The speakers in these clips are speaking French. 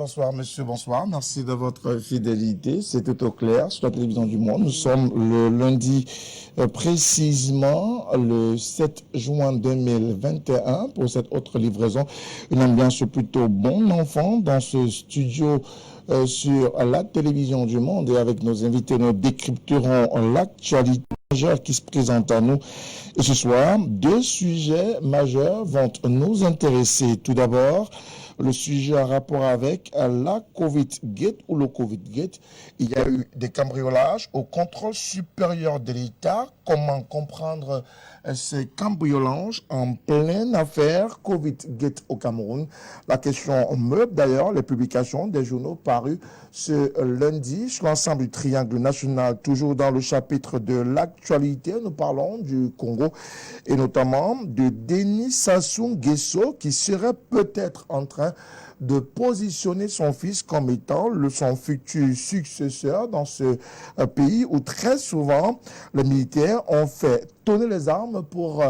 Bonsoir, monsieur, bonsoir. Merci de votre fidélité. C'est tout au clair sur la télévision du Monde. Nous sommes le lundi, précisément le 7 juin 2021 pour cette autre livraison. Une ambiance plutôt bon enfant dans ce studio sur la télévision du Monde. Et avec nos invités, nous décrypterons l'actualité majeure qui se présente à nous. Et ce soir, deux sujets majeurs vont nous intéresser. Tout d'abord, le sujet en rapport avec la Covid-Gate ou le Covid-Gate. Il y a eu des cambriolages au contrôle supérieur de l'État. Comment comprendre ces cambriolages en pleine affaire Covid-Gate au Cameroun? La question meuble d'ailleurs les publications des journaux parus ce lundi sur l'ensemble du triangle national. Toujours dans le chapitre de l'actualité, nous parlons du Congo et notamment de Denis Sassou Nguesso qui serait peut-être en train de positionner son fils comme étant son futur successeur dans ce pays où très souvent les militaires ont fait tourner les armes pour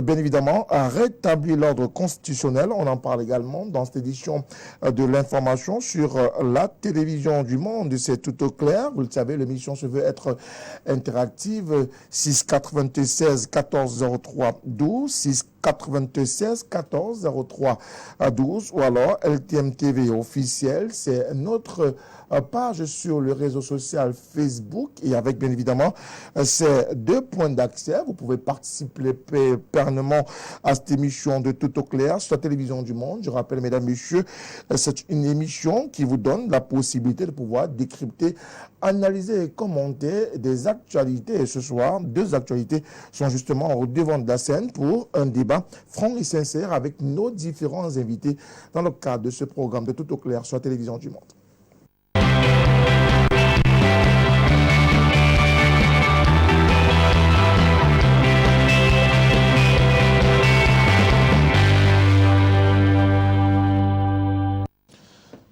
bien évidemment rétablir l'ordre constitutionnel. On en parle également dans cette édition de l'information sur la télévision du Monde. C'est tout au clair. Vous le savez, l'émission se veut être interactive. 696 14 03 12 696 14 03 12 ou alors LTM TV officiel. C'est notre page sur le réseau social Facebook et avec bien évidemment ces deux points d'accès. Vous pouvez participer permanemment à cette émission de Tout au clair sur la télévision du Monde. Je rappelle, mesdames, messieurs, c'est une émission qui vous donne la possibilité de pouvoir décrypter, analyser et commenter des actualités. Et ce soir, deux actualités sont justement au devant de la scène pour un débat franc et sincère avec nos différents invités dans le cadre de ce programme de Tout au clair sur la télévision du Monde.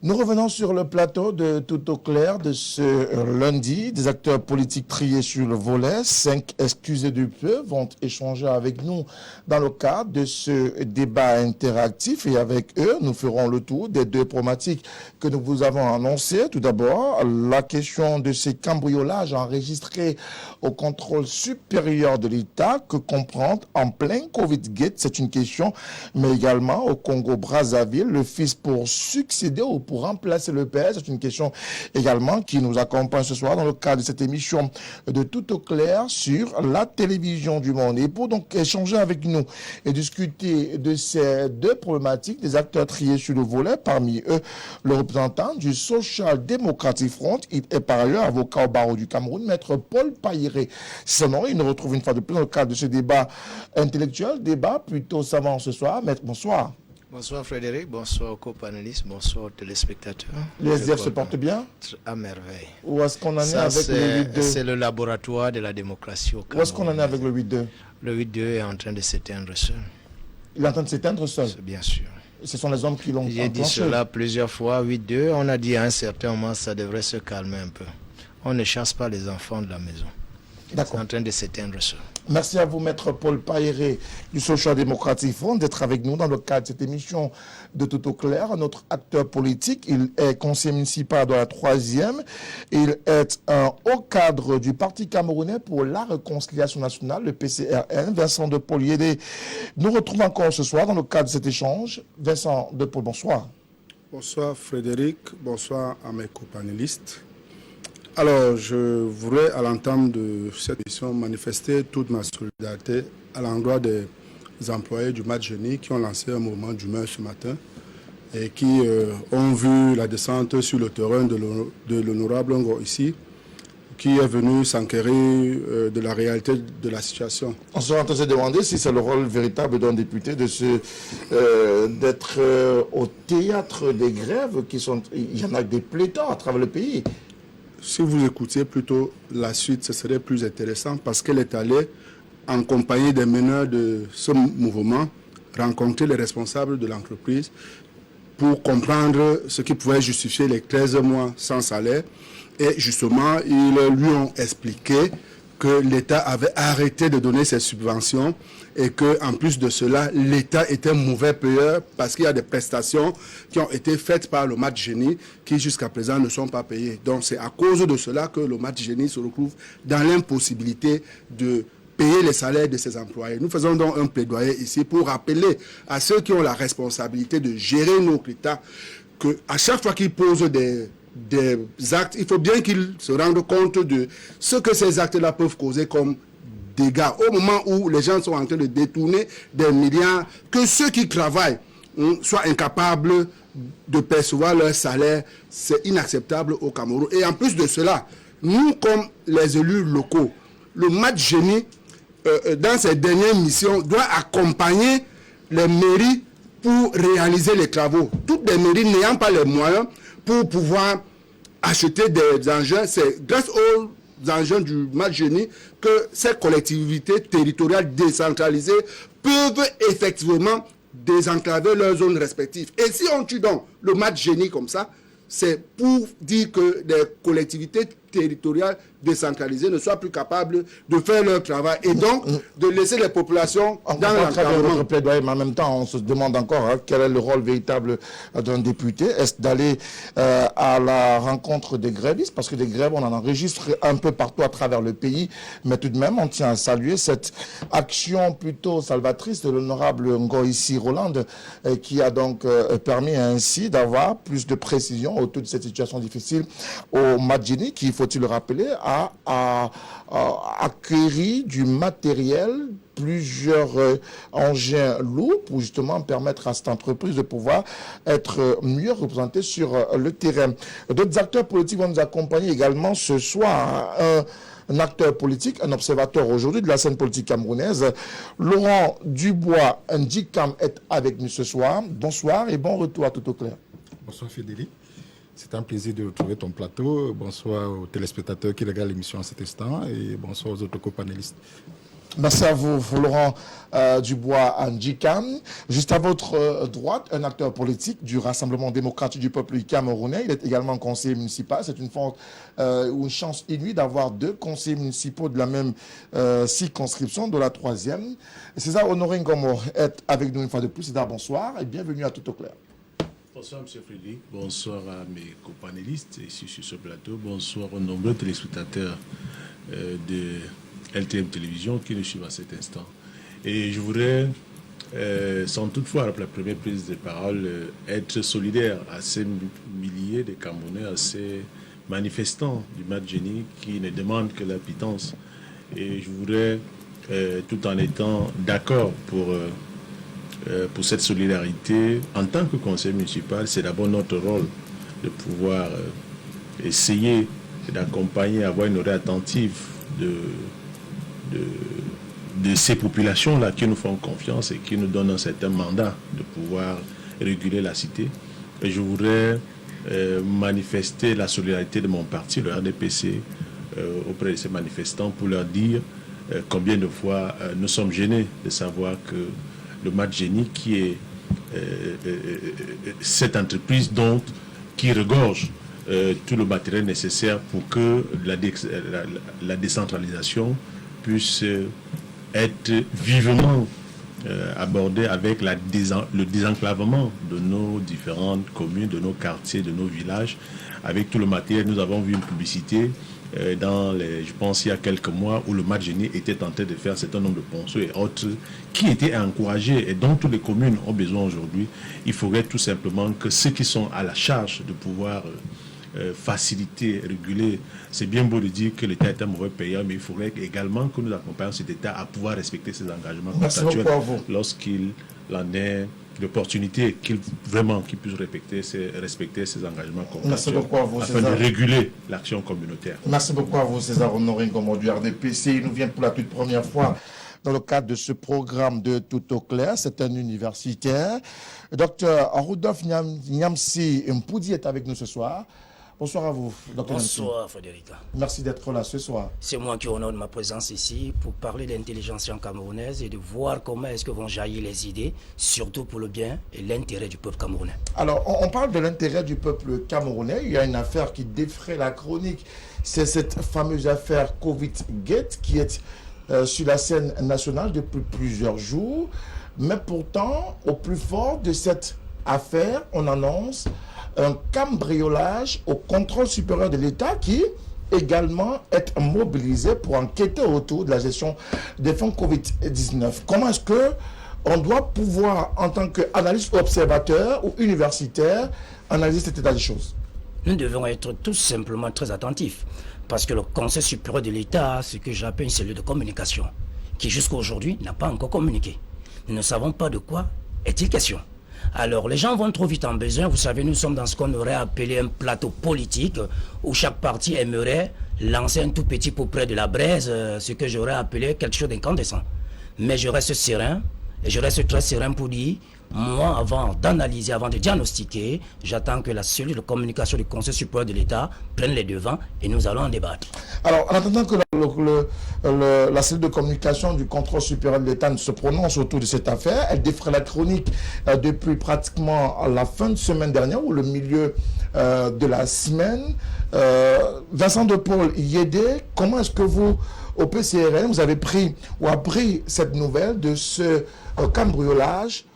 Nous revenons sur le plateau de Tout au clair de ce lundi. Des acteurs politiques triés sur le volet. 5 excusés du peu vont échanger avec nous dans le cadre de ce débat interactif. Et avec eux, nous ferons le tour des deux problématiques que nous vous avons annoncées. Tout d'abord, la question de ces cambriolages enregistrés au contrôle supérieur de l'État que comprend en plein Covid-Gate. C'est une question, mais également au Congo-Brazzaville, le fils pour succéder au pour remplacer le père. C'est une question également qui nous accompagne ce soir dans le cadre de cette émission de Tout au clair sur la télévision du Monde. Et pour donc échanger avec nous et discuter de ces deux problématiques, des acteurs triés sur le volet, parmi eux le représentant du Social Democratic Front, il est par ailleurs avocat au barreau du Cameroun, maître Paul Pailleret. C'est son nom, il nous retrouve une fois de plus dans le cadre de ce débat intellectuel, débat plutôt savant ce soir. Maître, bonsoir. Bonsoir Frédéric, bonsoir aux co-panélistes, bonsoir aux téléspectateurs. Les SDF se portent bien? À merveille. Où est-ce qu'on en est avec le 8-2? C'est le laboratoire de la démocratie au Cameroun. Où est-ce qu'on en est avec le 8-2? Le 8-2 est en train de s'éteindre seul. Il est en train de s'éteindre seul? Bien sûr. Ce sont les hommes qui l'ont J'ai dit cela plusieurs fois, 8-2, on a dit à un certain moment ça devrait se calmer un peu. On ne chasse pas les enfants de la maison. C'est en train de s'éteindre seul. Merci à vous, maître Paul Pailleret du Social Democratic Front, d'être avec nous dans le cadre de cette émission de Tout au clair. Notre acteur politique, il est conseiller municipal de la 3e. Il est au cadre du Parti camerounais pour la réconciliation nationale, le PCRN. Vincent de Paul Yédé nous retrouve encore ce soir dans le cadre de cet échange. Vincent de Paul, bonsoir. Bonsoir Frédéric, bonsoir à mes copanélistes. Alors, je voudrais, à l'entame de cette émission, manifester toute ma solidarité à l'endroit des employés du match Génie qui ont lancé un mouvement d'humeur ce matin et qui ont vu la descente sur le terrain de l'honorable Ngo ici, qui est venu s'enquérir de la réalité de la situation. On se en train de se demander si c'est le rôle véritable d'un député d'être au théâtre des grèves qui sont... Il y en a des pléthores à travers le pays. Si vous écoutiez plutôt la suite, ce serait plus intéressant parce qu'elle est allée en compagnie des meneurs de ce mouvement rencontrer les responsables de l'entreprise pour comprendre ce qui pouvait justifier les 13 mois sans salaire. Et justement, ils lui ont expliqué que l'État avait arrêté de donner ses subventions et qu'en plus de cela, l'État était mauvais payeur parce qu'il y a des prestations qui ont été faites par le Mat Génie qui jusqu'à présent ne sont pas payées. Donc c'est à cause de cela que le Mat Génie se retrouve dans l'impossibilité de payer les salaires de ses employés. Nous faisons donc un plaidoyer ici pour rappeler à ceux qui ont la responsabilité de gérer notre État qu'à chaque fois qu'ils posent des actes, il faut bien qu'ils se rendent compte de ce que ces actes-là peuvent causer comme dégâts. Au moment où les gens sont en train de détourner des milliards, que ceux qui travaillent soient incapables de percevoir leur salaire, c'est inacceptable au Cameroun. Et en plus de cela, nous, comme les élus locaux, le Mat Génie, dans ses dernières missions, doit accompagner les mairies pour réaliser les travaux. Toutes les mairies n'ayant pas les moyens pour pouvoir acheter des engins, c'est grâce aux engins du Mat Génie que ces collectivités territoriales décentralisées peuvent effectivement désenclaver leurs zones respectives. Et si on tue donc le Mat Génie comme ça, c'est pour dire que les collectivités territoriales décentralisées ne soient plus capables de faire leur travail et donc de laisser les populations dans l'enclavement. Mais en même temps, on se demande encore quel est le rôle véritable d'un député. Est-ce d'aller à la rencontre des grévistes? Parce que des grèves, on en enregistre un peu partout à travers le pays. Mais tout de même, on tient à saluer cette action plutôt salvatrice de l'honorable Ngoïsi Roland qui a donc permis ainsi d'avoir plus de précision autour de cette situation difficile au Mat Génie qui, faut-il le rappeler, a acquéri du matériel, plusieurs engins lourds pour justement permettre à cette entreprise de pouvoir être mieux représentée sur le terrain. D'autres acteurs politiques vont nous accompagner également ce soir. Un acteur politique, un observateur aujourd'hui de la scène politique camerounaise. Laurent Dubois Ndjikam est avec nous ce soir. Bonsoir et bon retour à Tout au clair. Bonsoir Fédélie. C'est un plaisir de retrouver ton plateau. Bonsoir aux téléspectateurs qui regardent l'émission à cet instant et bonsoir aux autres co-panélistes. Merci à vous, Laurent Dubois Ndjikam. Juste à votre droite, un acteur politique du Rassemblement démocratique du peuple camerounais. Il est également conseiller municipal. C'est une force ou une chance inouïe d'avoir deux conseillers municipaux de la même circonscription, de la troisième. César Honoré Ngomo est avec nous une fois de plus. César, bonsoir et bienvenue à Tout au clair. Bonsoir M. Frédéric, bonsoir à mes copanélistes ici sur ce plateau, bonsoir aux nombreux téléspectateurs de LTM Télévision qui nous suivent à cet instant. Et je voudrais, sans toutefois, après la première prise de parole, être solidaire à ces milliers de Camerounais, à ces manifestants du Mat Génie qui ne demandent que la pitance. Et je voudrais, tout en étant d'accord pour cette solidarité, en tant que conseil municipal, c'est d'abord notre rôle de pouvoir essayer d'accompagner, avoir une oreille attentive de ces populations-là qui nous font confiance et qui nous donnent un certain mandat de pouvoir réguler la cité. Et je voudrais manifester la solidarité de mon parti, le RDPC, auprès de ces manifestants pour leur dire combien de fois nous sommes gênés de savoir que le Mat Génie, qui est cette entreprise qui regorge tout le matériel nécessaire pour que la décentralisation puisse être vivement abordée avec le désenclavement de nos différentes communes, de nos quartiers, de nos villages. Avec tout le matériel, nous avons vu une publicité je pense il y a quelques mois où le Mat Génie était tenté de faire un certain nombre de ponceaux et autres qui étaient encouragés et dont toutes les communes ont besoin aujourd'hui. Il faudrait tout simplement que ceux qui sont à la charge de pouvoir faciliter, réguler, c'est bien beau de dire que l'État est un mauvais payeur, mais il faudrait également que nous accompagnions cet État à pouvoir respecter ses engagements contractuels lorsqu'il en est l'opportunité qu'il puisse respecter ses engagements contractuels afin de réguler l'action communautaire. Merci beaucoup à vous, César Honoré Ngomo du RDPC. Il nous vient pour la toute première fois dans le cadre de ce programme de Tout au clair. C'est un universitaire. Docteur Rudolph Nyamsi Mpoudi est avec nous ce soir. Bonsoir à vous, Dr. Bonsoir Frédérica. Merci d'être là ce soir. C'est moi qui honore ma présence ici pour parler de l'intelligence camerounaise et de voir comment est-ce que vont jaillir les idées, surtout pour le bien et l'intérêt du peuple camerounais. Alors, on parle de l'intérêt du peuple camerounais. Il y a une affaire qui défraie la chronique. C'est cette fameuse affaire Covid-Gate qui est sur la scène nationale depuis plusieurs jours. Mais pourtant, au plus fort de cette affaire, on annonce un cambriolage au contrôle supérieur de l'État qui également est mobilisé pour enquêter autour de la gestion des fonds Covid-19. Comment est-ce que on doit pouvoir, en tant qu'analyste observateur ou universitaire, analyser cet état des choses? Nous devons être tout simplement très attentifs parce que le Conseil supérieur de l'État a ce que j'appelle une cellule de communication qui jusqu'à aujourd'hui n'a pas encore communiqué. Nous ne savons pas de quoi est-il question. Alors, les gens vont trop vite en besoin. Vous savez, nous sommes dans ce qu'on aurait appelé un plateau politique où chaque parti aimerait lancer un tout petit pot près de la braise, ce que j'aurais appelé quelque chose d'incandescent. Mais je reste serein, et je reste très serein pour dire, moi, avant d'analyser, avant de diagnostiquer, j'attends que la cellule de communication du Conseil supérieur de l'État prenne les devants et nous allons en débattre. Alors, en attendant que la cellule de communication du contrôle supérieur de l'État ne se prononce autour de cette affaire, elle défraie la chronique depuis pratiquement la fin de semaine dernière ou le milieu de la semaine. Vincent de Paul Yédé, comment est-ce que vous, au PCRN, vous avez pris ou appris cette nouvelle de ce cambriolage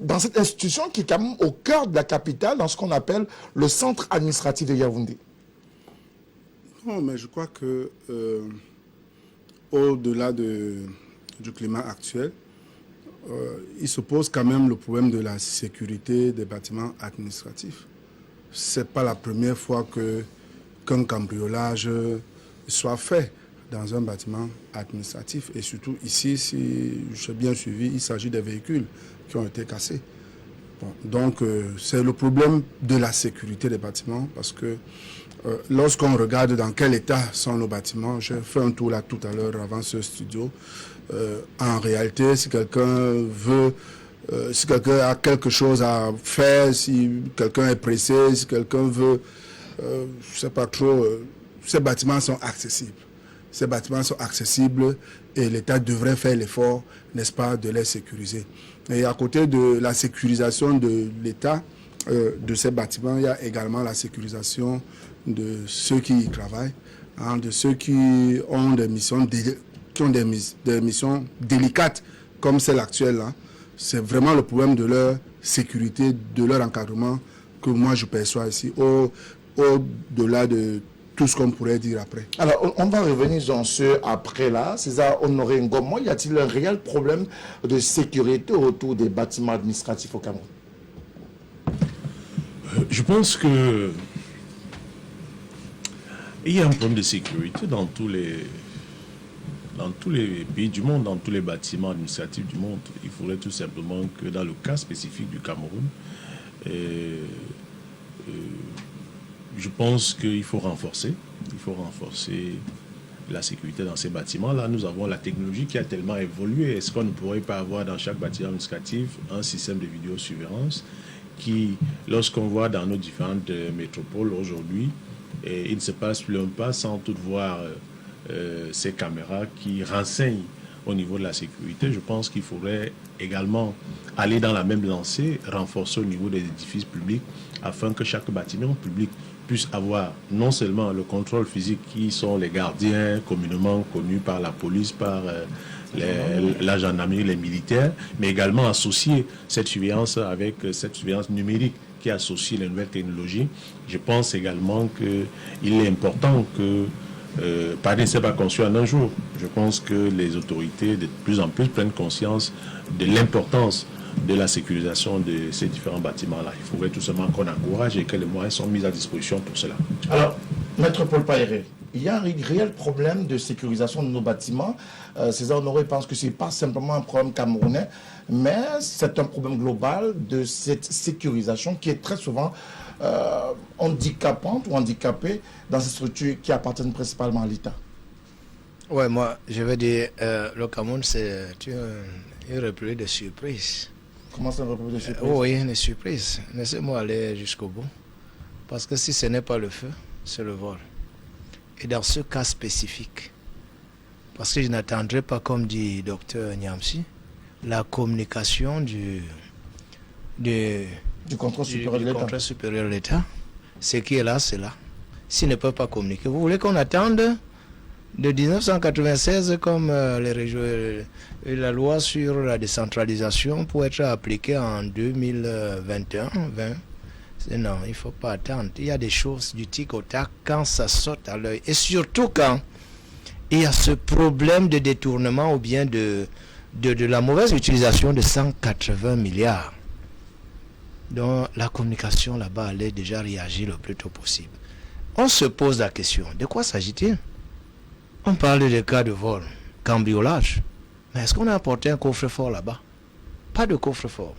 dans cette institution qui est quand même au cœur de la capitale, dans ce qu'on appelle le centre administratif de Yaoundé? Non, mais je crois que au-delà du climat actuel, il se pose quand même le problème de la sécurité des bâtiments administratifs. Ce n'est pas la première fois qu'un cambriolage soit fait dans un bâtiment administratif. Et surtout ici, si j'ai bien suivi, il s'agit des véhicules qui ont été cassés. Bon, donc, c'est le problème de la sécurité des bâtiments parce que lorsqu'on regarde dans quel état sont nos bâtiments, j'ai fait un tour là tout à l'heure avant ce studio, en réalité, si quelqu'un veut, si quelqu'un a quelque chose à faire, si quelqu'un est pressé, si quelqu'un veut, je ne sais pas trop, ces bâtiments sont accessibles. Ces bâtiments sont accessibles et l'État devrait faire l'effort, n'est-ce pas, de les sécuriser. Et à côté de la sécurisation de l'État, de ces bâtiments, il y a également la sécurisation de ceux qui y travaillent, hein, de ceux qui ont des missions, des missions délicates comme celle actuelle. Hein. C'est vraiment le problème de leur sécurité, de leur encadrement que moi je perçois ici, au-delà de tout ce qu'on pourrait dire après. Alors, on va revenir dans ce après-là. César Honoré Ngomo, y a-t-il un réel problème de sécurité autour des bâtiments administratifs au Cameroun? Je pense que il y a un problème de sécurité dans tous les pays du monde, dans tous les bâtiments administratifs du monde. Il faudrait tout simplement que dans le cas spécifique du Cameroun, je pense qu'il faut renforcer la sécurité dans ces bâtiments-là. Nous avons la technologie qui a tellement évolué. Est-ce qu'on ne pourrait pas avoir dans chaque bâtiment administratif un système de vidéosurveillance qui, lorsqu'on voit dans nos différentes métropoles aujourd'hui, il ne se passe plus un pas sans toutefois ces caméras qui renseignent au niveau de la sécurité. Je pense qu'il faudrait également aller dans la même lancée, renforcer au niveau des édifices publics afin que chaque bâtiment public puisse avoir non seulement le contrôle physique qui sont les gardiens communément connus par la police, par la gendarmerie, les militaires, mais également associer cette surveillance avec cette surveillance numérique qui associe les nouvelles technologies. Je pense également qu'il est important que Paris ne s'est pas conçu en un jour. Je pense que les autorités de plus en plus prennent conscience de l'importance de la sécurisation de ces différents bâtiments-là. Il faudrait tout simplement qu'on encourage et que les moyens sont mis à disposition pour cela. Alors, Maître Paul Paéré, il y a un réel problème de sécurisation de nos bâtiments. César Honoré pense que ce n'est pas simplement un problème camerounais, mais c'est un problème global de cette sécurisation qui est très souvent handicapante ou handicapée dans ces structures qui appartiennent principalement à l'État. Ouais, moi, je veux dire, le Cameroun, c'est une république de surprise. Comment c'est une république de surprise? Oui, une surprise. Laissez-moi aller jusqu'au bout. Parce que si ce n'est pas le feu, c'est le vol. Et dans ce cas spécifique, parce que je n'attendrai pas, comme dit Dr Niamsi, la communication du contrôle supérieur de l'État. Ce qui est là, c'est là. S'ils ne peuvent pas communiquer, vous voulez qu'on attende de 1996 comme la loi sur la décentralisation pour être appliquée en 2021 20. Non, il ne faut pas attendre. Il y a des choses du tic au tac quand ça saute à l'œil. Et surtout quand il y a ce problème de détournement ou bien de la mauvaise utilisation de 180 milliards. Donc la communication là-bas allait déjà réagir le plus tôt possible. On se pose la question, de quoi s'agit-il? On parle de cas de vol, cambriolage. Mais est-ce qu'on a apporté un coffre-fort là-bas? Pas de coffre-fort.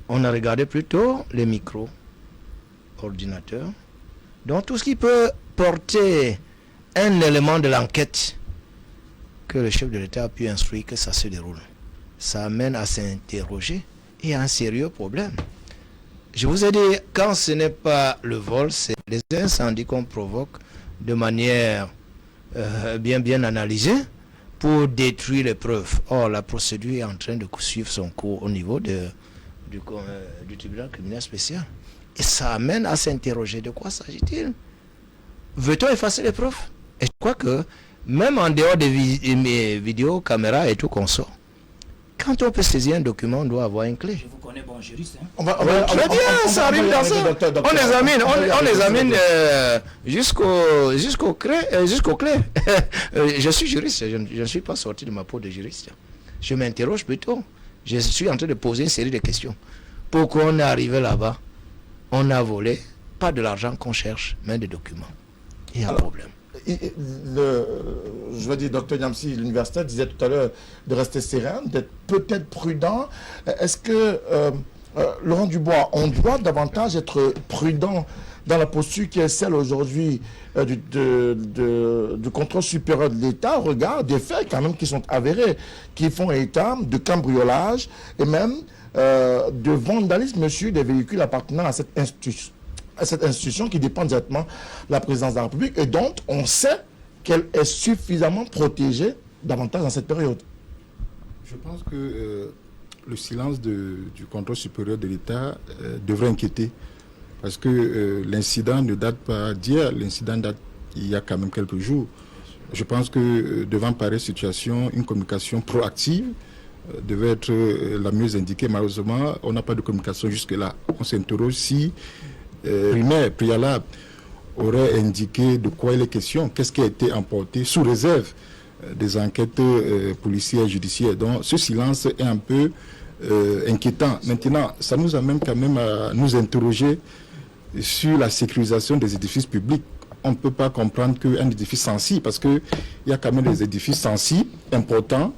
On a regardé plutôt les micros, ordinateurs. Donc tout ce qui peut porter un élément de l'enquête que le chef de l'État a pu instruire que ça se déroule. Ça amène à s'interroger et à un sérieux problème. Je vous ai dit, quand ce n'est pas le vol, c'est les incendies qu'on provoque de manière bien analysée pour détruire les preuves. Or, la procédure est en train de suivre son cours au niveau du tribunal criminel spécial. Et ça amène à s'interroger, de quoi s'agit-il? Veut-on effacer les preuves? Et je crois que même en dehors des vidéos, caméras et tout qu'on sort, quand on peut saisir un document, on doit avoir une clé. Je vous connais, bon juriste. Hein. Très bien, ça arrive dans ça. On les amène jusqu'au clé. Je suis juriste, je ne suis pas sorti de ma peau de juriste. Je m'interroge plutôt. Je suis en train de poser une série de questions. Pourquoi on est arrivé là-bas? On a volé, pas de l'argent qu'on cherche, mais des documents. Il y a un problème. Je veux dire, Dr Niamsi, l'université disait tout à l'heure de rester serein, d'être peut-être prudent. Est-ce que, Laurent Dubois, on doit davantage être prudent dans la posture qui est celle aujourd'hui du contrôle supérieur de l'État, au regard des faits quand même qui sont avérés, qui font état de cambriolage et même de vandalisme sur des véhicules appartenant à cette institution qui dépend directement de la présidence de la République et dont on sait qu'elle est suffisamment protégée davantage dans cette période. Je pense que le silence du contrôle supérieur de l'État devrait inquiéter parce que l'incident ne date pas d'hier, l'incident date il y a quand même quelques jours. Je pense que devant pareille situation, une communication proactive devait être la mieux indiquée. Malheureusement, on n'a pas de communication jusque-là. On s'interroge si primaire, préalable, aurait indiqué de quoi il est question, qu'est-ce qui a été emporté sous réserve des enquêtes policières et judiciaires. Donc ce silence est un peu inquiétant. Maintenant, ça nous amène quand même à nous interroger sur la sécurisation des édifices publics. On ne peut pas comprendre qu'un édifice sensible, parce qu'il y a quand même des édifices sensibles, importants,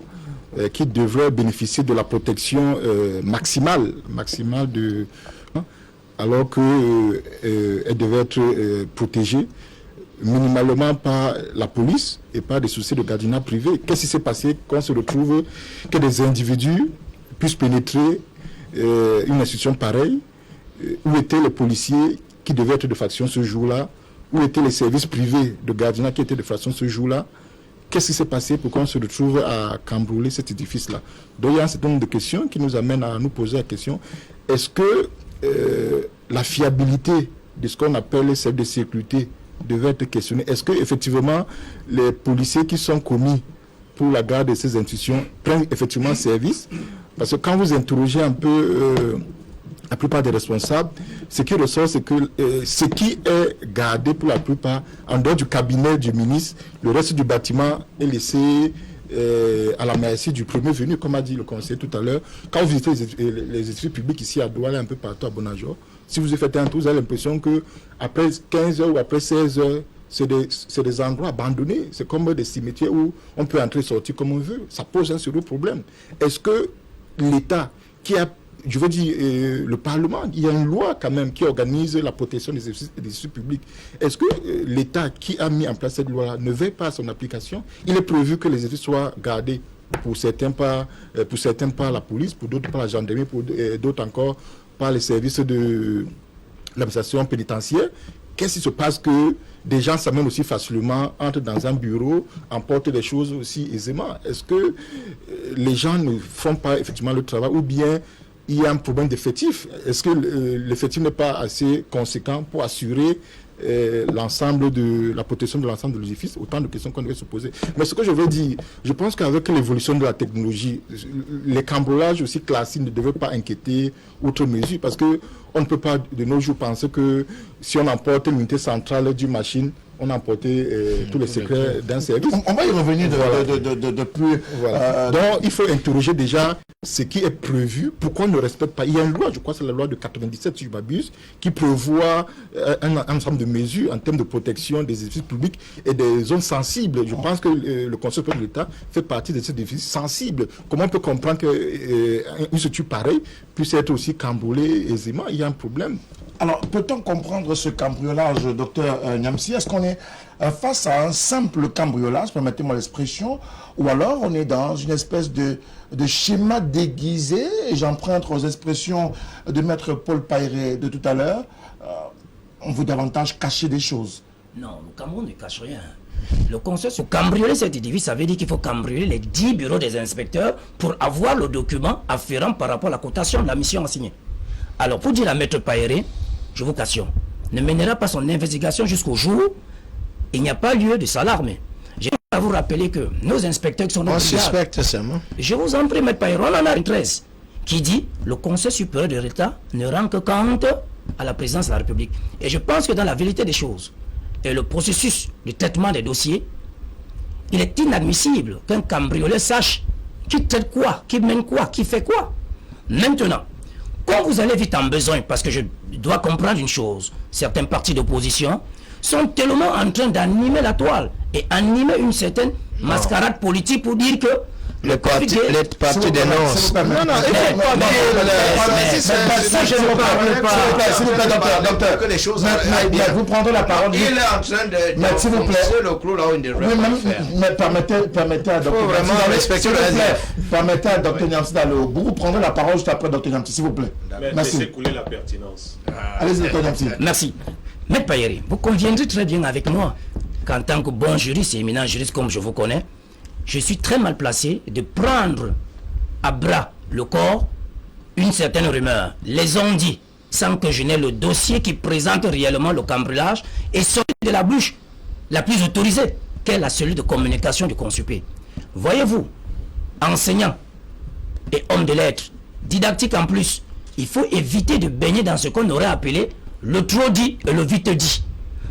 qui devraient bénéficier de la protection maximale de... alors qu'elle devait être protégée minimalement par la police et par des sociétés de gardiennat privé. Qu'est-ce qui s'est passé quand on se retrouve que des individus puissent pénétrer une institution pareille? Où étaient les policiers qui devaient être de faction ce jour-là? Où étaient les services privés de gardiennat qui étaient de faction ce jour-là? Qu'est-ce qui s'est passé pour qu'on se retrouve à cambrouler cet édifice-là? Donc il y a un certain nombre de questions qui nous amènent à nous poser la question, est-ce que la fiabilité de ce qu'on appelle les services de sécurité devait être questionnée? Est-ce que effectivement les policiers qui sont commis pour la garde de ces institutions prennent effectivement service? Parce que quand vous interrogez un peu la plupart des responsables, ce qui ressort, c'est que ce qui est gardé pour la plupart, en dehors du cabinet du ministre, le reste du bâtiment est laissé à la merci du premier venu, comme a dit le conseiller tout à l'heure. Quand vous visitez les édifices publics ici à Douala, un peu partout à Bonajor, si vous faites un tour, vous avez l'impression qu'après 15 heures ou après 16 heures, c'est des endroits abandonnés. C'est comme des cimetières où on peut entrer et sortir comme on veut. Ça pose un sérieux problème. Est-ce que l'État, qui a, je veux dire, le Parlement, il y a une loi quand même qui organise la protection des édifices publics. Est-ce que l'État qui a mis en place cette loi ne veille pas à son application? Il est prévu que les édifices soient gardés pour certains par la police, pour d'autres par la gendarmerie, pour d'autres encore par les services de l'administration pénitentiaire, qu'est-ce qui se passe que des gens s'amènent aussi facilement, entrent dans un bureau, emportent des choses aussi aisément? Est-ce que les gens ne font pas effectivement le travail, ou bien il y a un problème d'effectif? Est-ce que l'effectif n'est pas assez conséquent pour assurer l'ensemble de la protection de l'ensemble de l'édifice? Autant de questions qu'on devait se poser. Mais ce que je veux dire, je pense qu'avec l'évolution de la technologie, les cambriolages aussi classiques ne devaient pas inquiéter outre mesure, parce que on ne peut pas de nos jours penser que si on emporte l'unité centrale d'une machine, on a emporté tous les secrets d'un service. On va y revenir de plus. Voilà. Donc il faut interroger déjà ce qui est prévu, pourquoi on ne respecte pas. Il y a une loi, je crois que c'est la loi de 97, si je m'abuse, qui prévoit un ensemble de mesures en termes de protection des édifices publics et des zones sensibles. Je pense que le Conseil supérieur de l'État fait partie de ces édifices sensibles. Comment on peut comprendre qu'une structure pareille puisse être aussi cambriolée aisément? Il y a un problème. Alors, peut-on comprendre ce cambriolage, docteur Niamsi? Est-ce qu'on est face à un simple cambriolage, permettez-moi l'expression, ou alors on est dans une espèce de schéma déguisé, et j'emprunte aux expressions de maître Paul Pairé de tout à l'heure, on veut davantage cacher des choses? Non, le Cameroun ne cache rien. Le conseil, pour cambrioler cet édifice, ça veut dire qu'il faut cambrioler les 10 bureaux des inspecteurs pour avoir le document afférent par rapport à la cotation de la mission assignée. Alors, pour dire à maître Pairé, je vous cautionne, ne mènera pas son investigation jusqu'au jour où il n'y a pas lieu de s'alarmer. Je vais vous rappeler que nos inspecteurs qui sont On suspecte seulement. Je vous en prie, maître Pairé, on en a une 13 qui dit le Conseil supérieur de l'État ne rend que compte à la présidence de la République. Et je pense que dans la vérité des choses et le processus de traitement des dossiers, il est inadmissible qu'un cambrioleur sache qui traite quoi, qui mène quoi, qui fait quoi. Maintenant, quand vous allez vite en besoin, parce que je dois comprendre une chose, certains partis d'opposition sont tellement en train d'animer la toile et animer une certaine mascarade politique pour dire que les partis dénoncent. Non, il faut pas. Je ne parle pas. S'il vous plaît, docteur. Que les choses aillent bien. Vous prendrez la parole. Il est en train de s'il vous plaît. le clou là où il ne devrait pas le faire. Mais permettez à docteur vraiment respecter le SDF. Permettez à docteur Niamsi d'aller au bout. Vous prendrez la parole juste après docteur Niamsi, s'il vous plaît. Merci. Laissez couler la pertinence. Allez-y, docteur Niamsi. Merci. Maître Pairé, vous conviendrez très bien avec moi qu'en tant que bon juriste et éminent juriste comme je vous connais, je suis très mal placé de prendre à bras le corps une certaine rumeur. Les ont dit sans que je n'ai le dossier qui présente réellement le cambriolage et sorti de la bouche la plus autorisée, qu'est la cellule de communication du Consupé. Voyez-vous, enseignant et homme de lettres, didactique en plus, il faut éviter de baigner dans ce qu'on aurait appelé le trop dit et le vite dit.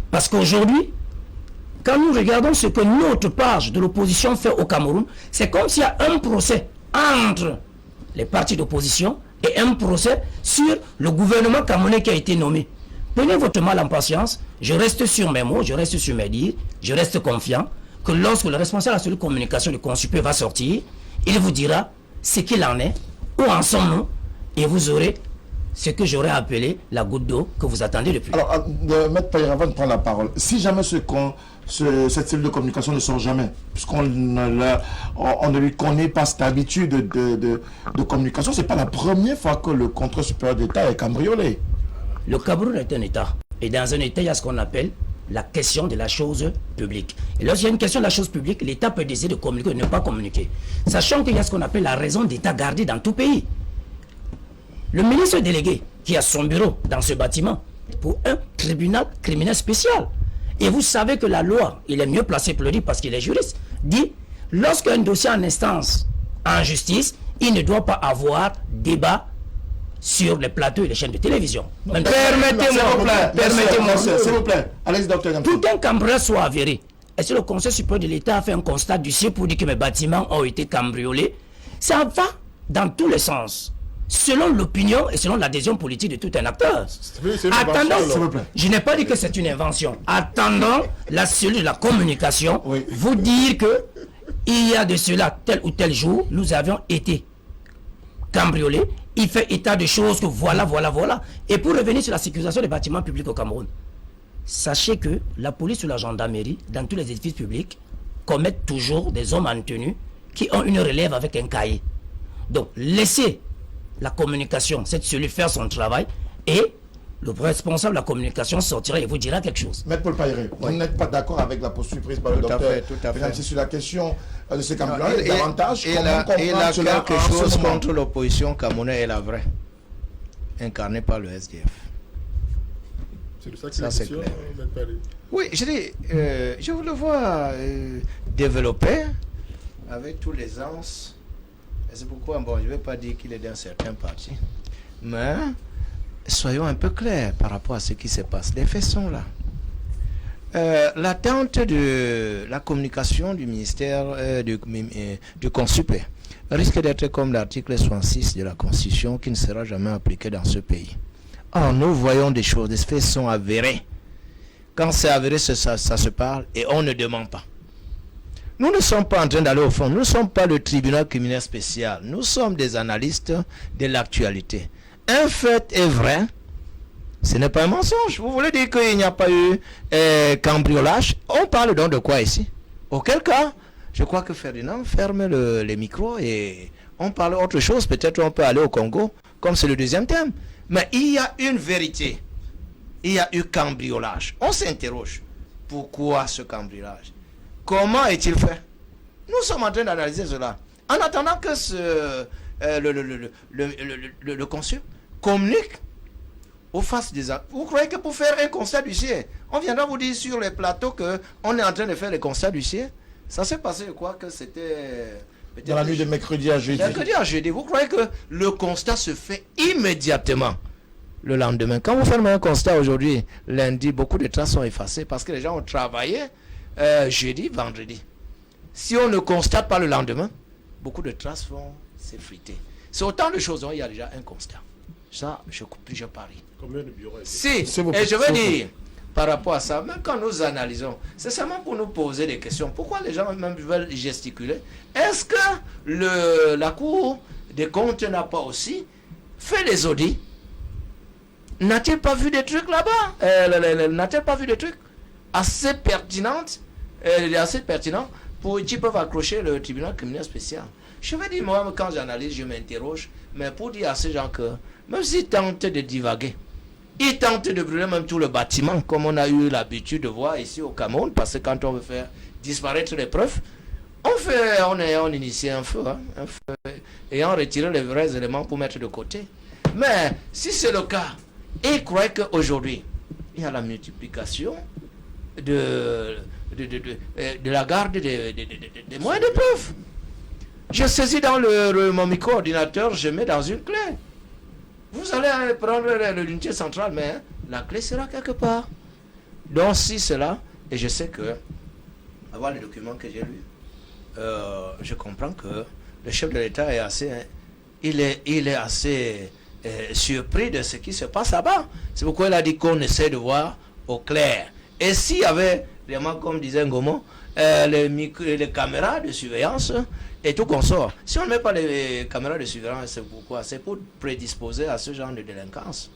Parce qu'aujourd'hui, quand nous regardons ce que notre page de l'opposition fait au Cameroun, c'est comme s'il y a un procès entre les partis d'opposition et un procès sur le gouvernement camerounais qui a été nommé. Prenez votre mal en patience, je reste sur mes mots, je reste sur mes dires, je reste confiant que lorsque le responsable de la cellule de communication du Consupé va sortir, il vous dira ce qu'il en est, où en sommes-nous, et vous aurez ce que j'aurais appelé la goutte d'eau que vous attendez depuis. Alors, maître Pairé, avant de prendre la parole, si jamais cette cellule de communication ne sort jamais, puisqu'on ne lui connaît pas cette habitude de communication, c'est pas la première fois que le contrôle supérieur d'État est cambriolé. Le Cameroun est un État. Et dans un État, il y a ce qu'on appelle la question de la chose publique. Et lorsqu'il y a une question de la chose publique, l'État peut décider de communiquer ou de ne pas communiquer. Sachant qu'il y a ce qu'on appelle la raison d'État gardée dans tout pays. Le ministre délégué, qui a son bureau dans ce bâtiment, pour un tribunal criminel spécial. Et vous savez que la loi, il est mieux placé pour le dire parce qu'il est juriste, dit, lorsqu'un dossier en instance, en justice, il ne doit pas avoir débat sur les plateaux et les chaînes de télévision. Permettez-moi, s'il vous plaît. Allez-y, docteur. Tout un cambriolage soit avéré. Et si le Conseil supérieur de l'État a fait un constat d'huissier pour dire que mes bâtiments ont été cambriolés, ça va dans tous les sens. Selon l'opinion et selon l'adhésion politique de tout un acteur. Attendons, je n'ai pas dit que c'est une invention. Attendons la cellule de la communication, vous dire que il y a de cela tel ou tel jour, nous avions été cambriolés. Il fait état de choses que voilà. Et pour revenir sur la sécurisation des bâtiments publics au Cameroun, sachez que la police ou la gendarmerie, dans tous les édifices publics, commettent toujours des hommes en tenue qui ont une relève avec un cahier. Donc, laissez la communication, cette cellule faire son travail et le responsable de la communication sortira et vous dira quelque chose. Maître Paul Païré, vous n'êtes pas d'accord avec la posture prise par le docteur Financi sur la question de ces cambriolages et davantage il a quelque chose contre l'opposition camerounaise et la vraie, incarnée par le SDF. C'est de ça que Ça, c'est question, clair. Maître Païré. Oui, je dis, je vous le vois développer avec tous les ans. Et c'est pourquoi, bon, je ne vais pas dire qu'il est d'un certain parti, mais soyons un peu clairs par rapport à ce qui se passe. Les faits sont là. L'attente de la communication du ministère du Consuper risque d'être comme l'article 66 de la Constitution qui ne sera jamais appliqué dans ce pays. Or, nous voyons des choses, des faits sont avérés. Quand c'est avéré, ça se parle et on ne demande pas. Nous ne sommes pas en train d'aller au fond. Nous ne sommes pas le tribunal criminel spécial. Nous sommes des analystes de l'actualité. Un fait est vrai. Ce n'est pas un mensonge. Vous voulez dire qu'il n'y a pas eu cambriolage? On parle donc de quoi ici? Auquel cas, je crois que Ferdinand ferme les micros et on parle autre chose. Peut-être on peut aller au Congo, comme c'est le deuxième thème. Mais il y a une vérité. Il y a eu cambriolage. On s'interroge. Pourquoi ce cambriolage? Comment est-il fait? Nous sommes en train d'analyser cela. En attendant que le consul communique aux faces des... Vous croyez que pour faire un constat d'huissier, on viendra vous dire sur les plateaux qu'on est en train de faire le constat d'huissier? Ça s'est passé, je crois que c'était... Dans la nuit de mercredi à jeudi. Mercredi à jeudi. Vous croyez que le constat se fait immédiatement le lendemain? Quand vous faites un constat aujourd'hui, lundi, beaucoup de traces sont effacées parce que les gens ont travaillé jeudi, vendredi. Si on ne constate pas le lendemain, beaucoup de traces vont s'effriter. C'est autant de choses, il y a déjà un constat. Ça, je parie. Combien de bureaux Si, et je veux dire, par rapport à ça, même quand nous analysons, c'est seulement pour nous poser des questions. Pourquoi les gens même veulent gesticuler? Est-ce que la Cour des comptes n'a pas aussi fait des audits? N'a-t-il pas vu des trucs là-bas? N'a-t-il pas vu des trucs assez pertinents pour qui peuvent accrocher le tribunal criminel spécial? Je vais dire, moi, quand j'analyse, je m'interroge, mais pour dire à ces gens que, même s'ils tentent de divaguer, ils tentent de brûler même tout le bâtiment, comme on a eu l'habitude de voir ici au Cameroun, parce que quand on veut faire disparaître les preuves, on initie un feu, et on retire les vrais éléments pour mettre de côté. Mais si c'est le cas, ils croient qu'aujourd'hui, il y a la multiplication de la garde des moyens de preuve. Je saisis dans mon micro-ordinateur, je mets dans une clé. Vous allez prendre l'unité centrale, mais la clé sera quelque part. Donc si cela, et je sais que, avoir les documents que j'ai lus, je comprends que le chef de l'État est assez, il est assez surpris de ce qui se passe là-bas. C'est pourquoi il a dit qu'on essaie de voir au clair. Et s'il y avait vraiment, comme disait Ngomo, les caméras de surveillance et tout consort. Si on ne met pas les caméras de surveillance, c'est pourquoi? C'est pour prédisposer à ce genre de délinquance.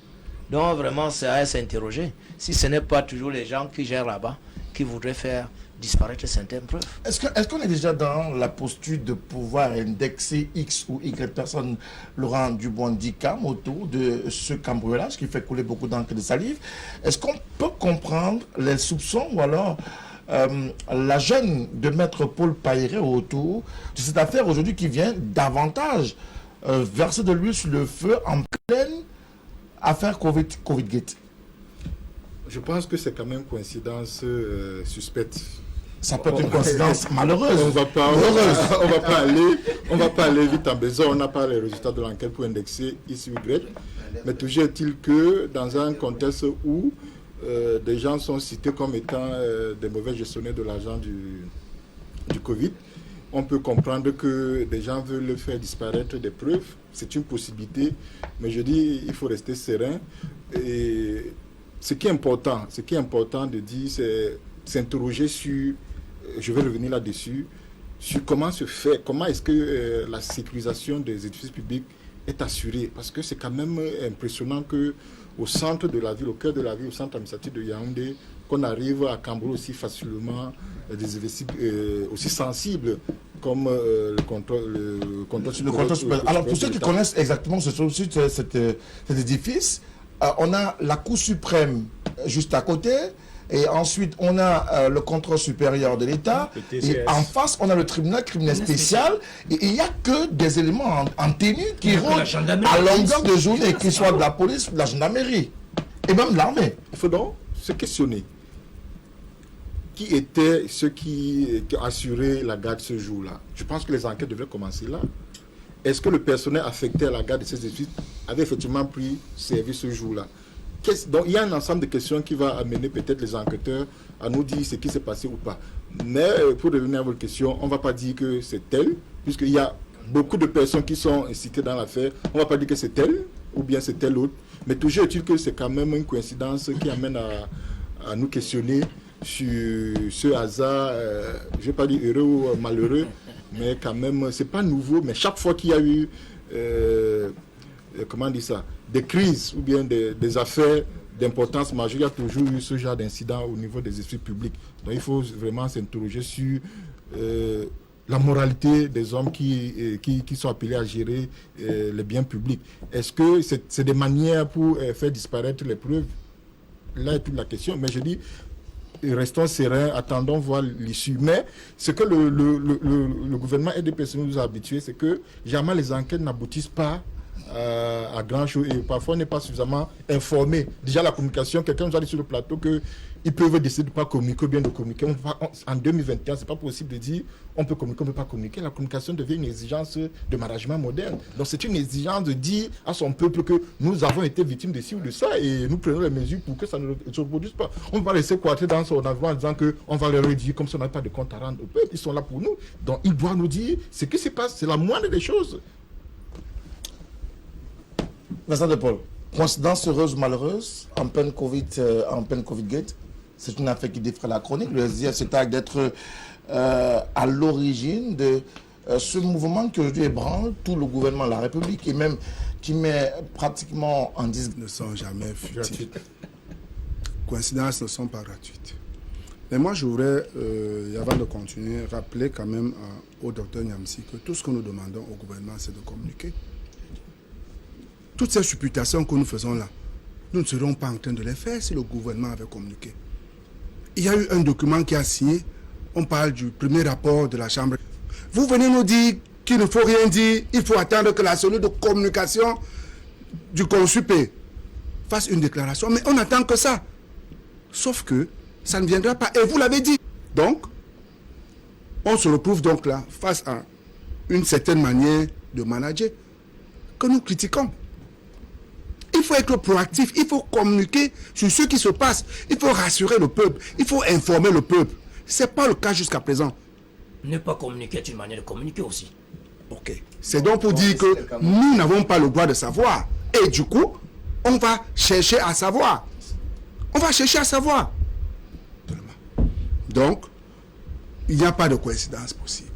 Donc vraiment, c'est à s'interroger. Si ce n'est pas toujours les gens qui gèrent là-bas qui voudraient faire disparaître certaines preuves. Est-ce qu'on est déjà dans la posture de pouvoir indexer X ou Y personnes, Laurent Dubois-Ndikam, autour de ce cambriolage qui fait couler beaucoup d'encre de salive? Est-ce qu'on peut comprendre les soupçons ou alors la gêne de Maître Paul Païré autour de cette affaire aujourd'hui qui vient davantage verser de l'huile sur le feu en pleine affaire Covid-Gate? Je pense que c'est quand même coïncidence suspecte. Ça peut être une coïncidence malheureuse. On va pas aller vite en besoin. On n'a pas les résultats de l'enquête pour indexer X ou Y. Mais toujours est-il que dans un contexte où des gens sont cités comme étant des mauvais gestionnaires de l'argent du Covid, on peut comprendre que des gens veulent faire disparaître des preuves. C'est une possibilité, mais je dis il faut rester serein. Et ce qui est important de dire, c'est s'interroger sur, je vais revenir là-dessus, sur comment est-ce que la sécurisation des édifices publics est assurée. Parce que c'est quand même impressionnant que au centre de la ville, au cœur de la ville, au centre administratif de Yaoundé, qu'on arrive à cambrer aussi facilement des édifices aussi sensibles comme le contrôle supérieur. Alors pour ceux qui connaissent exactement cet édifice, on a la Cour suprême juste à côté, et ensuite on a le contrôle supérieur de l'État, et en face on a le tribunal criminel spécial, et il n'y a que des éléments en tenue qui rôdent à longueur de journée, qu'ils soient de la police ou de la gendarmerie, et même de l'armée. Il faut donc se questionner. Qui étaient ceux qui assuraient la garde ce jour-là? Je pense que les enquêtes devraient commencer là. Est-ce que le personnel affecté à la garde de ces études avait effectivement pris service ce jour-là? Donc il y a un ensemble de questions qui va amener peut-être les enquêteurs à nous dire ce qui s'est passé ou pas. Mais pour revenir à votre question, on ne va pas dire que c'est tel, puisqu'il y a beaucoup de personnes qui sont citées dans l'affaire. On ne va pas dire que c'est tel ou bien c'est tel autre. Mais toujours est-il que c'est quand même une coïncidence qui amène à nous questionner sur ce hasard, je ne vais pas dire heureux ou malheureux, mais quand même, ce n'est pas nouveau. Mais chaque fois qu'il y a eu, comment on dit ça, des crises ou bien des affaires d'importance majeure, il y a toujours eu ce genre d'incident au niveau des esprits publics. Donc il faut vraiment s'interroger sur la moralité des hommes qui sont appelés à gérer les biens publics. Est-ce que c'est des manières pour faire disparaître les preuves? Là est toute la question. Mais je dis, restons sereins, attendons voir l'issue. Mais ce que le gouvernement et des personnes nous a habitués, c'est que jamais les enquêtes n'aboutissent pas à grand chose, et parfois on n'est pas suffisamment informé. Déjà la communication, quelqu'un nous a dit sur le plateau qu'ils peuvent décider de ne pas communiquer ou bien de communiquer. En 2021, c'est pas possible de dire on peut communiquer, on ne peut pas communiquer. La communication devient une exigence de management moderne. Donc c'est une exigence de dire à son peuple que nous avons été victimes de ci ou de ça et nous prenons les mesures pour que ça ne se reproduise pas. On ne va pas laisser quartier dans son avion en disant qu'on va les redire comme si on n'avait pas de compte à rendre au peuple. Ils sont là pour nous. Donc ils doivent nous dire ce qui se passe. C'est la moindre des choses. Vincent de Paul, coïncidence heureuse ou malheureuse en pleine Covid-Gate, c'est une affaire qui défraie la chronique. Le SDF s'est d'être à l'origine de ce mouvement qui aujourd'hui ébranle tout le gouvernement de la République et même qui met pratiquement en disgrâce. Ne sont jamais futiles. Coïncidences ne sont pas gratuites. Mais moi, je voudrais, avant de continuer, rappeler quand même au docteur Niamsi que tout ce que nous demandons au gouvernement, c'est de communiquer. Toutes ces supputations que nous faisons là, nous ne serions pas en train de les faire si le gouvernement avait communiqué. Il y a eu un document qui a signé, on parle du premier rapport de la Chambre. Vous venez nous dire qu'il ne faut rien dire, il faut attendre que la cellule de communication du CONSUPE fasse une déclaration, mais on attend que ça. Sauf que ça ne viendra pas, et vous l'avez dit. Donc, on se retrouve donc là, face à une certaine manière de manager que nous critiquons. Il faut être proactif, il faut communiquer sur ce qui se passe, il faut rassurer le peuple, il faut informer le peuple. Ce n'est pas le cas jusqu'à présent. Ne pas communiquer est une manière de communiquer aussi. Ok. C'est donc pour dire que nous n'avons pas le droit de savoir. Et du coup, on va chercher à savoir. On va chercher à savoir. Donc, il n'y a pas de coïncidence possible.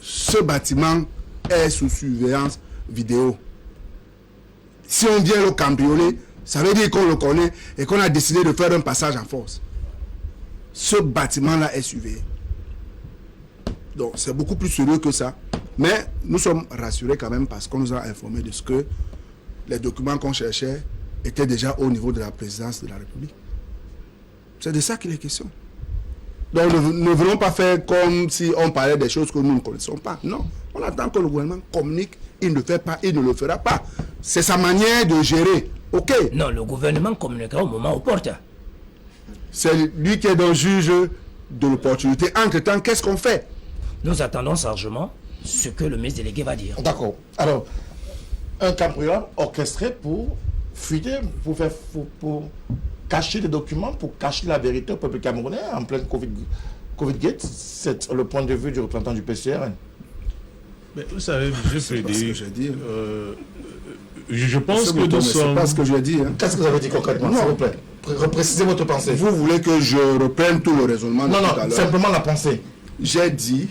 Ce bâtiment est sous surveillance vidéo. Si on vient le cambrioler, ça veut dire qu'on le connaît et qu'on a décidé de faire un passage en force. Ce bâtiment-là est surveillé. Donc, c'est beaucoup plus sérieux que ça. Mais nous sommes rassurés quand même parce qu'on nous a informé de ce que les documents qu'on cherchait étaient déjà au niveau de la présidence de la République. C'est de ça qu'il est question. Donc, ne voulons pas faire comme si on parlait des choses que nous ne connaissons pas. Non, on attend que le gouvernement communique. Il ne le fait pas, il ne le fera pas. C'est sa manière de gérer. Ok. Non, le gouvernement communiquera au moment opportun. C'est lui qui est le juge de l'opportunité. Entre-temps, qu'est-ce qu'on fait? Nous attendons sagement ce que le ministre délégué va dire. D'accord. Alors, un cambriolage orchestré pour fuiter, pour cacher des documents, pour cacher la vérité au peuple camerounais en pleine Covid-Gate. C'est le point de vue du représentant du PCRN. Mais vous savez, M. Frédéric, je pense que nous sommes... C'est pas ce que je dis. Hein. Qu'est-ce que vous avez dit concrètement, s'il vous plaît? Reprécisez votre pensée. Vous voulez que je reprenne tout le raisonnement? Non, tout à l'heure. Simplement la pensée. J'ai dit,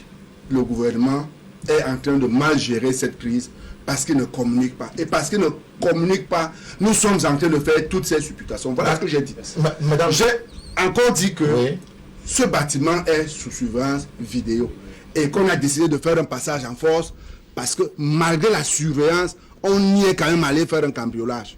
le gouvernement est en train de mal gérer cette crise parce qu'il ne communique pas. Et parce qu'il ne communique pas, nous sommes en train de faire toutes ces supputations. Voilà ce que j'ai dit. Madame, j'ai encore dit que oui, ce bâtiment est sous surveillance vidéo et qu'on a décidé de faire un passage en force parce que malgré la surveillance, on y est quand même allé faire un cambriolage.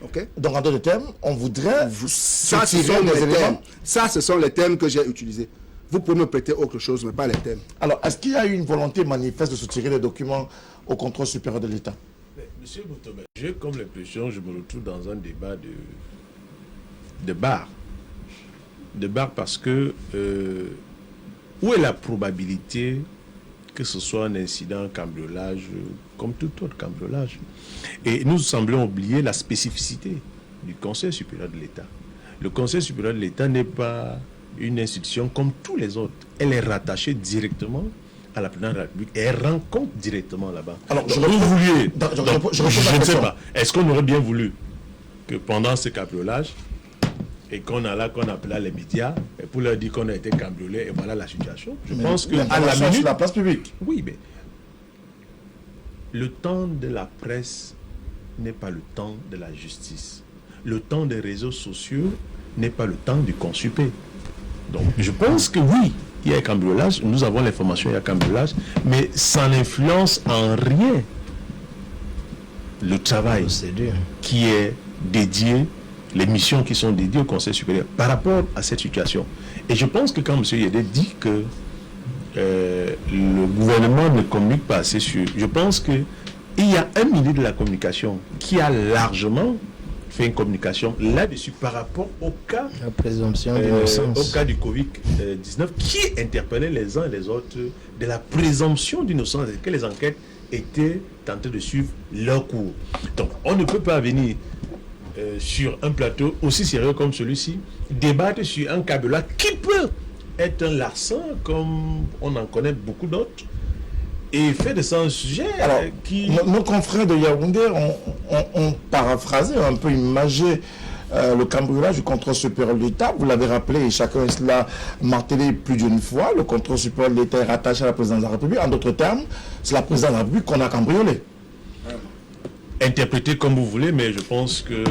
Ok. Donc, en d'autres termes, on voudrait Ça, ce soutirer sont les les éléments. termes. Ça, ce sont les termes que j'ai utilisés. Vous pouvez me prêter autre chose, mais pas les termes. Alors, est-ce qu'il y a eu une volonté manifeste de soutirer les documents au contrôle supérieur de l'État? Monsieur Boutoba, j'ai comme l'impression je me retrouve dans un débat de bar. De bar parce que où est la probabilité que ce soit un incident, un cambriolage, comme tout autre cambriolage? Et nous semblons oublier la spécificité du Conseil supérieur de l'État. Le Conseil supérieur de l'État n'est pas une institution comme tous les autres. Elle est rattachée directement à la présidence de la République et elle rend compte directement là-bas. Alors, Donc, vous vouliez, je repose la ne sais question. pas, est-ce qu'on aurait bien voulu que pendant ce cambriolage, et qu'on appela les médias et pour leur dire qu'on a été cambriolé et voilà la situation? Je pense que à la sur minute, la place publique. oui, mais le temps de la presse n'est pas le temps de la justice. Le temps des réseaux sociaux n'est pas le temps du consupé. Donc, je pense que oui, il y a un cambriolage, nous avons l'information, il y a un cambriolage, mais ça n'influence en rien le travail qui est dédié, les missions qui sont dédiées au Conseil supérieur par rapport à cette situation. Et je pense que quand M. Yedé dit que le gouvernement ne communique pas assez sur... Je pense qu'il y a un ministre de la communication qui a largement fait une communication là-dessus par rapport au cas, La présomption d'innocence. au cas du Covid-19 qui interpellait les uns et les autres de la présomption d'innocence et que les enquêtes étaient tentées de suivre leur cours. Donc on ne peut pas venir sur un plateau aussi sérieux comme celui-ci débattre sur un câblage qui peut être un larcin comme on en connaît beaucoup d'autres et fait de ça un sujet qui... Nos confrères de Yaoundé ont paraphrasé, un peu imagé le cambriolage du contrôle supérieur de l'État. Vous l'avez rappelé et chacun l'a martelé plus d'une fois. Le contrôle supérieur de l'État est rattaché à la présidence de la République. En d'autres termes, c'est la présidence de la République qu'on a cambriolé. Interpréter comme vous voulez, mais je pense que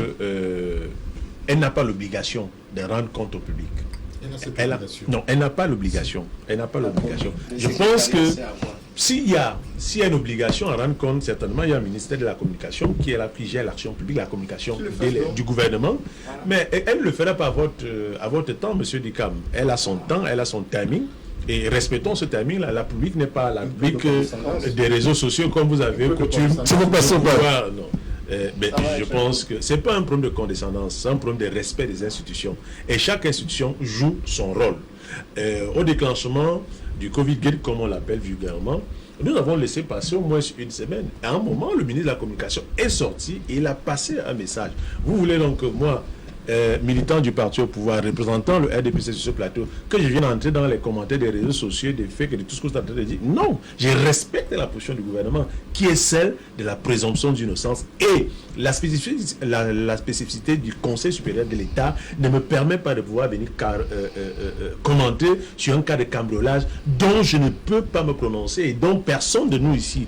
elle n'a pas l'obligation de rendre compte au public. Elle n'a pas l'obligation. Elle n'a pas l'obligation. Je pense que s'il y a une obligation à rendre compte, certainement il y a un ministère de la communication qui est là, qui gère l'action publique, la communication du gouvernement. Mais elle ne le fera pas à votre temps, monsieur Dikam. Elle a son temps, elle a son timing. Et respectons ce timing-là. La publique n'est pas la publique des réseaux sociaux comme vous avez coutume. C'est vous passez pas. Non. Mais je pense que ce n'est pas un problème de condescendance, c'est un problème de respect des institutions. Et chaque institution joue son rôle. Au déclenchement du Covid-19, comme on l'appelle vulgairement, nous avons laissé passer au moins une semaine. À un moment, le ministre de la Communication est sorti et il a passé un message. Vous voulez donc que moi, militant du parti au pouvoir, représentant le RDPC sur ce plateau, que je vienne entrer dans les commentaires des réseaux sociaux, des faits, de tout ce que vous êtes en train de dire? Non, je respecte la position du gouvernement, qui est celle de la présomption d'innocence. Et la spécificité du Conseil supérieur de l'État ne me permet pas de pouvoir venir commenter sur un cas de cambriolage dont je ne peux pas me prononcer et dont personne de nous ici,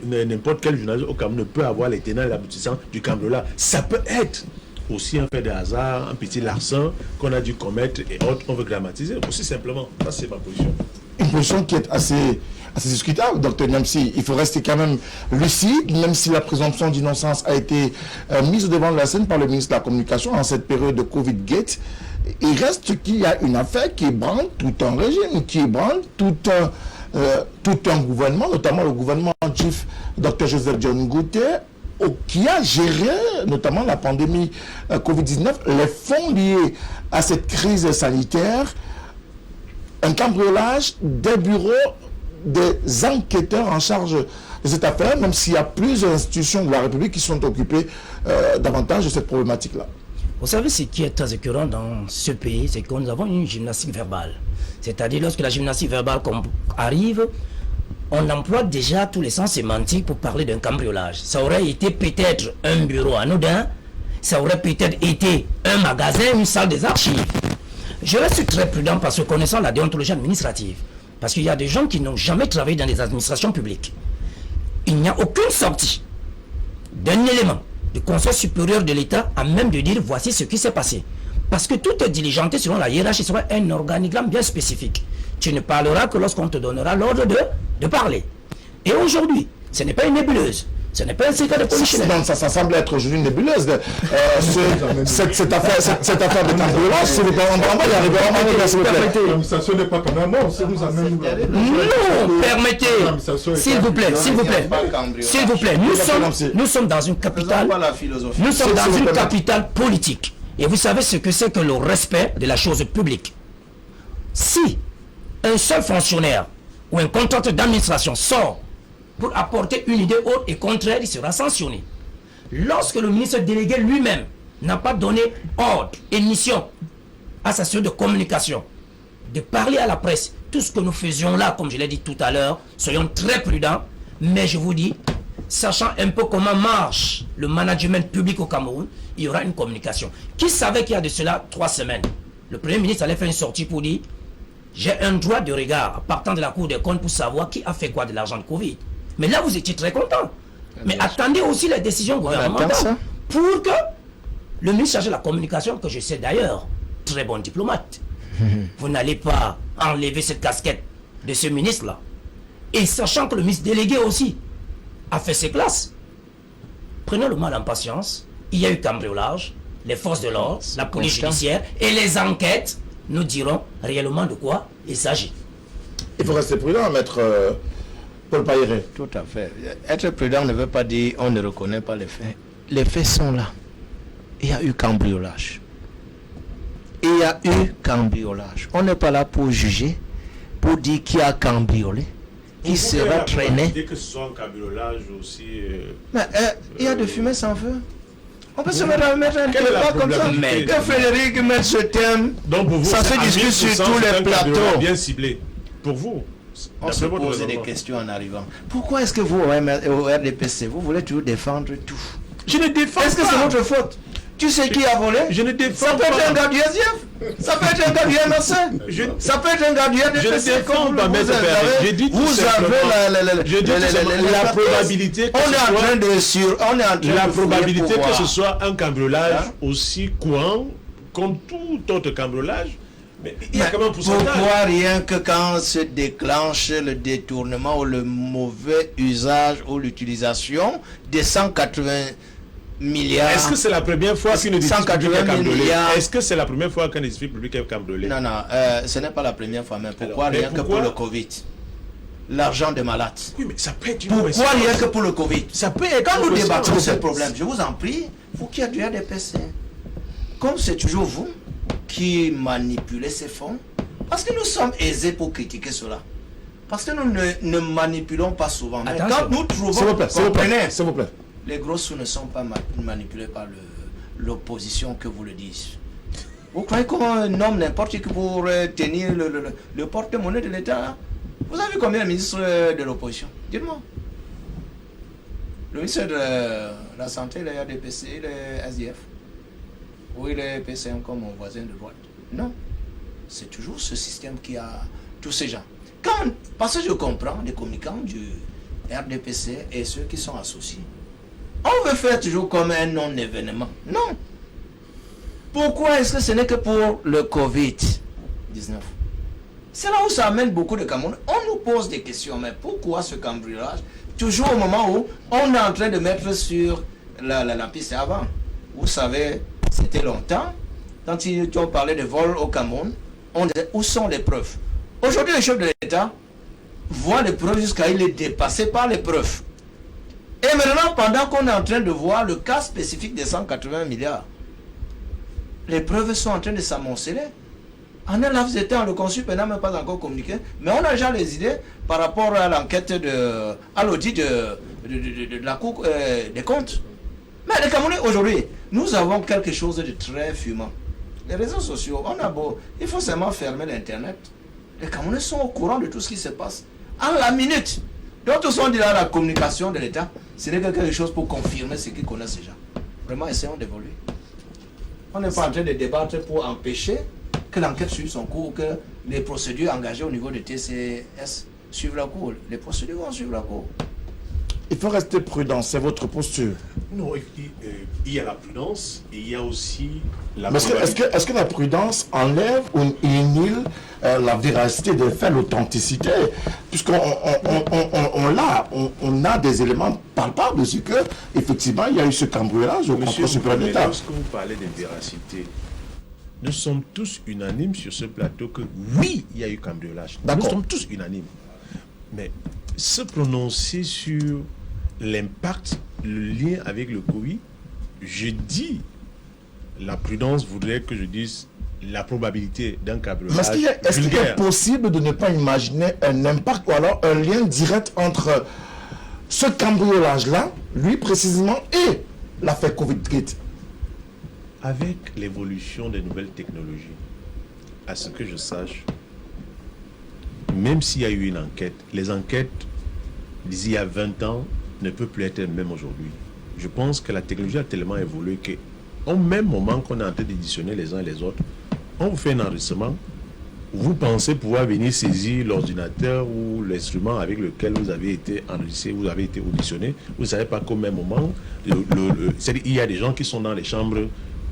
n'importe quel journaliste au Cameroun, ne peut avoir les tenants et l'aboutissant du cambriolage. Ça peut être aussi un fait de hasard, un petit larcin qu'on a dû commettre et autres, on veut grammatiser, aussi simplement. Ça, c'est ma position. Une position qui est assez discutable, docteur Niamsi. Il faut rester quand même lucide, même si la présomption d'innocence a été mise au devant de la scène par le ministre de la Communication en cette période de Covid-Gate. Il reste qu'il y a une affaire qui ébranle tout un régime, qui ébranle tout un gouvernement, notamment le gouvernement chief Dr Joseph John Ngouté, qui a géré notamment la pandémie Covid-19, les fonds liés à cette crise sanitaire, un cambriolage des bureaux des enquêteurs en charge de cette affaire, même s'il y a plusieurs institutions de la République qui sont occupées davantage de cette problématique-là. Vous savez, ce qui est très écœurant dans ce pays, c'est que nous avons une gymnastique verbale. C'est-à-dire, lorsque la gymnastique verbale arrive, on emploie déjà tous les sens sémantiques pour parler d'un cambriolage. Ça aurait été peut-être un bureau anodin, ça aurait peut-être été un magasin, une salle des archives. Je reste très prudent parce que connaissant la déontologie administrative, parce qu'il y a des gens qui n'ont jamais travaillé dans les administrations publiques. Il n'y a aucune sortie d'un élément du Conseil supérieur de l'État à même de dire voici ce qui s'est passé. Parce que tout est diligenté selon la hiérarchie, selon un organigramme bien spécifique. Tu ne parleras que lorsqu'on te donnera l'ordre de parler. Et aujourd'hui, ce n'est pas une nébuleuse. Ce n'est pas un secret de polichinelle. Donc, ça semble être aujourd'hui une nébuleuse. Cette affaire de cambriolage, s'il vous plaît, on va y arriver. S'il vous plaît. L'administration n'est pas comme un non, c'est nous amène. Non, permettez, s'il vous plaît, nous sommes dans une capitale, nous sommes dans une capitale politique. Et vous savez ce que c'est que le respect de la chose publique. Si un seul fonctionnaire ou un contracteur d'administration sort pour apporter une idée autre et contraire, il sera sanctionné. Lorsque le ministre délégué lui-même n'a pas donné ordre et mission à sa structure de communication de parler à la presse, tout ce que nous faisions là, comme je l'ai dit tout à l'heure, soyons très prudents, mais je vous dis, sachant un peu comment marche le management public au Cameroun, il y aura une communication. Qui savait qu'il y a de cela 3 semaines, le Premier ministre allait faire une sortie pour dire j'ai un droit de regard partant de la Cour des comptes pour savoir qui a fait quoi de l'argent de Covid. Mais là, vous étiez très content. Mais attendez aussi les décisions gouvernementales pour que le ministre chargé de la communication, que je sais d'ailleurs, très bon diplomate, vous n'allez pas enlever cette casquette de ce ministre-là. Et sachant que le ministre délégué aussi a fait ses classes, prenons le mal en patience. Il y a eu cambriolage, les forces de l'ordre, la police judiciaire et les enquêtes nous diront réellement de quoi il s'agit. Il faut rester prudent, maître Paul Payéré. Tout à fait. Être prudent ne veut pas dire on ne reconnaît pas les faits. Les faits sont là. Il y a eu cambriolage. Il y a eu cambriolage. On n'est pas là pour juger, pour dire qui a cambriolé, qui sera traîné. Dès que ce soit un cambriolage aussi. Mais il y a de fumée sans feu. On peut se mettre un débat comme ça. Mais que Frédéric mette ce thème, donc pour vous, ça se discute sur tous les plateaux. Bien ciblé. Pour vous. On se pose des questions en arrivant. Pourquoi est-ce que vous, au RDPC, vous voulez toujours défendre tout? Je ne défends pas. Est-ce que c'est votre faute? Tu sais qui a volé? Je ne défends pas. Ça peut être un gars du SDF. Ça peut être un gars du MRC. Ça peut être un gars du RDPC. Je ne défends pas, maître Père. J'ai dit tout simplement la probabilité que la probabilité que ce soit un cambriolage aussi courant comme tout autre cambriolage. Mais il y a quand même un pourcentage. Pourquoi rien que quand se déclenche le détournement ou le mauvais usage ou l'utilisation des 180 milliards. Est-ce que c'est la première fois qu'une édifice public est cambriolé? Est-ce que c'est la première fois qu'un édifice public est cambriolé? Non, ce n'est pas la première fois. Mais pourquoi rien que pour le Covid? L'argent des malades. Oui, mais ça peut être une Pourquoi rien que pour le Covid? Ça peut être. Quand nous débattons de ce problème, je vous en prie, vous qui êtes du RDPC, comme c'est toujours vous qui manipulez ces fonds, parce que nous sommes aisés pour critiquer cela. Parce que nous ne manipulons pas souvent. Mais quand nous trouvons... S'il vous plaît. Les gros sous ne sont pas manipulés par l'opposition que vous le dites. Vous croyez qu'on nomme n'importe qui pour tenir le porte-monnaie de l'État? Vous avez combien de ministres de l'opposition? Dites-moi. Le ministre de la Santé, le RDPC, le SDF. Ou il est PCM comme mon voisin de droite. Non. C'est toujours ce système qui a tous ces gens. Parce que je comprends les communicants du RDPC et ceux qui sont associés. On veut faire toujours comme un non-événement. Non. Pourquoi est-ce que ce n'est que pour le Covid-19? C'est là où ça amène beaucoup de Camerounais. On nous pose des questions, mais pourquoi ce cambriolage? Toujours au moment où on est en train de mettre sur la piste avant. Vous savez, c'était longtemps, quand ils ont parlé de vol au Cameroun, on disait où sont les preuves? Aujourd'hui, le chef de l'État voit les preuves jusqu'à il est dépassé par les preuves. Et maintenant, pendant qu'on est en train de voir le cas spécifique des 180 milliards, les preuves sont en train de s'amonceler. En un laps de temps, le consul n'a même pas encore communiqué, mais on a déjà les idées par rapport à l'enquête à l'audit de la Cour des comptes. Mais les Camerounais, aujourd'hui, nous avons quelque chose de très fumant. Les réseaux sociaux, il faut seulement fermer l'Internet. Les Camerounais sont au courant de tout ce qui se passe. À la minute. D'autres sont dit là, la communication de l'État, ce n'est que quelque chose pour confirmer ce qu'ils connaissent déjà. Vraiment, essayons d'évoluer. On n'est pas en train de débattre pour empêcher que l'enquête suive son cours, que les procédures engagées au niveau de TCS suivent la cour. Les procédures vont suivre la cour. Il faut rester prudent, c'est votre posture. Non, il y a la prudence et il y a aussi la Mais est-ce que la prudence enlève ou élimine la véracité des faits, l'authenticité? Puisqu'on a des éléments palpables de ce que, effectivement, il y a eu ce cambriolage au contrôle supérieur de l'État. Lorsque vous parlez de véracité, nous sommes tous unanimes sur ce plateau que oui, il y a eu cambriolage. Nous sommes tous unanimes. Mais se prononcer sur l'impact, le lien avec le Covid, je dis, la prudence voudrait que je dise la probabilité d'un cambriolage. Mais est-ce qu'il est possible de ne pas imaginer un impact ou alors un lien direct entre ce cambriolage-là, lui précisément, et l'affaire Covid-19? Avec l'évolution des nouvelles technologies, à ce que je sache, même s'il y a eu une enquête, les enquêtes d'il y a 20 ans ne peuvent plus être les mêmes aujourd'hui. Je pense que la technologie a tellement évolué qu'au même moment qu'on est en train d'éditionner les uns et les autres, on vous fait un enregistrement, vous pensez pouvoir venir saisir l'ordinateur ou l'instrument avec lequel vous avez été enregistré, vous avez été auditionné, vous ne savez pas qu'au même moment, c'est-à-dire il y a des gens qui sont dans les chambres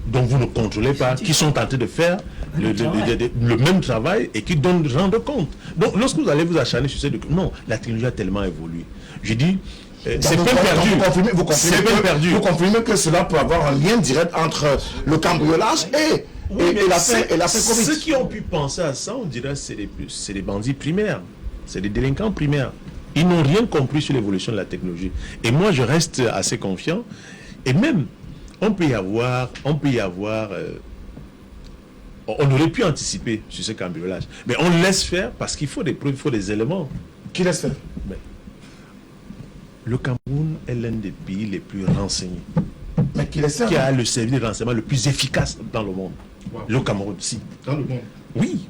dont vous ne contrôlez pas, qui sont en train de faire le même travail et qui rendent compte. Donc lorsque vous allez vous acharner sur ces documents, non, la technologie a tellement évolué. Je dis, c'est peine perdue. Vous confirmez que cela peut avoir un lien direct entre le cambriolage et la Covid. Ceux qui ont pu penser à ça, on dirait que c'est des bandits primaires, c'est des délinquants primaires. Ils n'ont rien compris sur l'évolution de la technologie. Et moi, je reste assez confiant. Et même, on aurait pu anticiper sur ce cambriolage. Mais on laisse faire parce qu'il faut des preuves, il faut des éléments. Qui laisse faire? Le Cameroun est l'un des pays les plus renseignés. Mais qui laisse faire? Qui a le service de renseignement le plus efficace dans le monde. Wow. Le Cameroun, si. Dans le monde? Oui.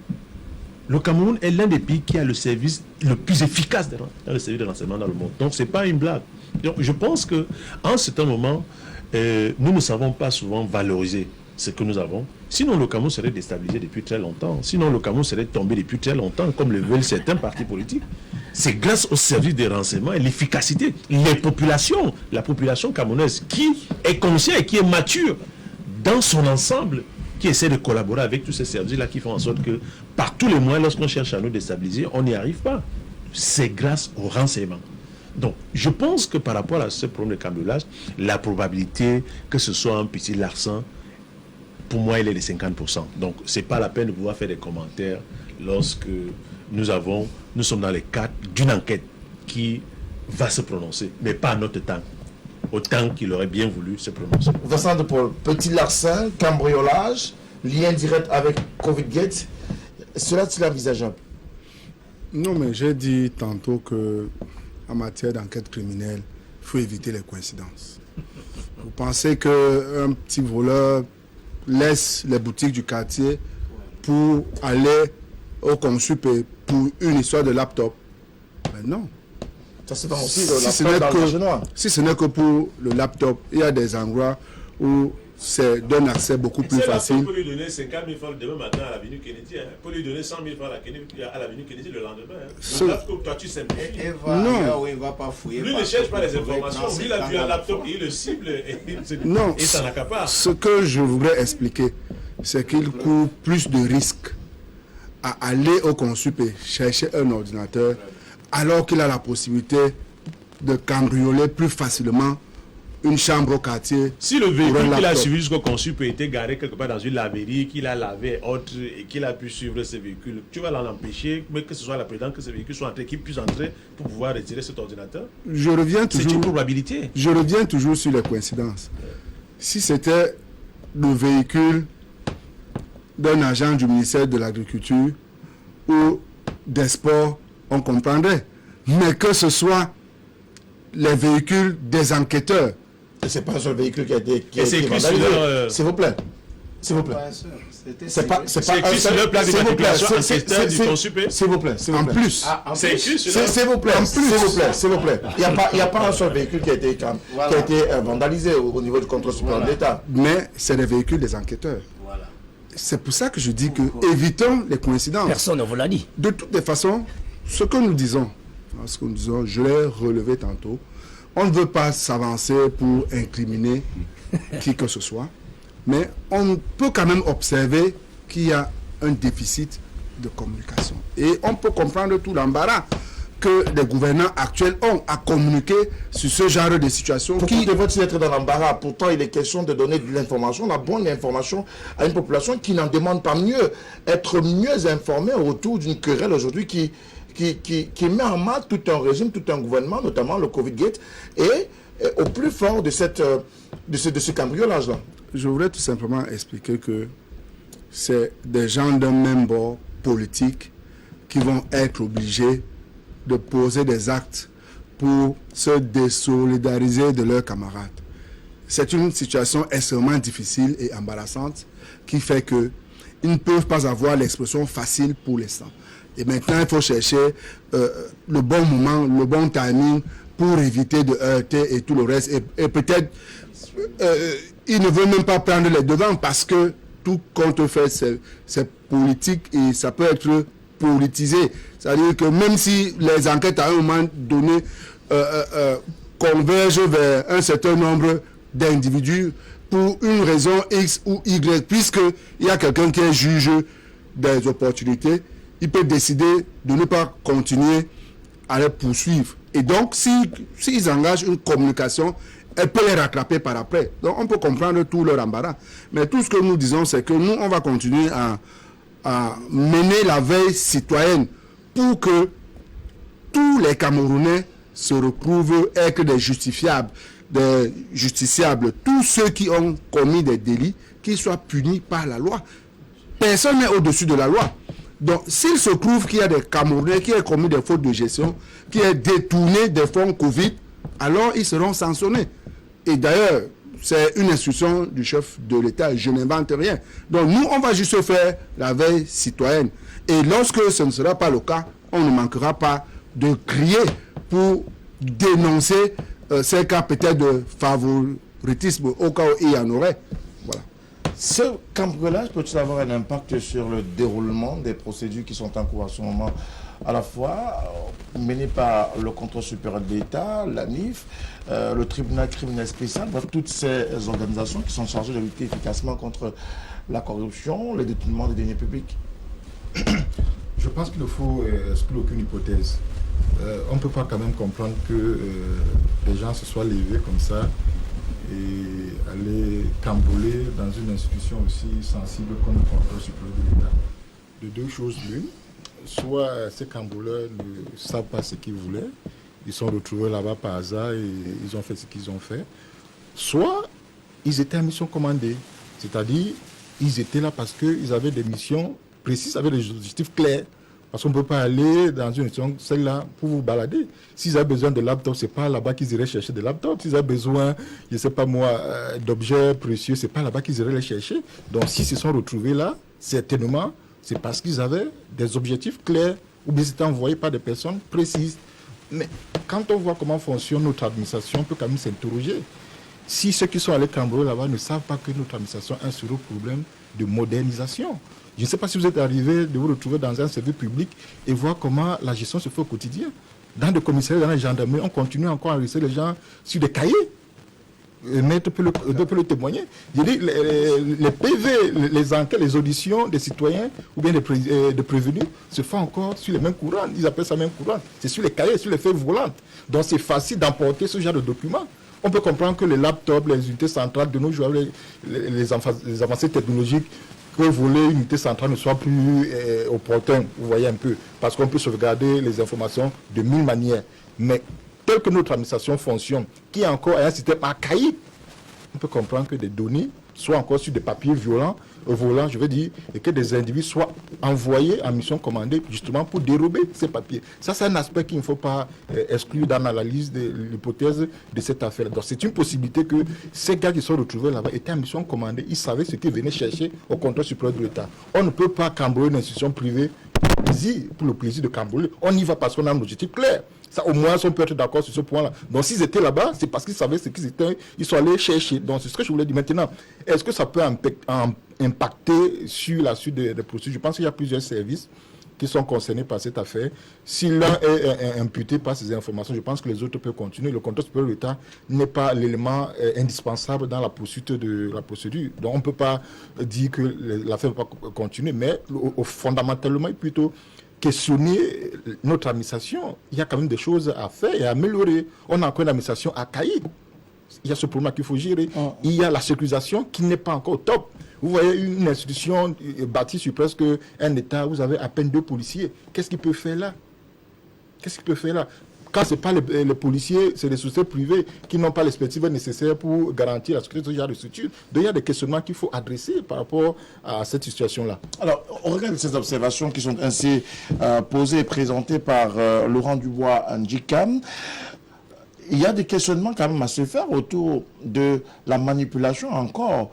Le Cameroun est l'un des pays qui a le service le plus efficace dans le service de renseignement dans le monde. Donc, ce n'est pas une blague. Donc, je pense qu'à un certain moment, nous ne savons pas souvent valoriser ce que nous avons. Sinon, le Cameroun serait déstabilisé depuis très longtemps. Sinon, le Cameroun serait tombé depuis très longtemps, comme le veulent certains partis politiques. C'est grâce au service de renseignement et l'efficacité. La population camerounaise qui est consciente et qui est mature dans son ensemble, qui essaie de collaborer avec tous ces services-là qui font en sorte que, par tous les moyens, lorsqu'on cherche à nous déstabiliser, on n'y arrive pas. C'est grâce au renseignement. Donc, je pense que par rapport à ce problème de cambriolage, la probabilité que ce soit un petit larcin, pour moi, il est de 50%. Donc, ce n'est pas la peine de pouvoir faire des commentaires lorsque nous sommes dans les cadres d'une enquête qui va se prononcer, mais pas à notre temps, au temps qu'il aurait bien voulu se prononcer. Vincent de Paul, petit larcin, cambriolage, lien direct avec Covid-19, cela est-il envisageable? Non, mais j'ai dit tantôt que en matière d'enquête criminelle, il faut éviter les coïncidences. Vous pensez qu'un petit voleur laisse les boutiques du quartier pour aller au Consup pour une histoire de laptop? Mais non. Ça c'est aussi si ce n'est que pour le laptop, il y a des endroits où c'est d'un accès beaucoup plus facile. On peut lui donner 50 000 francs demain matin à l'avenue Kennedy. On peut lui donner 100 000 francs à l'avenue Kennedy le lendemain. Toi, tu sais. Non. Il ne va pas fouiller. Lui ne cherche pas les informations. Lui, il a vu un laptop, il le cible et s'en accapare. Ce que je voudrais expliquer, c'est qu'il court plus de risques à aller au Consup et chercher un ordinateur alors qu'il a la possibilité de cambrioler plus facilement une chambre au quartier. Si le véhicule qu'il a suivi jusqu'au Consup était garé quelque part dans une laverie, qu'il a lavé autre et qu'il a pu suivre ce véhicule, tu vas l'en empêcher, mais que ce soit la présidente, que ce véhicule soit entré, qu'il puisse entrer pour pouvoir retirer cet ordinateur? C'est une probabilité. Je reviens toujours sur les coïncidences. Si c'était le véhicule d'un agent du ministère de l'Agriculture ou des Sports, on comprendrait. Mais que ce soit les véhicules des enquêteurs. C'est pas un seul véhicule qui a été vandalisé. S'il vous plaît. S'il vous plaît. C'est pas écrit sur le plan d'immatriculation enquêteur du Consup. S'il vous plaît. En plus. C'est écrit sur le S'il vous plaît. Il n'y a pas un seul véhicule qui a été vandalisé au niveau du contrôle supérieur de l'État. Mais c'est les véhicules des enquêteurs. C'est pour ça que je dis que évitons les coïncidences. Personne ne vous l'a dit. De toutes les façons, ce que nous disons, je l'ai relevé tantôt, on ne veut pas s'avancer pour incriminer qui que ce soit, mais on peut quand même observer qu'il y a un déficit de communication. Et on peut comprendre tout l'embarras que les gouvernants actuels ont à communiquer sur ce genre de situation. Pourquoi devrait-il être dans l'embarras? Pourtant, il est question de donner de l'information, la bonne information à une population qui n'en demande pas mieux. Être mieux informé autour d'une querelle aujourd'hui qui met en mal tout un régime, tout un gouvernement, notamment le Covid-Gate, et au plus fort de ce cambriolage-là. Je voudrais tout simplement expliquer que c'est des gens d'un même bord politique qui vont être obligés de poser des actes pour se désolidariser de leurs camarades. C'est une situation extrêmement difficile et embarrassante qui fait qu'ils ne peuvent pas avoir l'expression facile pour l'instant. Et maintenant, il faut chercher le bon moment, le bon timing pour éviter de heurter et tout le reste. Et peut-être, ils ne veulent même pas prendre les devants parce que tout compte fait, c'est politique et ça peut être politisé. C'est-à-dire que même si les enquêtes à un moment donné convergent vers un certain nombre d'individus pour une raison X ou Y, puisqu'il y a quelqu'un qui est juge des opportunités, il peut décider de ne pas continuer à les poursuivre. Et donc, s'ils engagent une communication, elle peut les rattraper par après. Donc, on peut comprendre tout leur embarras. Mais tout ce que nous disons, c'est que nous, on va continuer à mener la veille citoyenne pour que tous les Camerounais se retrouvent être des justiciables, tous ceux qui ont commis des délits, qu'ils soient punis par la loi. Personne n'est au-dessus de la loi. Donc, s'il se trouve qu'il y a des Camerounais qui ont commis des fautes de gestion, qui ont détourné des fonds Covid, alors ils seront sanctionnés. Et d'ailleurs, c'est une instruction du chef de l'État, je n'invente rien. Donc nous, on va juste faire la veille citoyenne. Et lorsque ce ne sera pas le cas, on ne manquera pas de crier pour dénoncer ces cas peut-être de favoritisme au cas où il y en aurait. Voilà. Ce cambriolage peut-il avoir un impact sur le déroulement des procédures qui sont en cours à ce moment, à la fois menées par le contrôle supérieur de l'État, la NIF, le tribunal criminel spécial, toutes ces organisations qui sont chargées de lutter efficacement contre la corruption, le détournement des deniers publics? Je pense qu'il ne faut exclure aucune hypothèse. On ne peut pas quand même comprendre que les gens se soient levés comme ça et aller cambrioler dans une institution aussi sensible comme le contrôle supérieur de l'État. De deux choses l'une, soit ces cambrioleurs ne savent pas ce qu'ils voulaient, ils sont retrouvés là-bas par hasard et ils ont fait ce qu'ils ont fait, soit ils étaient en mission commandée, c'est-à-dire ils étaient là parce qu'ils avaient des missions précises, avec des objectifs clairs. Parce qu'on ne peut pas aller dans une institution, celle-là, pour vous balader. S'ils ont besoin de laptops, ce n'est pas là-bas qu'ils iraient chercher des laptops. S'ils ont besoin, je ne sais pas moi, d'objets précieux, ce n'est pas là-bas qu'ils iraient les chercher. Donc s'ils se sont retrouvés là, certainement, c'est parce qu'ils avaient des objectifs clairs ou bien c'était envoyé par des personnes précises. Mais quand on voit comment fonctionne notre administration, on peut quand même s'interroger. Si ceux qui sont allés cambrioler là-bas ne savent pas que notre administration a un sérieux problème de modernisation. Je ne sais pas si vous êtes arrivé de vous retrouver dans un service public et voir comment la gestion se fait au quotidien. Dans des commissariats, dans les gendarmeries, on continue encore à enregistrer les gens sur des cahiers. Le maître peut le témoigner. Je dis, les PV, les enquêtes, les auditions des citoyens ou bien des prévenus se font encore sur les mêmes courants. Ils appellent ça même courant. C'est sur les cahiers, sur les feuilles volantes. Donc c'est facile d'emporter ce genre de documents. On peut comprendre que les laptops, les unités centrales de nos jours, les avancées technologiques, que voler une unité centrale ne soit plus opportun, vous voyez un peu, parce qu'on peut sauvegarder les informations de 1000 manières. Mais tel que notre administration fonctionne, qui est encore un système archaïque, on peut comprendre que des données soient encore sur des papiers volants, je veux dire, et que des individus soient envoyés en mission commandée justement pour dérober ces papiers. Ça, c'est un aspect qu'il ne faut pas exclure dans l'analyse de l'hypothèse de cette affaire. Donc, c'est une possibilité que ces gars qui sont retrouvés là-bas étaient en mission commandée, ils savaient ce qu'ils venaient chercher au contrôle supérieur de l'État. On ne peut pas cambrioler une institution privée pour le plaisir de cambrioler. On y va parce qu'on a un objectif clair. Ça, au moins, on peut être d'accord sur ce point-là. Donc, s'ils étaient là-bas, c'est parce qu'ils savaient ce qu'ils étaient, ils sont allés chercher. Donc, c'est ce que je voulais dire. Maintenant, est-ce que ça peut impacter sur la suite des procédures? Je pense qu'il y a plusieurs services qui sont concernés par cette affaire. Si l'un est imputé par ces informations, je pense que les autres peuvent continuer. Le contrôle supérieur de l'État n'est pas l'élément indispensable dans la poursuite de la procédure. Donc on ne peut pas dire que l'affaire ne va pas continuer, mais fondamentalement, plutôt questionner notre administration. Il y a quand même des choses à faire et à améliorer. On a encore une administration archaïque. Il y a ce problème qu'il faut gérer. Il y a la sécurisation qui n'est pas encore au top. Vous voyez une institution bâtie sur presque un État, vous avez à peine 2 policiers. Qu'est-ce qu'il peut faire là? Quand ce n'est pas les policiers, c'est les sociétés privées qui n'ont pas l'expertise nécessaire pour garantir la sécurité de ce genre de structure. Donc il y a des questionnements qu'il faut adresser par rapport à cette situation-là. Alors, on regarde ces observations qui sont ainsi posées et présentées par Laurent Dubois-Ndjikam. Il y a des questionnements quand même à se faire autour de la manipulation encore.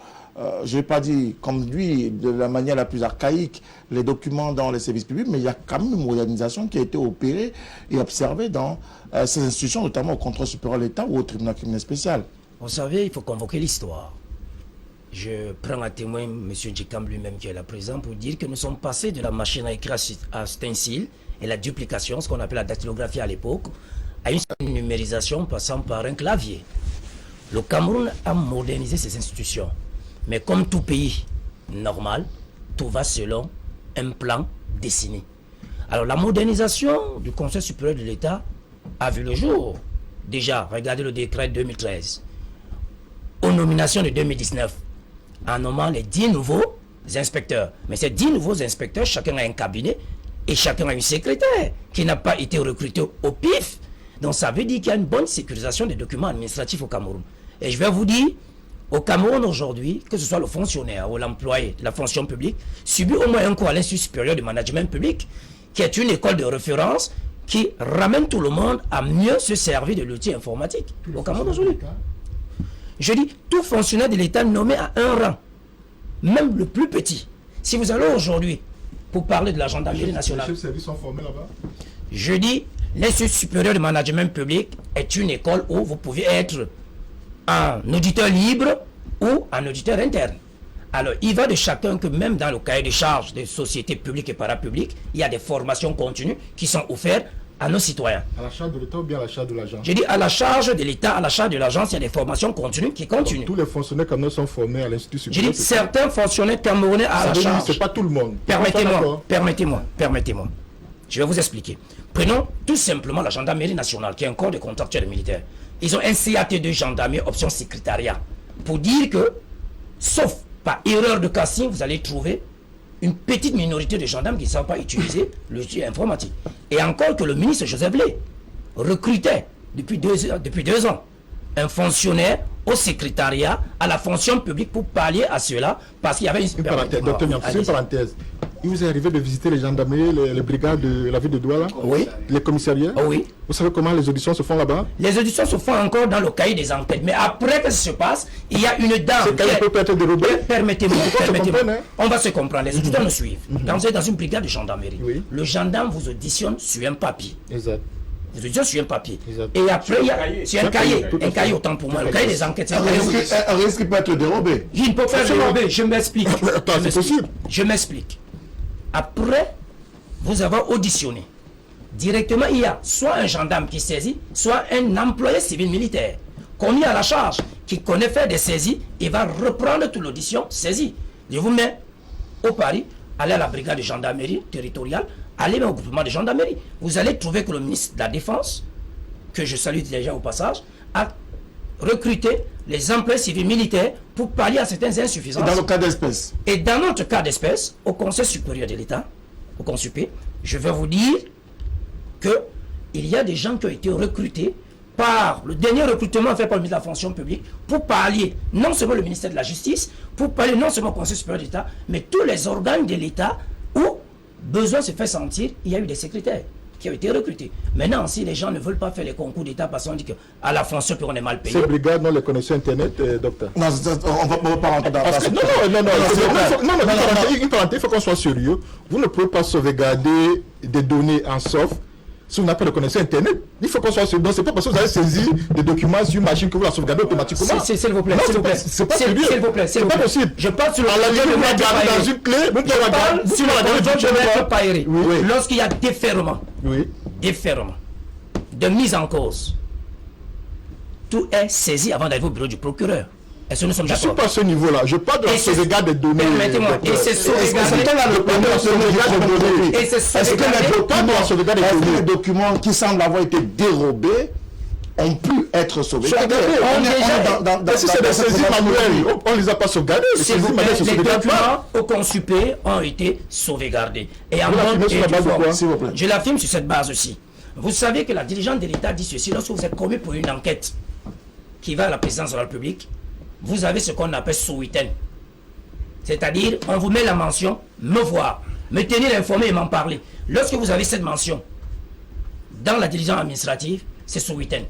Je n'ai pas dit, comme lui, de la manière la plus archaïque, les documents dans les services publics, mais il y a quand même une modernisation qui a été opérée et observée dans ces institutions, notamment au contrôle supérieur de l'État ou au tribunal criminel spécial. Vous savez, il faut convoquer l'histoire. Je prends à témoin M. Ndjikam lui-même qui est là présent pour dire que nous sommes passés de la machine à écrire à stencil et la duplication, ce qu'on appelle la dactylographie à l'époque, à une numérisation passant par un clavier. Le Cameroun a modernisé ses institutions. Mais comme tout pays normal, tout va selon un plan dessiné. Alors la modernisation du Conseil supérieur de l'État a vu le jour. Déjà, regardez le décret de 2013. Aux nominations de 2019, en nommant les 10 nouveaux inspecteurs. Mais ces 10 nouveaux inspecteurs, chacun a un cabinet et chacun a une secrétaire qui n'a pas été recruté au pif. Donc ça veut dire qu'il y a une bonne sécurisation des documents administratifs au Cameroun. Et je vais vous dire, au Cameroun aujourd'hui, que ce soit le fonctionnaire ou l'employé de la fonction publique, subit au moins un cours à l'Institut supérieur du management public, qui est une école de référence qui ramène tout le monde à mieux se servir de l'outil informatique au Cameroun aujourd'hui. Je dis, tout fonctionnaire de l'État nommé à un rang, même le plus petit. Si vous allez aujourd'hui pour parler de la gendarmerie nationale, les chefs de service sont formés là-bas. Je dis, l'Institut supérieur de management public est une école où vous pouvez être un auditeur libre ou un auditeur interne. Alors, il va de chacun que même dans le cahier de charges des sociétés publiques et parapubliques, il y a des formations continues qui sont offertes à nos citoyens. À la charge de l'État ou bien à la charge de l'agence? Je dis à la charge de l'État, à la charge de l'agence, il y a des formations continues qui continuent. Donc, tous les fonctionnaires camerounais sont formés à l'Institut Je supérieur. dis certains fonctionnaires camerounais à la charge. C'est pas tout le monde. Permettez-moi. Je vais vous expliquer. Prenons tout simplement la gendarmerie nationale, qui est un corps de contractuels militaires. Ils ont un CAT2 gendarmerie option secrétariat. Pour dire que, sauf par erreur de casting, vous allez trouver une petite minorité de gendarmes qui ne savent pas utiliser l'outil informatique. Et encore que le ministre Joseph Blé recrutait depuis 2 ans un fonctionnaire au secrétariat, à la fonction publique pour pallier à cela, parce qu'il y avait une parenthèse. Docteur Niam, c'est une parenthèse. Il vous est arrivé de visiter les gendarmeries, les brigades de la ville de Douala? Oui. Les commissariats? Oui. Vous savez comment les auditions se font là-bas? Les auditions se font encore dans le cahier des enquêtes. Mais après que ça se passe, il y a une dame... Ce cahier peut être dérobé? Permettez-moi. On va se comprendre. Les auditeurs nous suivent. Quand vous êtes dans une brigade de gendarmerie, le gendarme vous auditionne sur un papier. Exact. Vous auditionne sur un papier. Exact. Et après, il y a... C'est un cahier autant pour moi. Le cahier des enquêtes, c'est un cahier. Un risque peut être dérobé. Il ne peut pas dérober. Je m'explique. C'est possible. Je m'explique. Après, vous avez auditionné. Directement, il y a soit un gendarme qui saisit, soit un employé civil militaire, commis à la charge, qui connaît faire des saisies et va reprendre toute l'audition saisie. Je vous mets au pari, allez à la brigade de gendarmerie territoriale, allez au groupement de gendarmerie. Vous allez trouver que le ministre de la Défense, que je salue déjà au passage, a recruté les employés civils militaires pour pallier à certaines insuffisances. Et dans le cas d'espèce. Et dans notre cas d'espèce, au Conseil supérieur de l'État, au Consupé, je vais vous dire qu'il y a des gens qui ont été recrutés par le dernier recrutement fait par le ministre de la fonction publique pour pallier non seulement le ministère de la Justice, pour pallier non seulement le Conseil supérieur de l'État, mais tous les organes de l'État où besoin se fait sentir, il y a eu des secrétaires qui ont été recrutés. Maintenant, si les gens ne veulent pas faire les concours d'État parce qu'on dit qu'à la fonction, on est mal payé. Ces brigades n'ont les connexions Internet, docteur? Non, on va pas rentrer dans ça. Non, une parenthèse, il faut qu'on soit sérieux. Vous ne pouvez pas sauvegarder des données en soft Si vous n'avez pas de connexion Internet, il faut qu'on soit sur. Donc, c'est pas parce que vous avez saisi des documents sur une machine que vous la sauvegardez automatiquement. S'il vous plaît, Non, s'il vous plaît. c'est pas S'il vous plaît, c'est pas possible. Je parle sur le projet de maître dans une clé. Je parle sur le projet de maître Pairi. Lorsqu'il y a déferment, de mise en cause, tout est saisi avant d'arriver au bureau du procureur. Est-ce que nous sommes Je ne suis d'accord? pas à ce niveau-là. Je parle de la sauvegarde des données. Permettez-moi. Et c'est sauvegardé. Et c'est Est-ce que les documents qui semblent avoir été dérobés ont pu être sauvegardés? Si c'est des saisies manuelles, on ne les a pas sauvegardés. Les documents au consuper ont été sauvegardés. Et en mode je l'affirme sur cette base aussi. Vous savez que la dirigeante de l'État dit ceci: lorsque vous êtes commis pour une enquête qui va à la présidence de la République, vous avez ce qu'on appelle sous-week-end. C'est-à-dire, on vous met la mention, me voir, me tenir informé et m'en parler. Lorsque vous avez cette mention dans la diligence administrative, c'est sous-week-end.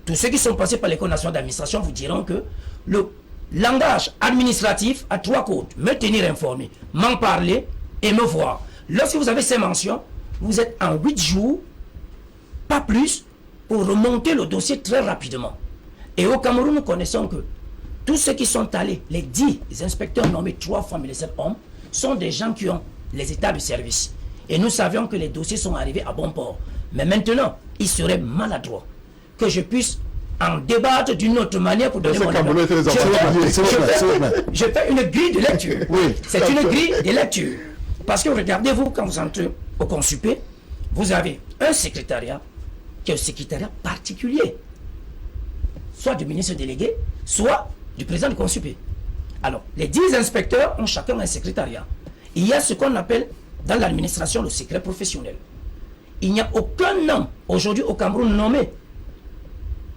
Tous ceux qui sont passés par l'École nationale d'administration vous diront que le langage administratif a 3 codes: me tenir informé, m'en parler et me voir. Lorsque vous avez ces mentions, vous êtes en 8 jours, pas plus, pour remonter le dossier très rapidement. Et au Cameroun, nous connaissons que tous ceux qui sont allés, les 10 inspecteurs nommés 3 femmes et les 7 hommes, sont des gens qui ont les états de service. Et nous savions que les dossiers sont arrivés à bon port. Mais maintenant, il serait maladroit que je puisse en débattre d'une autre manière pour donner mon avis. Je fais une grille de lecture. C'est une grille de lecture. Parce que regardez-vous, quand vous entrez au consuper, vous avez un secrétariat qui est un secrétariat particulier, soit du ministre délégué, soit du président du consuper. Alors, les 10 inspecteurs ont chacun un secrétariat. Il y a ce qu'on appelle dans l'administration le secret professionnel. Il n'y a aucun homme aujourd'hui au Cameroun nommé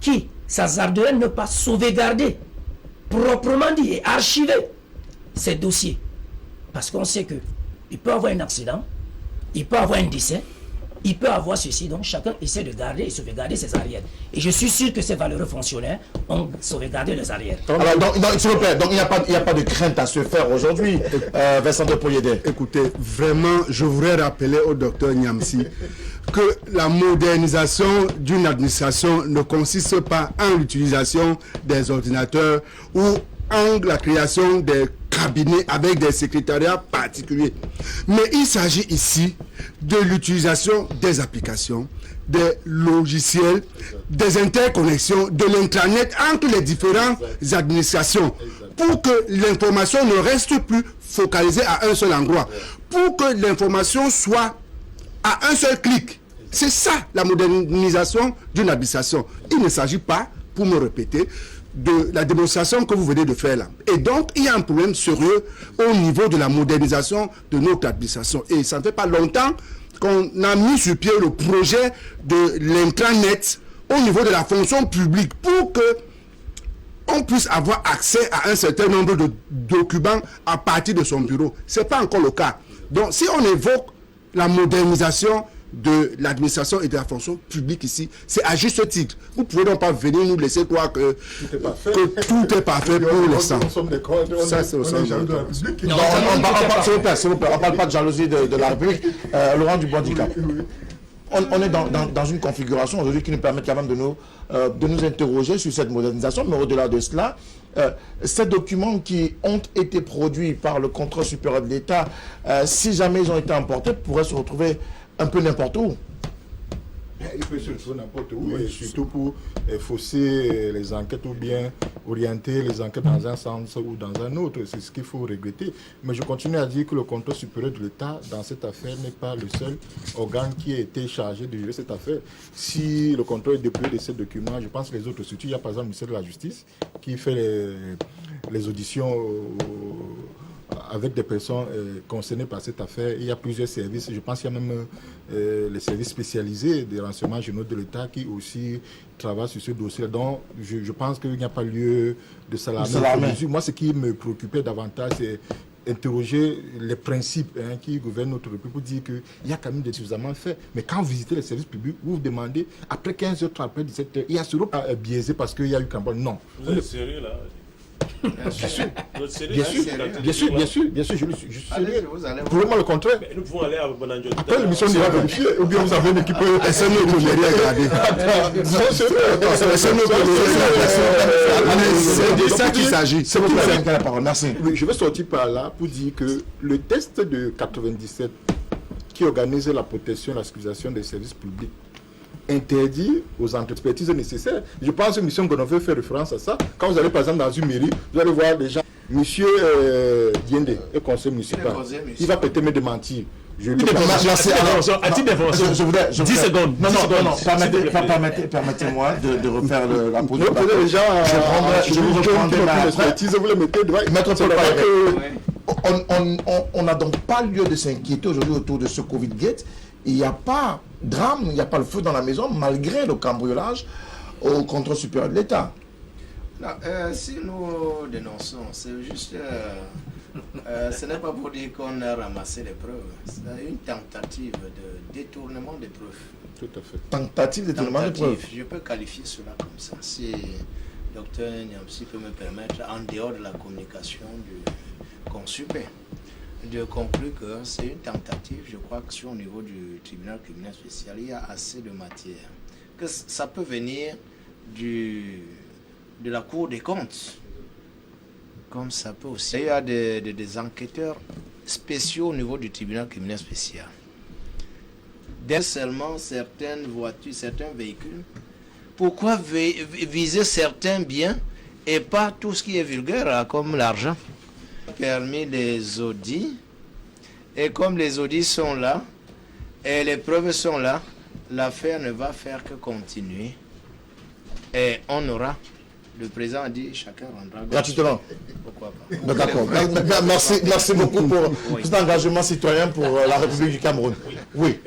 qui s'hasarderait ne pas sauvegarder, proprement dit, et archiver ces dossiers. Parce qu'on sait qu'il peut avoir un accident, il peut avoir un décès, il peut avoir ceci, donc chacun essaie de garder et sauvegarder ses arrières. Et je suis sûr que ces valeureux fonctionnaires ont sauvegardé leurs arrières. Alors, donc, s'il vous plaît, donc il n'y a pas de crainte à se faire aujourd'hui, Vincent de Poyédé. Écoutez, vraiment, je voudrais rappeler au docteur Niamsi que la modernisation d'une administration ne consiste pas en l'utilisation des ordinateurs ou en la création des cabinets avec des secrétariats particuliers. Mais il s'agit ici de l'utilisation des applications, des logiciels, des interconnexions, de l'intranet entre les différentes administrations pour que l'information ne reste plus focalisée à un seul endroit, pour que l'information soit à un seul clic. C'est ça la modernisation d'une administration. Il ne s'agit pas, pour me répéter, de la démonstration que vous venez de faire là. Et donc, il y a un problème sérieux au niveau de la modernisation de notre administration. Et ça ne fait pas longtemps qu'on a mis sur pied le projet de l'intranet au niveau de la fonction publique pour que on puisse avoir accès à un certain nombre de documents à partir de son bureau. Ce n'est pas encore le cas. Donc, si on évoque la modernisation de l'administration et de la fonction publique ici, c'est à juste titre. Vous ne pouvez donc pas venir nous laisser croire que tout est parfait pour l'instant. Ça, c'est au sein de la République. Non, s'il vous plaît, on ne parle pas de jalousie de la République. Laurent Dubois-Dicap. On est dans une configuration aujourd'hui qui nous permet quand même de nous interroger sur cette modernisation, mais au-delà de cela, ces documents qui ont été produits par le contrôle supérieur de l'État, si jamais ils ont été emportés, pourraient se retrouver un peu n'importe où. Il peut se retrouver n'importe où, et surtout pour fausser les enquêtes ou bien orienter les enquêtes dans un sens ou dans un autre. C'est ce qu'il faut regretter. Mais je continue à dire que le contrôle supérieur de l'État, dans cette affaire, n'est pas le seul organe qui a été chargé de gérer cette affaire. Si le contrôle est déployé de ces documents, je pense que les autres structures, il y a par exemple le ministère de la Justice qui fait les auditions avec des personnes concernées par cette affaire. Il y a plusieurs services. Je pense qu'il y a même les services spécialisés des renseignements généraux de l'État qui aussi travaillent sur ce dossier. Donc, je pense qu'il n'y a pas lieu de s'alarmer. Moi, ce qui me préoccupait davantage, c'est interroger les principes qui gouvernent notre République pour dire qu'il y a quand même suffisamment fait. Mais quand vous visitez les services publics, vous vous demandez, après 15h, après 17h, il y a ce pas biaisé parce qu'il y a eu Cambodge. Non. Vous êtes sérieux là? Bien sûr, je suis sérieux. Pour le contraire. Nous pouvons aller à Bonanjo. Après l'émission, on ira vérifier. Ou bien vous avez une équipe. C'est de ça qu'il s'agit. C'est vous qui avez la parole. Merci. Oui, je vais sortir par là pour dire que le test de 97 qui organise la protection et la sécurisation des services publics interdit aux expertises nécessaires. Je pense que M. Gonové fait référence à ça. Quand vous allez par exemple dans une mairie, vous allez voir des gens, monsieur Diende, et conseil municipal, il va peut-être me démentir. Je lui à titre d'information, je voudrais 10 secondes. Non, permettez-moi de refaire la pause. Je vous reprendrai la expertise, vous le mettez devant. On n'a donc pas lieu de s'inquiéter aujourd'hui autour de ce Covid-Gate. Il n'y a pas de drame, il n'y a pas le feu dans la maison, malgré le cambriolage au contrôle supérieur de l'État. Si nous dénonçons, c'est juste... ce n'est pas pour dire qu'on a ramassé les preuves. C'est une tentative de détournement des preuves. Tout à fait. Tentative de détournement des preuves. Je peux qualifier cela comme ça. Si le docteur Niamsi peut me permettre, en dehors de la communication du consuper, de conclure que c'est une tentative. Je crois que sur au niveau du tribunal criminel spécial, il y a assez de matière. Que ça peut venir de la Cour des comptes. Comme ça peut aussi. Il y a des enquêteurs spéciaux au niveau du tribunal criminel spécial. Dès seulement certaines voitures, certains véhicules, pourquoi viser certains biens et pas tout ce qui est vulgaire, comme l'argent? Permis des audits, et comme les audits sont là et les preuves sont là, l'affaire ne va faire que continuer et on aura, le président a dit, chacun rendra gratuitement. Pourquoi pas? D'accord. Merci beaucoup pour cet engagement citoyen pour la République du Cameroun. Oui,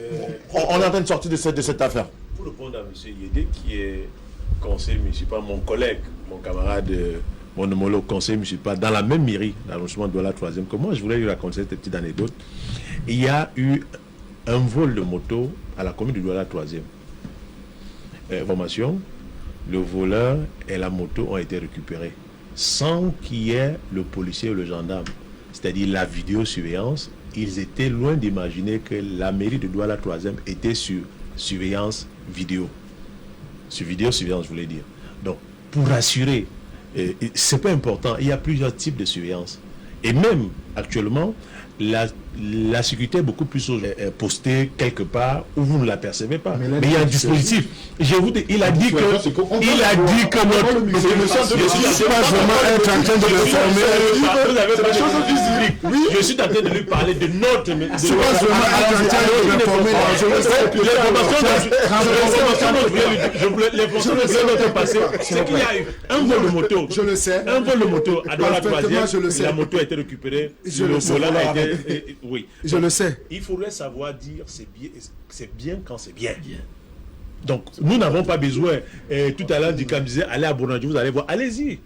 on est en train de sortir de cette affaire. Pour répondre à M. Yédé, qui est conseiller municipal, mon collègue, mon camarade, mon homologue conseiller municipal, dans la même mairie, l'arrondissement de Douala 3e, que moi, je voulais lui raconter cette petite anecdote. Il y a eu un vol de moto à la commune de Douala 3e. Information, le voleur et la moto ont été récupérés sans qu'il y ait le policier ou le gendarme. C'est-à-dire la vidéosurveillance, ils étaient loin d'imaginer que la mairie de Douala 3e était sur surveillance vidéo. Sur vidéosurveillance, je voulais dire. Donc, pour assurer, c'est pas important, il y a plusieurs types de surveillance. Et même, actuellement, la sécurité est beaucoup plus postée quelque part où vous ne l'apercevez pas. Mais il y a un dispositif. Je vous dis, il a dit que notre... Je suis en train de lui parler de notre... L'information dont je voulais notre passé, c'est qu'il y a eu un vol de moto. Je le sais. Un vol de moto à Douala 3e. La moto a été récupérée. Le volant a été... Oui. Je le sais. Il faudrait savoir dire c'est bien quand c'est bien. Donc, nous n'avons pas besoin. Tout à l'heure, Dikam disait, allez à Bonanjo, vous allez voir. Allez-y.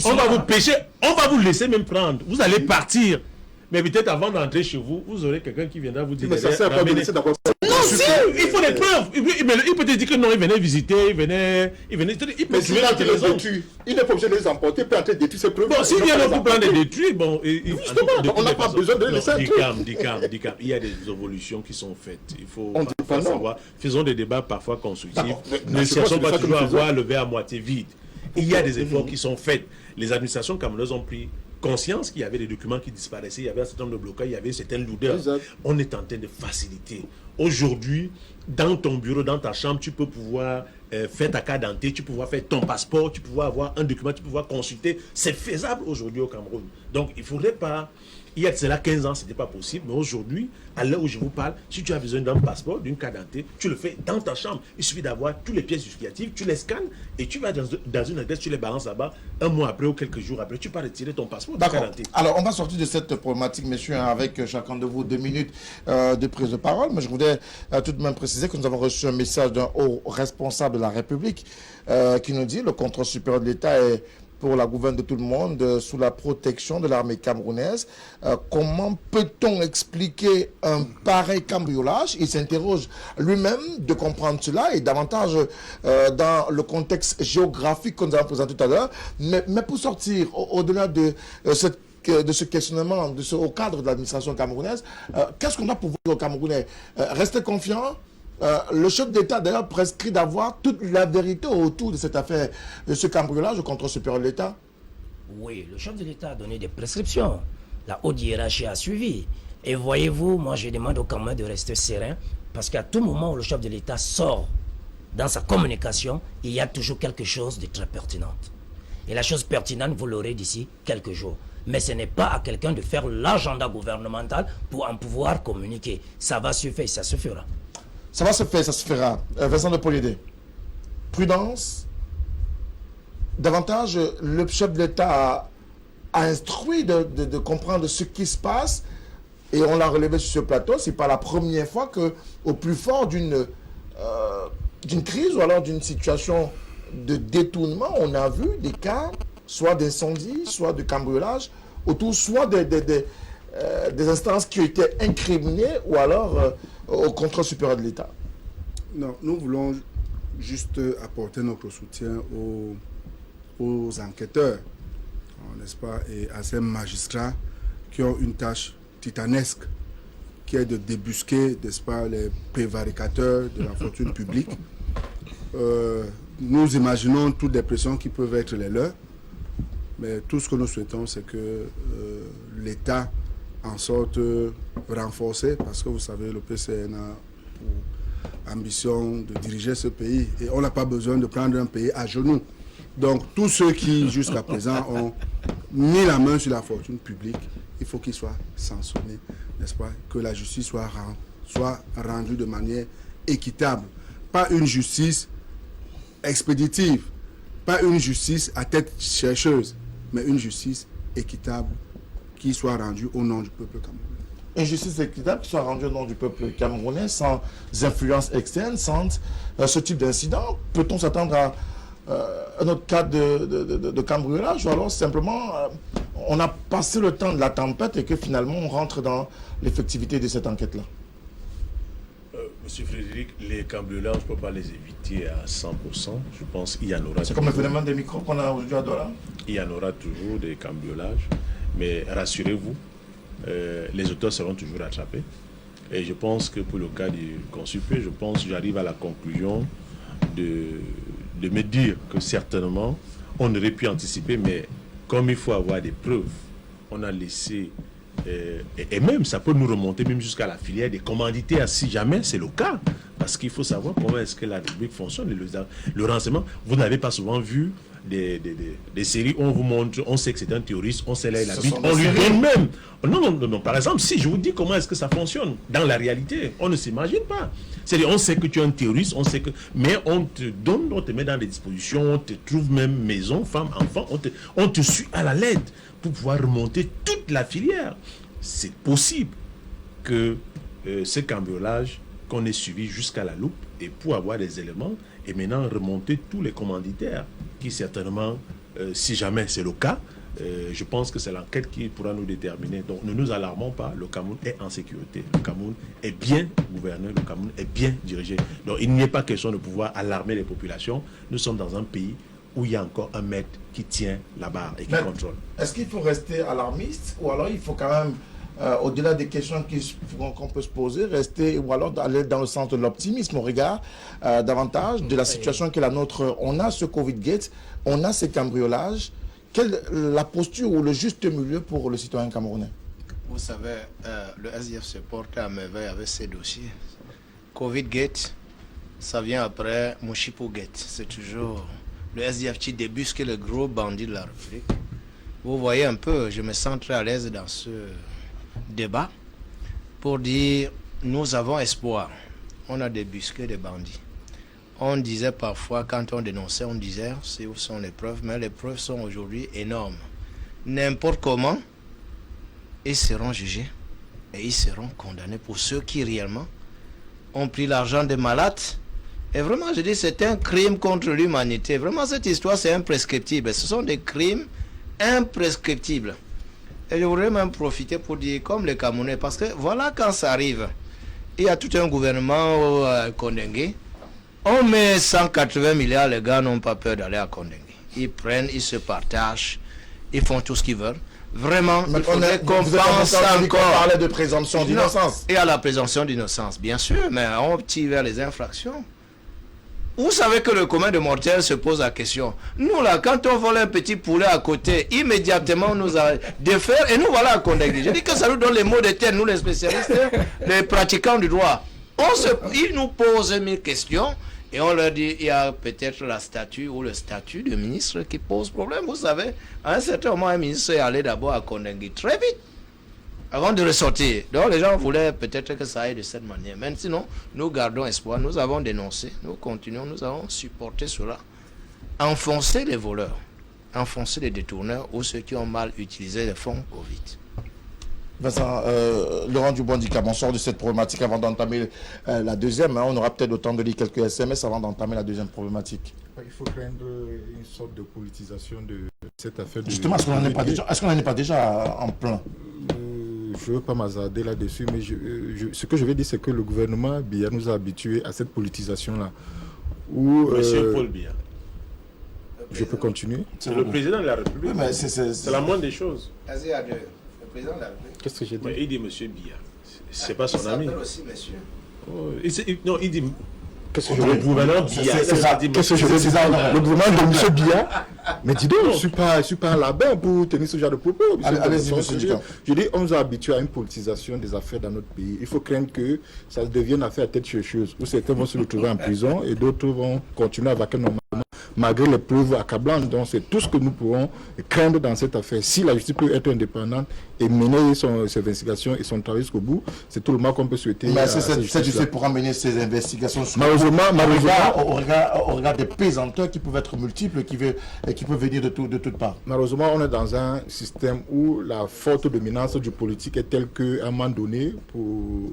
On va vous pêcher, on va vous laisser même prendre. Vous allez partir. Mais peut-être avant d'entrer chez vous, vous aurez quelqu'un qui viendra vous dire... Mais ça sert à pas de laisser d'abord... Non, si, il faut des preuves. Il peut te dire que non, il venait visiter, il venait... Il peut s'il a été détruit, il n'est pas obligé de les emporter, il peut entrer détruire ses preuves. Bon, s'il vient pour prendre des détruits, bon... Justement, on n'a pas besoin de les laisser entrer. Dikam, il y a des évolutions qui sont faites. Il faut savoir. Faisons des débats parfois constructifs. Ne cherchons pas toujours à voir le verre à moitié vide. Il y a des efforts qui sont faits. Les administrations camerounaises ont pris conscience qu'il y avait des documents qui disparaissaient, il y avait un certain nombre de blocages, il y avait certaines lourdeurs. Exact. On est en train de faciliter. Aujourd'hui, dans ton bureau, dans ta chambre, tu peux pouvoir faire ta carte d'identité, tu peux pouvoir faire ton passeport, tu peux pouvoir avoir un document, tu peux pouvoir consulter. C'est faisable aujourd'hui au Cameroun. Donc, il ne faudrait pas... Il y a de cela 15 ans, ce n'était pas possible. Mais aujourd'hui, à l'heure où je vous parle, si tu as besoin d'un passeport, d'une carte d'identité, tu le fais dans ta chambre. Il suffit d'avoir toutes les pièces justificatives, tu les scannes et tu vas dans une adresse, tu les balances là-bas. Un mois après ou quelques jours après, tu peux retirer ton passeport. D'accord. Alors, on va sortir de cette problématique, messieurs, avec chacun de vous 2 minutes de prise de parole. Mais je voudrais tout de même préciser que nous avons reçu un message d'un haut responsable de la République qui nous dit que le contrôle supérieur de l'État est pour la gouverne de tout le monde, sous la protection de l'armée camerounaise. Comment peut-on expliquer un pareil cambriolage? Il s'interroge lui-même de comprendre cela et davantage dans le contexte géographique que nous avons présenté tout à l'heure. Mais pour sortir au-delà de ce questionnement, au cadre de l'administration camerounaise, qu'est-ce qu'on doit pouvoir dire aux Camerounais? Rester confiants. Le chef d'État d'ailleurs prescrit d'avoir toute la vérité autour de cette affaire, de ce cambriolage au contrôle supérieur de l'État. Oui, le chef de l'État a donné des prescriptions. La haute hiérarchie a suivi. Et voyez-vous, moi je demande aux Camerounais de rester sereins, parce qu'à tout moment où le chef de l'État sort dans sa communication, il y a toujours quelque chose de très pertinent. Et la chose pertinente, vous l'aurez d'ici quelques jours. Mais ce n'est pas à quelqu'un de faire l'agenda gouvernemental pour en pouvoir communiquer. Ça va se faire, ça se fera. Ça va se faire, ça se fera. Vincent de Poliédé. Prudence. Davantage, le chef de l'État a instruit de comprendre ce qui se passe. Et on l'a relevé sur ce plateau. Ce n'est pas la première fois qu'au plus fort d'une crise ou alors d'une situation de détournement, on a vu des cas, soit d'incendie, soit de cambriolage, autour soit des instances qui ont été incriminées ou alors au contrôle supérieur de l'État. Non, nous voulons juste apporter notre soutien aux enquêteurs, n'est-ce pas, et à ces magistrats qui ont une tâche titanesque, qui est de débusquer, n'est-ce pas, les prévaricateurs de la fortune publique. Nous imaginons toutes les pressions qui peuvent être les leurs, mais tout ce que nous souhaitons, c'est que l'État en sorte renforcé, parce que vous savez, le PCN a pour ambition de diriger ce pays et on n'a pas besoin de prendre un pays à genoux. Donc tous ceux qui jusqu'à présent ont mis la main sur la fortune publique, il faut qu'ils soient sanctionnés, n'est-ce pas, que la justice soit rendue de manière équitable, pas une justice expéditive, pas une justice à tête chercheuse, mais une justice équitable qui soit rendue au nom du peuple camerounais. Une justice équitable qui soit rendue au nom du peuple camerounais, sans influence externe, sans ce type d'incident. Peut-on s'attendre à un autre cas de cambriolage, ou alors simplement on a passé le temps de la tempête et que finalement on rentre dans l'effectivité de cette enquête-là? Monsieur Frédéric, les cambriolages, je ne peux pas les éviter à 100%. Je pense qu'il y en aura. C'est comme le phénomène des micros qu'on a aujourd'hui à Douala. Il y en aura toujours des cambriolages. Mais rassurez-vous, les auteurs seront toujours attrapés. Et je pense que pour le cas du Consupé, j'arrive à la conclusion de me dire que certainement, on aurait pu anticiper, mais comme il faut avoir des preuves, on a laissé... et même, ça peut nous remonter même jusqu'à la filière des commanditaires, si jamais c'est le cas. Parce qu'il faut savoir comment est-ce que la République fonctionne. Le renseignement, vous n'avez pas souvent vu des séries où on vous montre, on sait que c'est un terroriste, on sait là il habite, on lui donne même. Non, par exemple, si je vous dis comment est-ce que ça fonctionne, dans la réalité, on ne s'imagine pas. C'est-à-dire, on sait que tu es un terroriste, on sait que... Mais on te donne, on te met dans des dispositions, on te trouve même maison, femme, enfant, on te suit à la lettre pour pouvoir remonter toute la filière. C'est possible que ce cambriolage qu'on ait suivi jusqu'à la loupe et pour avoir des éléments et maintenant remonter tous les commanditaires qui certainement, si jamais c'est le cas, je pense que c'est l'enquête qui pourra nous déterminer. Donc ne nous alarmons pas, le Cameroun est en sécurité, le Cameroun est bien gouverné, le Cameroun est bien dirigé. Donc il n'y a pas question de pouvoir alarmer les populations. Nous sommes dans un pays où il y a encore un maître qui tient la barre et qui contrôle. Est-ce qu'il faut rester alarmiste ou alors il faut quand même, au-delà des questions qu'on peut se poser, rester ou alors aller dans le sens de l'optimisme au regard davantage de la situation qui est la nôtre? On a ce Covid-Gate, on a ces cambriolages. Quelle est la posture ou le juste milieu pour le citoyen camerounais? Vous savez, le SDF se porte à merveille avec ces dossiers. Covid-Gate, ça vient après Mouchipou-Gate. C'est toujours le SDF qui débusque les gros bandits de la République. Vous voyez un peu, je me sens très à l'aise dans ce débat pour dire nous avons espoir. On a débusqué des bandits. On disait parfois, quand on dénonçait, on disait où sont les preuves, mais les preuves sont aujourd'hui énormes. N'importe comment, ils seront jugés et ils seront condamnés pour ceux qui réellement ont pris l'argent des malades Et vraiment, je dis, c'est un crime contre l'humanité. Vraiment, cette histoire, c'est imprescriptible. Ce sont des crimes imprescriptibles. Et je voudrais même profiter pour dire, comme les Camerounais, parce que voilà, quand ça arrive, il y a tout un gouvernement Kondengui. On met 180 milliards, les gars n'ont pas peur d'aller à Kondengui. Ils prennent, ils se partagent, ils font tout ce qu'ils veulent. Vraiment, il faudrait qu'on pense encore. On parlait de présomption d'innocence. Et à la présomption d'innocence, bien sûr, mais on tire vers les infractions. Vous savez que le commun de mortels se pose la question. Nous là, quand on vole un petit poulet à côté, immédiatement on nous a défaire et nous voilà à Kondengui. Je dis que ça nous donne les mots de tête, nous les spécialistes, les pratiquants du droit. Ils nous posent 1000 questions et on leur dit il y a peut-être la statue ou le statut de ministre qui pose problème. Vous savez, à un certain moment, un ministre est allé d'abord à Kondengui très vite avant de ressortir. Donc les gens voulaient peut-être que ça aille de cette manière. Mais sinon, nous gardons espoir. Nous avons dénoncé, nous continuons, nous avons supporté cela. Enfoncer les voleurs, enfoncer les détourneurs ou ceux qui ont mal utilisé les fonds Covid. Vincent, Laurent Dubondicam, on sort de cette problématique avant d'entamer la deuxième. On aura peut-être le temps de lire quelques SMS avant d'entamer la deuxième problématique. Il faut craindre une sorte de politisation de cette affaire. Justement, est-ce qu'on n'en est pas déjà en plein? Je ne veux pas m'hazarder là-dessus, mais ce que je vais dire, c'est que le gouvernement Biya nous a habitués à cette politisation-là. Monsieur Paul Biya. Je peux continuer? C'est le président de la République. Oui, c'est la moindre des choses. Vas-y, adieu. Le président de la République. Qu'est-ce que j'ai dit? Mais il dit monsieur Biya. C'est pas son ami. Aussi, monsieur. Non, il dit. Qu'est-ce que je Le veux dire? gouvernement Biya. Qu'est-ce que je veux dire? Le gouvernement de M. Biya. Mais dis donc, je ne suis pas un labin pour tenir ce genre de propos. Allez-y, monsieur Dicam. Je dis, on nous a habitués à une politisation des affaires dans notre pays. Il faut craindre que ça devienne affaire à tête chercheuse, où certains vont se retrouver en prison et d'autres vont continuer à vaquer normalement, malgré les preuves accablantes. Donc, c'est tout ce que nous pourrons craindre dans cette affaire. Si la justice peut être indépendante et mener ses investigations et son travail jusqu'au bout, c'est tout le mal qu'on peut souhaiter. Mais cette justice pourra mener ses investigations malheureusement, au regard des pesanteurs qui peuvent être multiples, qui peuvent venir de toutes parts. Malheureusement, on est dans un système où la forte dominance du politique est telle qu'à un moment donné, pour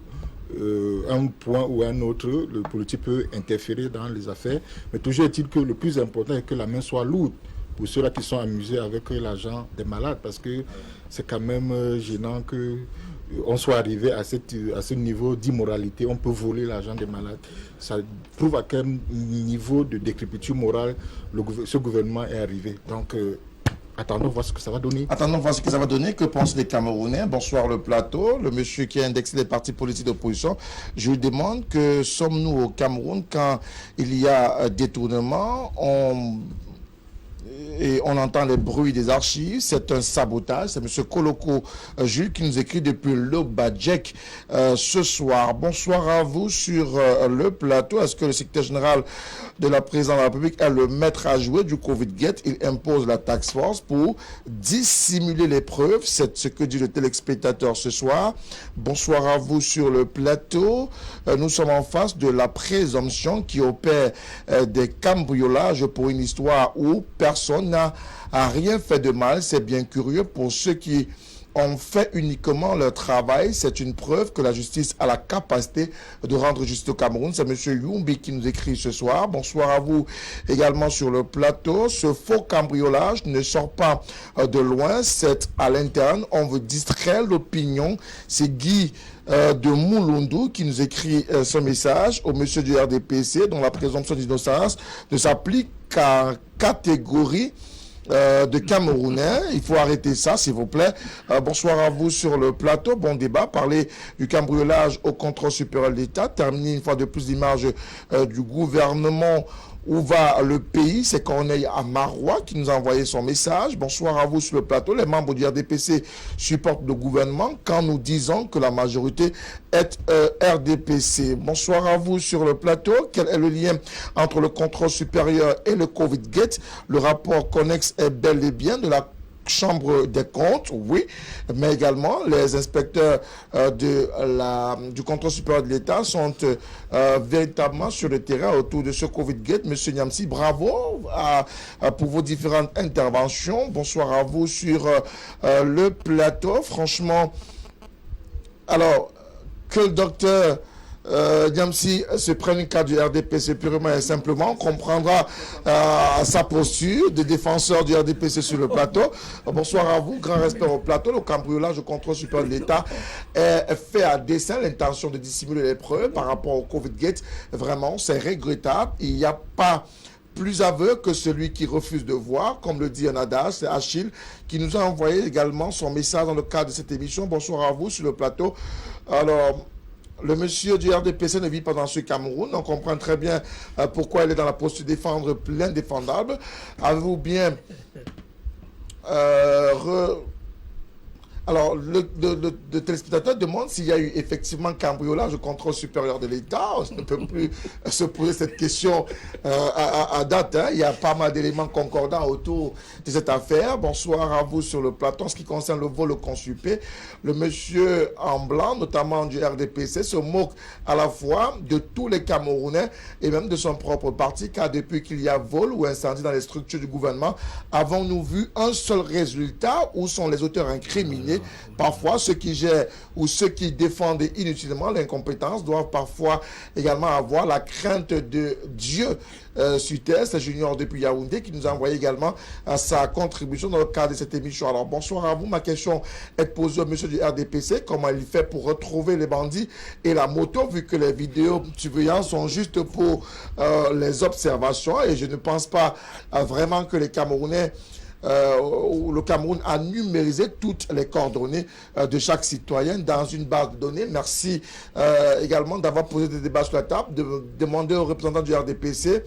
un point ou un autre, le politique peut interférer dans les affaires. Mais toujours est-il que le plus important est que la main soit lourde pour ceux-là qui sont amusés avec l'argent des malades, parce que c'est quand même gênant que on soit arrivé à ce niveau d'immoralité. On peut voler l'argent des malades. Ça prouve à quel niveau de décrépitude morale ce gouvernement est arrivé. Donc, attendons voir ce que ça va donner. Attendons voir ce que ça va donner. Que pensent les Camerounais? Bonsoir le plateau. Le monsieur qui a indexé les partis politiques d'opposition. Je lui demande que sommes-nous au Cameroun quand il y a détournement, et on entend les bruits des archives, c'est un sabotage. C'est M. Koloko Jules qui nous écrit depuis le Badjek ce soir. Bonsoir à vous sur le plateau. Est-ce que le secrétaire général de la présidence de la République est le maître à jouer du Covid-Gate? Il impose la task force pour dissimuler les preuves. C'est ce que dit le téléspectateur ce soir. Bonsoir à vous sur le plateau. Nous sommes en face de la présomption qui opère des cambriolages pour une histoire où personne n'a rien fait de mal. C'est bien curieux pour ceux qui ont fait uniquement leur travail. C'est une preuve que la justice a la capacité de rendre justice au Cameroun. C'est M. Youmbi qui nous écrit ce soir. Bonsoir à vous également sur le plateau. Ce faux cambriolage ne sort pas de loin. C'est à l'interne. On veut distraire l'opinion. C'est Guy de Moulundu qui nous écrit ce message au monsieur du RDPC, dont la présomption d'innocence ne s'applique qu'en catégorie de Camerounais. Il faut arrêter ça, s'il vous plaît. Bonsoir à vous sur le plateau. Bon débat. Parler du cambriolage au contrôle supérieur de l'État. Terminer une fois de plus l'image du gouvernement. Où va le pays? C'est Corneille Amarois qui nous a envoyé son message. Bonsoir à vous sur le plateau. Les membres du RDPC supportent le gouvernement quand nous disons que la majorité est RDPC. Bonsoir à vous sur le plateau. Quel est le lien entre le contrôle supérieur et le Covid-Gate? Le rapport connexe est bel et bien de la Chambre des comptes, oui, mais également les inspecteurs du contrôle supérieur de l'État sont véritablement sur le terrain autour de ce Covid-Gate. Monsieur Niamsi, bravo pour vos différentes interventions. Bonsoir à vous sur le plateau. Franchement, alors, que le docteur Niamsi se prenne le cas du RDPC purement et simplement, on comprendra sa posture de défenseur du RDPC sur le plateau. Bonsoir à vous, grand respect au plateau. Le cambriolage au contrôle supérieur de l'État est fait à dessein, l'intention de dissimuler les preuves par rapport au Covid-Gate. Vraiment, c'est regrettable. Il n'y a pas plus aveugle que celui qui refuse de voir, comme le dit un adage, c'est Achille, qui nous a envoyé également son message dans le cadre de cette émission. Bonsoir à vous sur le plateau. Alors, le monsieur du RDPC ne vit pas dans ce Cameroun. On comprend très bien pourquoi il est dans la posture de défendre l'indéfendable. Avez-vous bien... Alors, le téléspectateur demande s'il y a eu effectivement cambriolage au contrôle supérieur de l'État. On ne peut plus se poser cette question à date. Hein. Il y a pas mal d'éléments concordants autour de cette affaire. Bonsoir à vous sur le plateau. En ce qui concerne le vol au consupé, le monsieur en blanc, notamment du RDPC, se moque à la fois de tous les Camerounais et même de son propre parti, car depuis qu'il y a vol ou incendie dans les structures du gouvernement, avons-nous vu un seul résultat? Où sont les auteurs incriminés? Parfois, ceux qui gèrent ou ceux qui défendent inutilement l'incompétence doivent parfois également avoir la crainte de Dieu. Suter, c'est Junior depuis Yaoundé qui nous a envoyé également sa contribution dans le cadre de cette émission. Alors, bonsoir à vous. Ma question est posée au monsieur du RDPC. Comment il fait pour retrouver les bandits et la moto, vu que les vidéos surveillance sont juste pour les observations, et je ne pense pas vraiment que les Camerounais le Cameroun a numérisé toutes les coordonnées de chaque citoyen dans une base de données. Merci également d'avoir posé des débats sur la table, de demander aux représentants du RDPC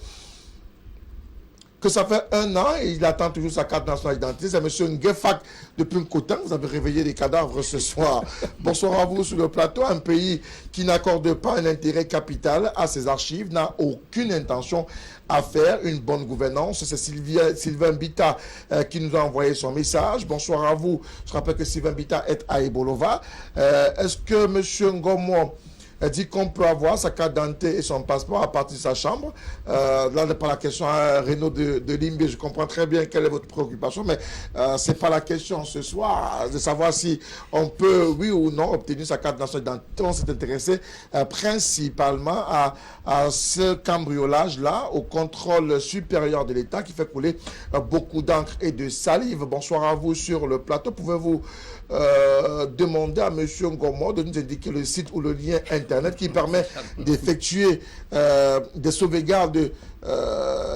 que ça fait 1 an et il attend toujours sa carte nationale d'identité. C'est M. Ngefak de Punkotan. Vous avez réveillé les cadavres ce soir. Bonsoir à vous sur le plateau. Un pays qui n'accorde pas un intérêt capital à ses archives n'a aucune intention à faire une bonne gouvernance. C'est Sylvain Bita qui nous a envoyé son message. Bonsoir à vous. Je rappelle que Sylvain Bita est à Ebolova. Est-ce que M. Ngomo dit qu'on peut avoir sa carte d'identité et son passeport à partir de sa chambre? Là n'est pas la question à Renaud de Limbé. Je comprends très bien quelle est votre préoccupation, mais ce n'est pas la question ce soir de savoir si on peut, oui ou non, obtenir sa carte nationale d'identité. On s'est intéressé principalement à ce cambriolage-là, au contrôle supérieur de l'État qui fait couler beaucoup d'encre et de salive. Bonsoir à vous sur le plateau. Pouvez-vous demander à M. Ngomo de nous indiquer le site ou le lien Internet qui permet d'effectuer des sauvegardes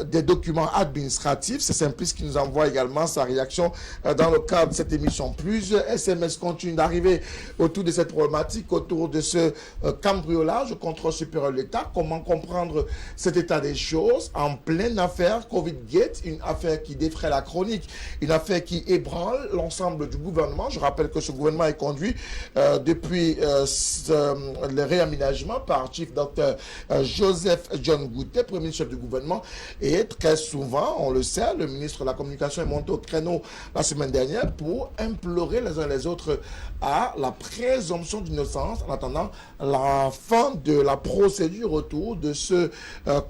des documents administratifs? C'est Simplice qui nous envoie également sa réaction dans le cadre de cette émission. Plusieurs SMS continuent d'arriver autour de cette problématique, autour de ce cambriolage au contrôle supérieur de l'État. Comment comprendre cet état des choses en pleine affaire Covid-Gate, une affaire qui défraie la chronique, une affaire qui ébranle l'ensemble du gouvernement. Je rappelle que ce gouvernement est conduit depuis le réaménagement par Chief Dr Joseph John Goutet, premier chef du gouvernement, et très souvent, on le sait, le ministre de la Communication est monté au créneau la semaine dernière pour implorer les uns les autres à la présomption d'innocence en attendant la fin de la procédure autour de ce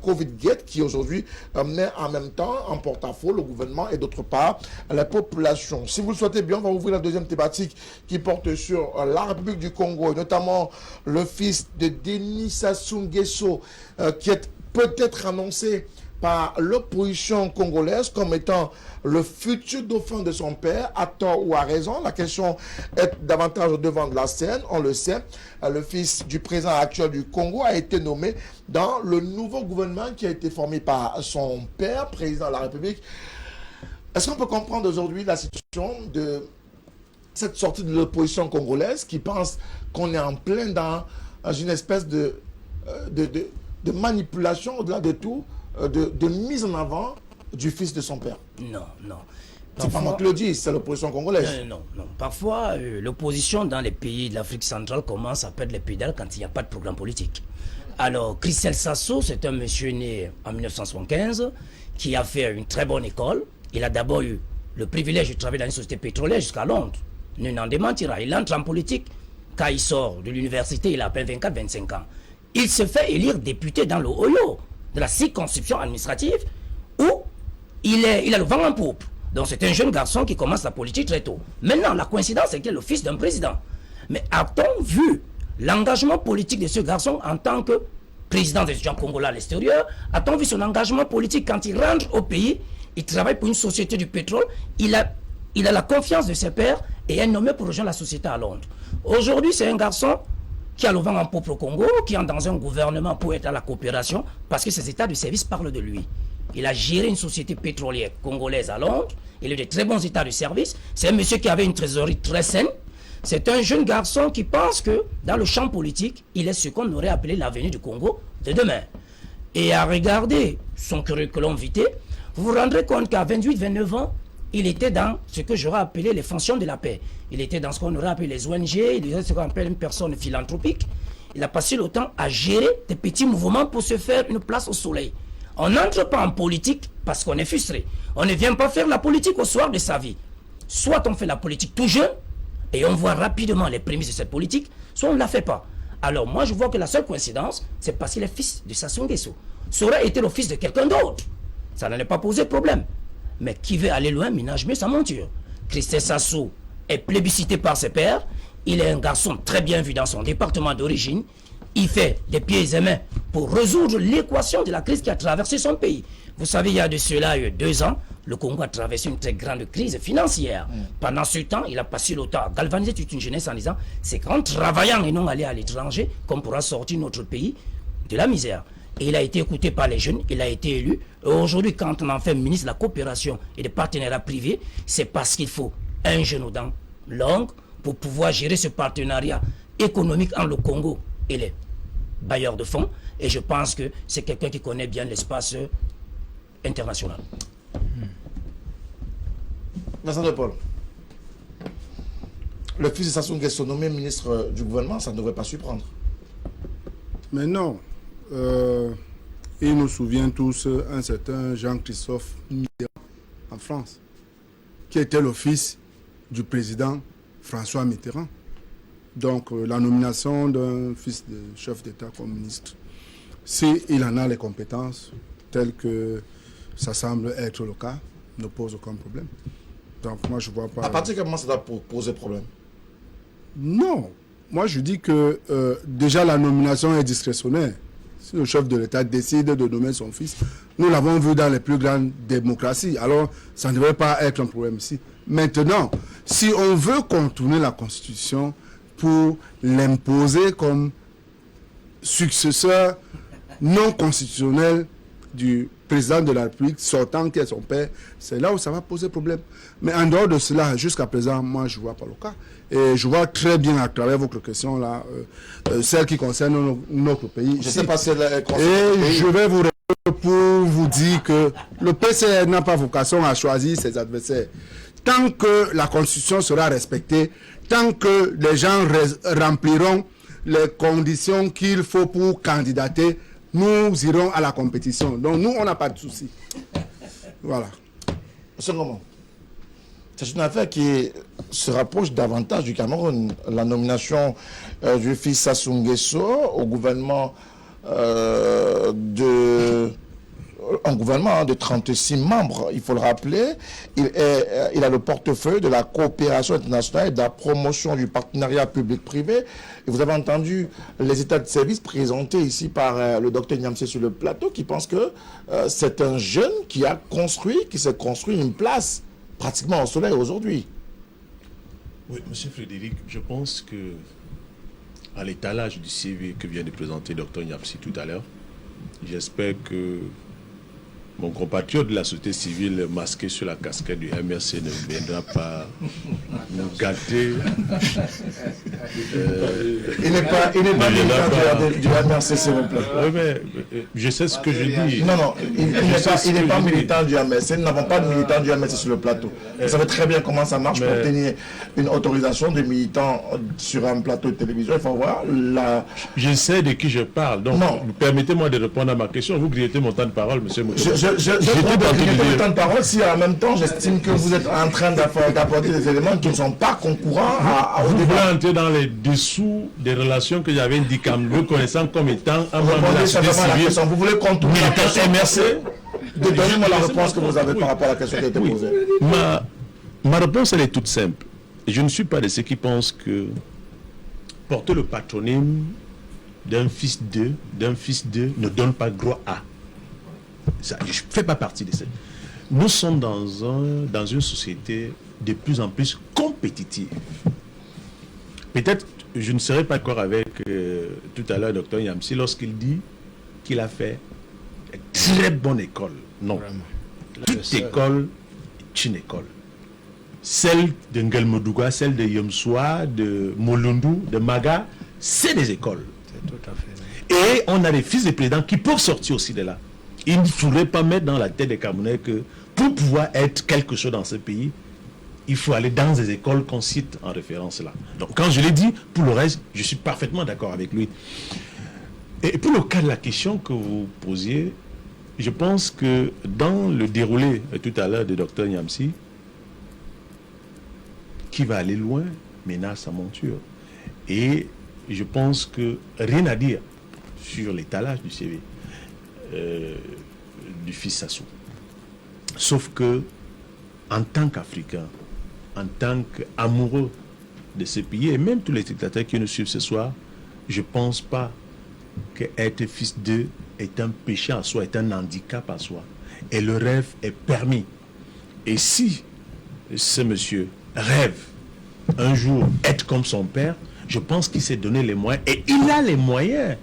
Covid-Gate qui aujourd'hui met en même temps en porte-à-faux le gouvernement et d'autre part la population. Si vous le souhaitez bien, on va ouvrir la deuxième thématique qui porte sur la République du Congo, et notamment le fils de Denis Sassou Nguesso qui est peut-être annoncé par l'opposition congolaise comme étant le futur dauphin de son père, à tort ou à raison. La question est davantage au devant de la scène. On le sait, le fils du président actuel du Congo a été nommé dans le nouveau gouvernement qui a été formé par son père, président de la République. Est-ce qu'on peut comprendre aujourd'hui la situation de cette sortie de l'opposition congolaise qui pense qu'on est en plein dans une espèce de manipulation, au-delà de tout, de mise en avant du fils de son père? Non, non. C'est pas moi qui le dis, c'est l'opposition congolaise. Non. Parfois, l'opposition dans les pays de l'Afrique centrale commence à perdre les pédales quand il n'y a pas de programme politique. Alors, Christelle Sassou, c'est un monsieur né en 1975 qui a fait une très bonne école. Il a d'abord eu le privilège de travailler dans une société pétrolière jusqu'à Londres. Nul n'en démentira. Il entre en politique. Quand il sort de l'université, il a à peine 24-25 ans. Il se fait élire député dans le Oyo, de la circonscription administrative, où il a le vent en poupe. Donc c'est un jeune garçon qui commence la politique très tôt. Maintenant, la coïncidence, c'est qu'il est le fils d'un président. Mais a-t-on vu l'engagement politique de ce garçon en tant que président des étudiants congolais à l'extérieur? A-t-on vu son engagement politique quand il rentre au pays? Il travaille pour une société du pétrole, il a la confiance de ses pairs et est nommé pour rejoindre la société à Londres. Aujourd'hui, c'est un garçon qui a le vent en poupe au Congo, qui est dans un gouvernement pour être à la coopération, parce que ses états de service parlent de lui. Il a géré une société pétrolière congolaise à Londres, il a eu de très bons états de service, c'est un monsieur qui avait une trésorerie très saine, c'est un jeune garçon qui pense que dans le champ politique, il est ce qu'on aurait appelé l'avenir du Congo de demain. Et à regarder son curriculum vitae, vous vous rendrez compte qu'à 28-29 ans, il était dans ce que j'aurais appelé les fonctions de la paix. Il était dans ce qu'on aurait appelé les ONG, il était ce qu'on appelle une personne philanthropique. Il a passé le temps à gérer des petits mouvements pour se faire une place au soleil. On n'entre pas en politique parce qu'on est frustré. On ne vient pas faire la politique au soir de sa vie. Soit on fait la politique tout jeune, et on voit rapidement les prémices de cette politique, soit on ne la fait pas. Alors moi je vois que la seule coïncidence, c'est parce qu'il est fils de Sassou Nguesso. Ça aurait été le fils de quelqu'un d'autre. Ça n'allait pas poser problème. Mais qui veut aller loin ménage mieux sa monture. Christophe Sassou est plébiscité par ses pairs. Il est un garçon très bien vu dans son département d'origine. Il fait des pieds et mains pour résoudre l'équation de la crise qui a traversé son pays. Vous savez, il y a de cela 2 ans, le Congo a traversé une très grande crise financière. Pendant ce temps, il a passé le temps à galvaniser toute une jeunesse en disant c'est qu'en travaillant et non aller à l'étranger qu'on pourra sortir notre pays de la misère. Et il a été écouté par les jeunes, il a été élu. Et aujourd'hui, quand on en fait ministre de la coopération et des partenariats privés, c'est parce qu'il faut un jeune aux dents longues pour pouvoir gérer ce partenariat économique entre le Congo et les bailleurs de fonds. Et je pense que c'est quelqu'un qui connaît bien l'espace international. Vincent de Paul, le fils de Sassou Nguesso nommé ministre du gouvernement, ça ne devrait pas surprendre. Mais non. Il nous souvient tous un certain Jean-Christophe Mitterrand en France, qui était le fils du président François Mitterrand. Donc la nomination d'un fils de chef d'État comme ministre, s'il en a les compétences telles que ça semble être le cas, ne pose aucun problème. Donc moi je vois pas... À partir de quel moment ça doit poser problème? Non. Moi je dis que déjà la nomination est discrétionnaire. Si le chef de l'État décide de nommer son fils, nous l'avons vu dans les plus grandes démocraties, alors ça ne devrait pas être un problème ici. Maintenant, si on veut contourner la Constitution pour l'imposer comme successeur non constitutionnel du président de la République sortant qui est son père, c'est là où ça va poser problème. Mais en dehors de cela, jusqu'à présent, moi je ne vois pas le cas. Et je vois très bien à travers votre question là, celle qui concerne notre pays. Je sais pas si elle est et je vais vous répondre pour vous dire que le PCR n'a pas vocation à choisir ses adversaires. Tant que la Constitution sera respectée, tant que les gens rempliront les conditions qu'il faut pour candidater, nous irons à la compétition. Donc nous, on n'a pas de souci. Voilà. C'est comment? C'est une affaire qui se rapproche davantage du Cameroun. La nomination du fils Sassou Nguesso au gouvernement un gouvernement de 36 membres, il faut le rappeler. Il a le portefeuille de la coopération internationale et de la promotion du partenariat public-privé. Et vous avez entendu les états de service présentés ici par le docteur Niamsé sur le plateau, qui pense que c'est un jeune qui s'est construit une place pratiquement au soleil aujourd'hui. Oui, monsieur Frédéric, je pense que à l'étalage du CV que vient de présenter Dr Niamsé tout à l'heure, j'espère que mon compatriote de la société civile masqué sur la casquette du MRC ne viendra pas nous gâter. Il n'est pas militant du MRC, s'il vous plaît. Oui, mais je sais ce que je dis. Non, il n'est pas militant du MRC. Nous n'avons pas de militant du MRC sur le plateau. Vous savez très bien comment ça marche pour obtenir une autorisation de militant sur un plateau de télévision. Il faut voir la... Je sais de qui je parle. Donc, permettez-moi de répondre à ma question. Vous grillez mon temps de parole, monsieur Moutou. Je prends le temps de parole si en même temps j'estime que vous êtes en train d'apporter des éléments qui ne sont pas concurrents au débat. Vous voulez entrer dans les dessous des relations que j'avais indiquées, me connaissant comme étant un membre de la société civile. Vous voulez contourner la question? Merci. Donnez-moi la réponse que vous avez par rapport à la question qui a été posée. Ma réponse, elle est toute simple. Je ne suis pas de ceux qui pensent que porter le patronyme d'un fils de ne donne pas droit à. Ça, je ne fais pas partie de ça. Nous sommes dans une société de plus en plus compétitive. Peut-être, je ne serai pas d'accord avec tout à l'heure Dr Yamsi lorsqu'il dit qu'il a fait une très bonne école. Non. Vraiment. Toute école est une école. Celle de Ngelmodouga, celle de Yomsoua, de Molundu, de Maga, c'est des écoles. C'est tout à fait. Et on a des fils de présidents qui peuvent sortir aussi de là. Il ne faudrait pas mettre dans la tête des Camerounais que pour pouvoir être quelque chose dans ce pays, il faut aller dans des écoles qu'on cite en référence là. Donc quand je l'ai dit, pour le reste, je suis parfaitement d'accord avec lui. Et pour le cas de la question que vous posiez, je pense que dans le déroulé tout à l'heure de Dr Yamsi, qui va aller loin mena sa monture. Et je pense que rien à dire sur l'étalage du CV du fils Sassou. Sauf que, en tant qu'Africain, en tant qu'amoureux de ce pays, et même tous les dictateurs qui nous suivent ce soir, je ne pense pas qu'être fils d'eux est un péché en soi, est un handicap en soi. Et le rêve est permis. Et si ce monsieur rêve un jour être comme son père, je pense qu'il s'est donné les moyens, et il a les moyens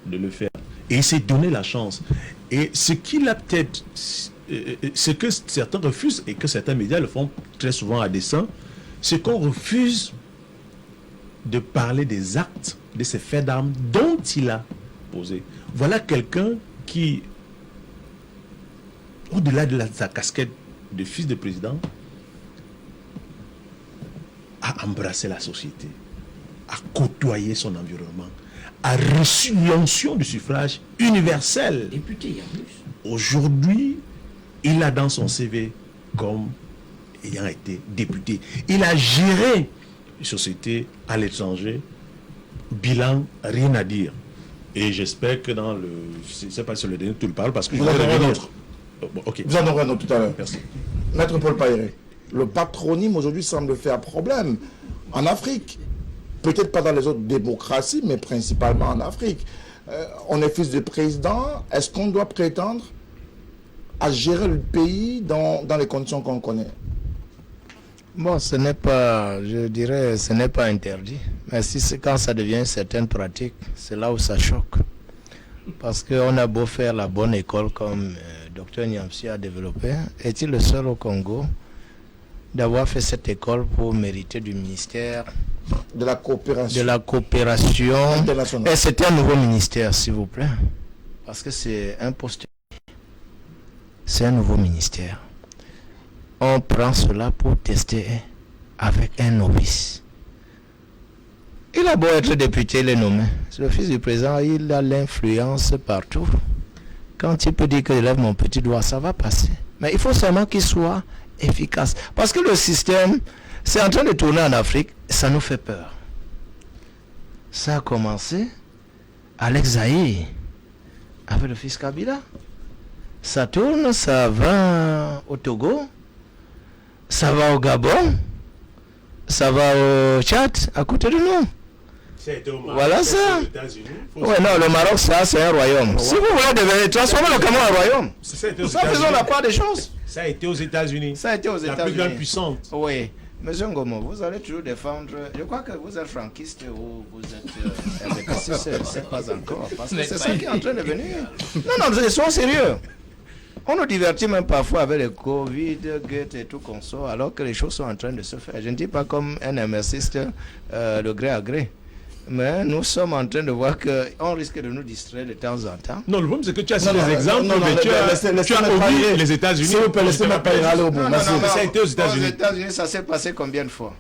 de le faire. Et il s'est donné la chance. Et ce qu'il a peut-être, ce que certains refusent, et que certains médias le font très souvent à dessein, c'est qu'on refuse de parler des actes, de ces faits d'armes dont il a posé. Voilà quelqu'un qui, au-delà de sa casquette de fils de président, a embrassé la société, a côtoyé son environnement, a reçu l'onction du suffrage universel. Député en plus. Aujourd'hui, il a dans son CV comme ayant été député. Il a géré une société à l'étranger. Bilan, rien à dire. Et j'espère que dans le... Je ne sais pas si le dernier tu le parles parce que... Vous en aurez un autre. Bon, okay. Vous en aurez un autre tout à l'heure. Merci. Maître Paul Pailleret, le patronyme aujourd'hui semble faire problème en Afrique. Peut-être pas dans les autres démocraties, mais principalement en Afrique. On est fils de président. Est-ce qu'on doit prétendre à gérer le pays dans les conditions qu'on connaît? Bon, ce n'est pas, je dirais, ce n'est pas interdit. Mais si c'est quand ça devient une certaine pratique, c'est là où ça choque. Parce qu'on a beau faire la bonne école comme Dr Nyamsi a développé, est-il le seul au Congo d'avoir fait cette école pour mériter du ministère de la coopération, internationale. Et c'est un nouveau ministère, s'il vous plaît. Parce que c'est un poste. C'est un nouveau ministère. On prend cela pour tester avec un novice. Il a beau être député, il est nommé. C'est le fils du président, il a l'influence partout. Quand il peut dire que je lève mon petit doigt, ça va passer. Mais il faut seulement qu'il soit efficace. Parce que le système, c'est en train de tourner en Afrique, ça nous fait peur. Ça a commencé avec Zaïre, avec le fils Kabila. Ça tourne, ça va au Togo, ça va au Gabon, ça va au Tchad, à côté de nous. Voilà ça. Ouais, non, le Maroc, ça, c'est un royaume. Si vous voulez transformer le Cameroun en royaume, ça faisons la part des choses. Ça a été aux États-Unis. Ça a été aux États-Unis. La plus grande puissance. Oui. Monsieur Ngomo, vous allez toujours défendre. Je crois que vous êtes franquiste ou vous êtes indépendantiste. Je ne sais pas encore. Parce que c'est ça qui est en train de venir. Non, soyons sérieux. On nous divertit même parfois avec le Covid, Goethe et tout qu'on sort, alors que les choses sont en train de se faire. Je ne dis pas comme un MRCiste de gré à gré. Mais nous sommes en train de voir qu'on risque de nous distraire de temps en temps. Non, le problème c'est que tu as cité des exemples, mais tu as oublié les États-Unis. S'il vous plaît, laissez-moi pas aller au bout. Ça a été aux États-Unis. Aux États-Unis, ça s'est passé combien de fois?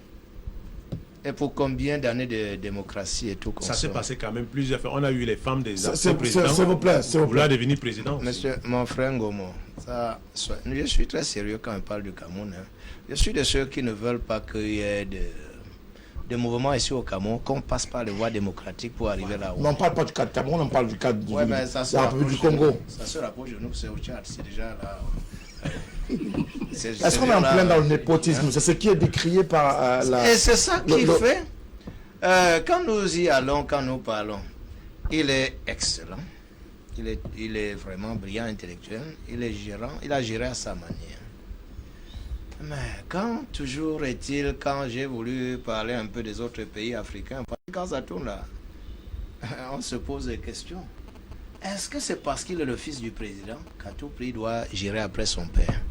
Et pour combien d'années de démocratie et tout? Ça s'est passé quand même plusieurs fois. On a eu les femmes des anciens présidents. S'il vous plaît. Vouloir devenir président. Monsieur, mon frère Ngomo, je suis très sérieux quand on parle du Cameroun. Hein. Je suis de ceux qui ne veulent pas qu'il y ait de mouvements ici au Cameroun, qu'on passe par les voies démocratiques pour arriver là-haut. Non, on ne parle pas du cas du Cameroun, on parle du cas du Congo. Ça se rapproche de nous, c'est au Tchad, c'est déjà là. Est-ce qu'on est en plein dans le népotisme? C'est ce qui est décrié par la... Et c'est ça qui fait Quand nous y allons, quand nous parlons, il est excellent. Il est vraiment brillant, intellectuel. Il a géré à sa manière. Mais toujours est-il, quand j'ai voulu parler un peu des autres pays africains, quand ça tourne là, on se pose des questions. Est-ce que c'est parce qu'il est le fils du président qu'à tout prix il doit gérer après son père?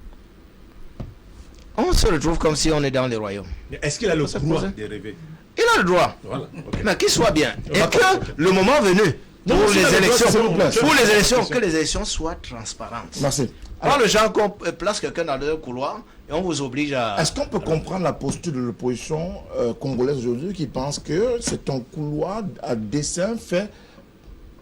On se retrouve comme si on est dans les royaumes. Est-ce qu'il a le droit de rêver? Il a le droit. Voilà. Okay. Mais qu'il soit bien. Et que le moment venu, pour les élections, que les élections soient transparentes. Merci. Alors le gens qu'on place quelqu'un dans le couloir et on vous oblige à... Est-ce qu'on peut comprendre la posture de l'opposition congolaise aujourd'hui qui pense que c'est un couloir à dessein fait,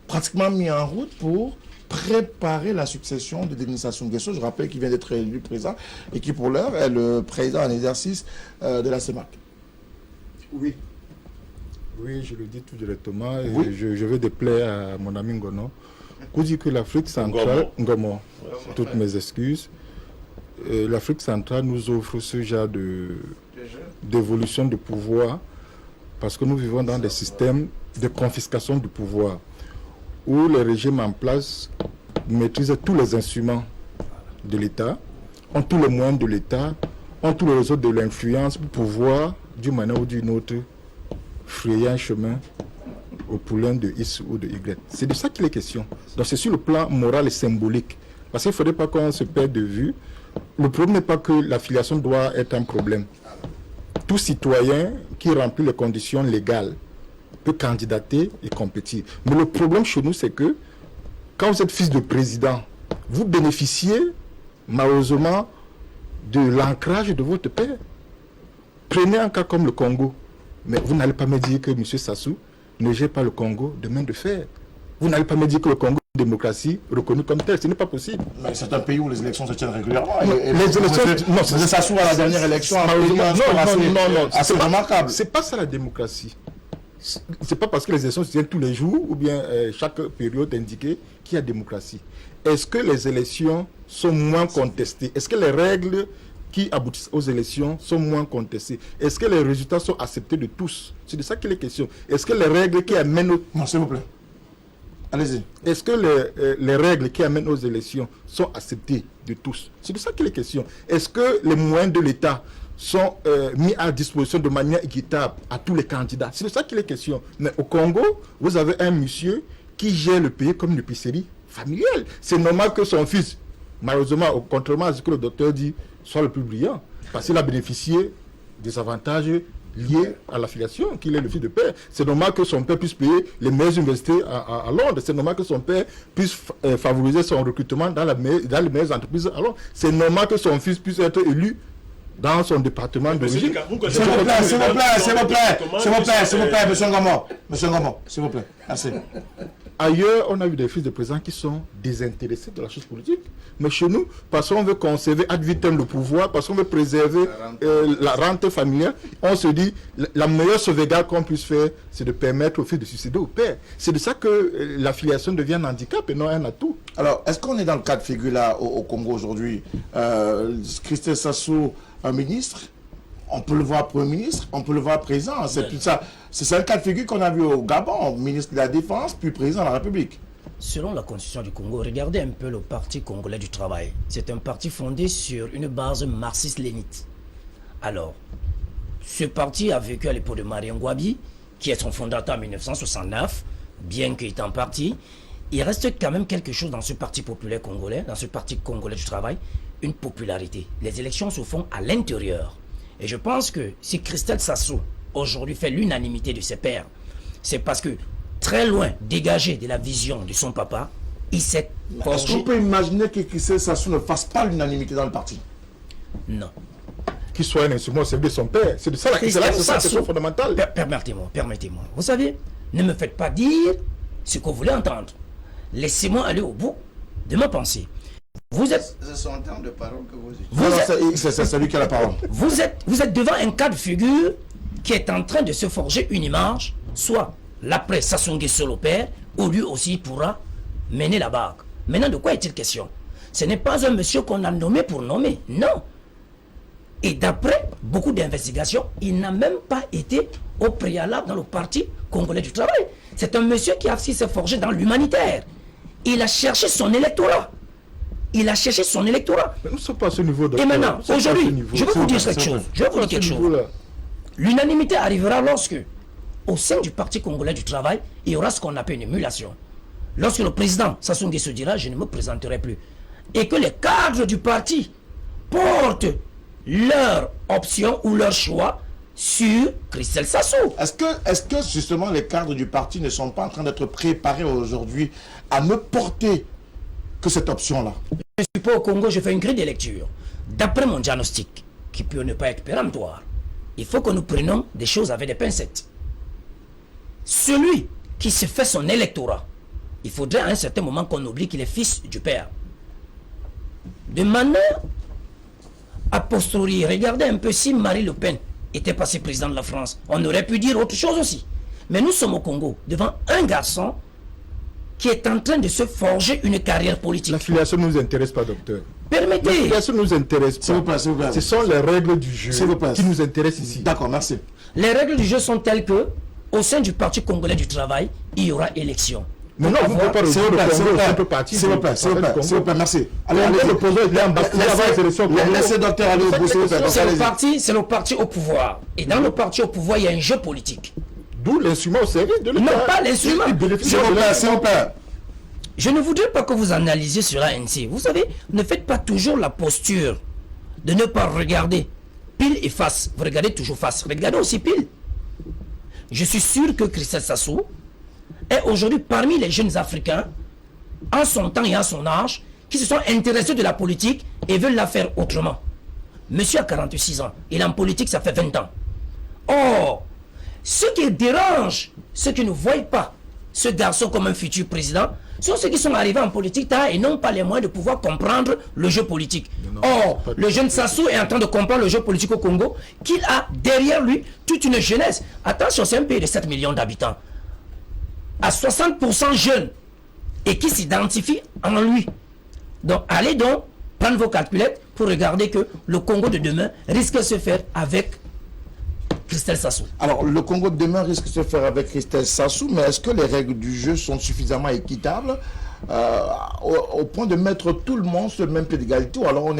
pratiquement mis en route pour préparer la succession de Denis Sassou Nguesso, je rappelle qu'il vient d'être élu président et qui pour l'heure est le président en exercice de la CEMAC. Oui. Oui, je le dis tout directement et oui. je vais déplaire à mon ami Ngono. Vous dites que l'Afrique centrale, Ngomo, toutes mes excuses, l'Afrique centrale nous offre ce genre d'évolution de pouvoir parce que nous vivons dans des systèmes de confiscation du pouvoir où les régimes en place maîtrisent tous les instruments de l'État, ont tous les moyens de l'État, ont tous les réseaux de l'influence pour pouvoir, d'une manière ou d'une autre, frayer un chemin au poulain de X ou de Y. C'est de ça qu'il est question. Donc c'est sur le plan moral et symbolique. Parce qu'il ne faudrait pas qu'on se perde de vue. Le problème n'est pas que l'affiliation doit être un problème. Tout citoyen qui remplit les conditions légales peut candidater et compétir. Mais le problème chez nous, c'est que quand vous êtes fils de président, vous bénéficiez malheureusement de l'ancrage de votre père. Prenez un cas comme le Congo. Mais vous n'allez pas me dire que M. Sassou ne gère pas le Congo de main de fer. Vous n'allez pas me dire que le Congo est une démocratie reconnue comme telle. Ce n'est pas possible. Mais c'est un pays où les élections se tiennent régulièrement. Les élections... Non, M. Sassou à la dernière élection non, c'est remarquable. C'est pas ça la démocratie. C'est pas parce que les élections se tiennent tous les jours ou bien chaque période indiquée qu'il y a démocratie. Est-ce que les élections sont moins contestées? Est-ce que les règles qui aboutissent aux élections sont moins contestées? Est-ce que les résultats sont acceptés de tous? C'est de ça qu'il est question. Est-ce que les règles qui amènent... Non, s'il vous plaît. Allez-y. Est-ce que les règles qui amènent aux élections sont acceptées de tous? C'est de ça qu'il est question. Est-ce que les moyens de l'État sont mis à disposition de manière équitable à tous les candidats? C'est de ça qu'il est question. Mais au Congo, vous avez un monsieur qui gère le pays comme une épicerie familiale. C'est normal que son fils, malheureusement, contrairement à ce que le docteur dit, soit le plus brillant, parce qu'il a bénéficié des avantages liés à l'affiliation, qu'il est le fils de père. C'est normal que son père puisse payer les meilleures universités à Londres. C'est normal que son père puisse favoriser son recrutement dans les meilleures entreprises à Londres. C'est normal que son fils puisse être élu dans son département d'origine. S'il vous plaît, monsieur Ngomo, s'il vous plaît, assez. Ailleurs, on a vu des fils de président qui sont désintéressés de la chose politique. Mais chez nous, parce qu'on veut conserver ad vitam le pouvoir, parce qu'on veut préserver la rente familiale, on se dit la meilleure sauvegarde qu'on puisse faire, c'est de permettre aux fils de succéder au père. C'est de ça que l'affiliation devient un handicap et non un atout. Alors, est-ce qu'on est dans le cas de figure là au Congo aujourd'hui? Christophe Sassou, un ministre, on peut le voir Premier ministre, on peut le voir président. C'est tout ça. C'est un cas de figure qu'on a vu au Gabon, ministre de la Défense, puis président de la République. Selon la constitution du Congo, regardez un peu le Parti congolais du travail. C'est un parti fondé sur une base marxiste-lénite. Alors, ce parti a vécu à l'époque de Marien Ngouabi, qui est son fondateur en 1969, bien qu'il est en parti. Il reste quand même quelque chose dans ce parti populaire congolais, dans ce Parti congolais du travail, une popularité. Les élections se font à l'intérieur. Et je pense que si Christophe Sassou aujourd'hui fait l'unanimité de ses pairs, c'est parce que très loin, dégagé de la vision de son papa, il s'est forgé... Est-ce qu'on peut imaginer que Christophe Sassou ne fasse pas l'unanimité dans le parti? Non. Qu'il soit un instrument au service de son père. C'est de ça la question fondamentale. Permettez-moi. Vous savez, ne me faites pas dire ce que vous voulez entendre. Laissez-moi aller au bout de ma pensée. Vous êtes... Ce sont tant de paroles que vous utilisez. C'est lui qui a la parole. Vous êtes devant un cas de figure qui est en train de se forger une image, soit l'après Sassou Nguesso le père, où lui aussi pourra mener la barque. Maintenant, de quoi est-il question? Ce n'est pas un monsieur qu'on a nommé pour nommer, non. Et d'après beaucoup d'investigations, il n'a même pas été au préalable dans le Parti congolais du travail. C'est un monsieur qui s'est forgé dans l'humanitaire. Il a cherché son électorat. Il a cherché son électorat. Mais nous ne sommes pas à ce niveau. Et maintenant, aujourd'hui, je vais vous dire quelque chose. Je vais vous dire quelque chose. L'unanimité arrivera lorsque, au sein du Parti congolais du travail, il y aura ce qu'on appelle une émulation. Lorsque le président Sassou Nguesso dira « je ne me présenterai plus » et que les cadres du parti portent leur option ou leur choix sur Christelle Sassou. Est-ce que justement les cadres du parti ne sont pas en train d'être préparés aujourd'hui à ne porter que cette option-là? Je ne suis pas au Congo, je fais une grille de lecture. D'après mon diagnostic, qui peut ne pas être péremptoire, il faut que nous prenions des choses avec des pincettes. Celui qui se fait son électorat, il faudrait à un certain moment qu'on oublie qu'il est fils du père. De manière a posteriori, regardez un peu si Marie Le Pen était passée président de la France, on aurait pu dire autre chose aussi. Mais nous sommes au Congo, devant un garçon qui est en train de se forger une carrière politique. La filiation ne nous intéresse pas, docteur. Permettez. La filiation ne nous intéresse pas. S'il vous plaît, s'il vous plaît. Ce sont les règles du jeu qui nous intéressent ici. D'accord, merci. Les règles du jeu sont telles que, au sein du Parti congolais du travail, il y aura élection. Non, non, vous ne pouvez pas S'il vous plaît, s'il vous plaît, s'il vous plaît, merci. Laissez docteur aller au bout, s'il vous plaît. C'est le parti au pouvoir. Et dans le parti au pouvoir, il y a un jeu politique. D'où l'instrument au service de l'État. Non, pas l'instrument. S'il vous plaît. Je ne voudrais pas que vous analysiez cela ainsi. Vous savez, ne faites pas toujours la posture de ne pas regarder pile et face. Vous regardez toujours face. Regardez aussi pile. Je suis sûr que Christelle Sassou est aujourd'hui parmi les jeunes Africains, en son temps et en son âge, qui se sont intéressés de la politique et veulent la faire autrement. Monsieur a 46 ans. Il est en politique, ça fait 20 ans. Or, ce qui dérange, ceux qui ne voient pas ce garçon comme un futur président, sont ceux qui sont arrivés en politique tard et n'ont pas les moyens de pouvoir comprendre le jeu politique. Or, le jeune Sassou est en train de comprendre le jeu politique au Congo, qu'il a derrière lui toute une jeunesse. Attention, c'est un pays de 7 millions d'habitants, à 60% jeunes, et qui s'identifient en lui. Donc, allez donc prendre vos calculettes pour regarder que le Congo de demain risque de se faire avec Christelle Sassou. Alors, le Congo de demain risque de se faire avec Christelle Sassou, mais est-ce que les règles du jeu sont suffisamment équitables au point de mettre tout le monde sur le même pied d'égalité? Ou alors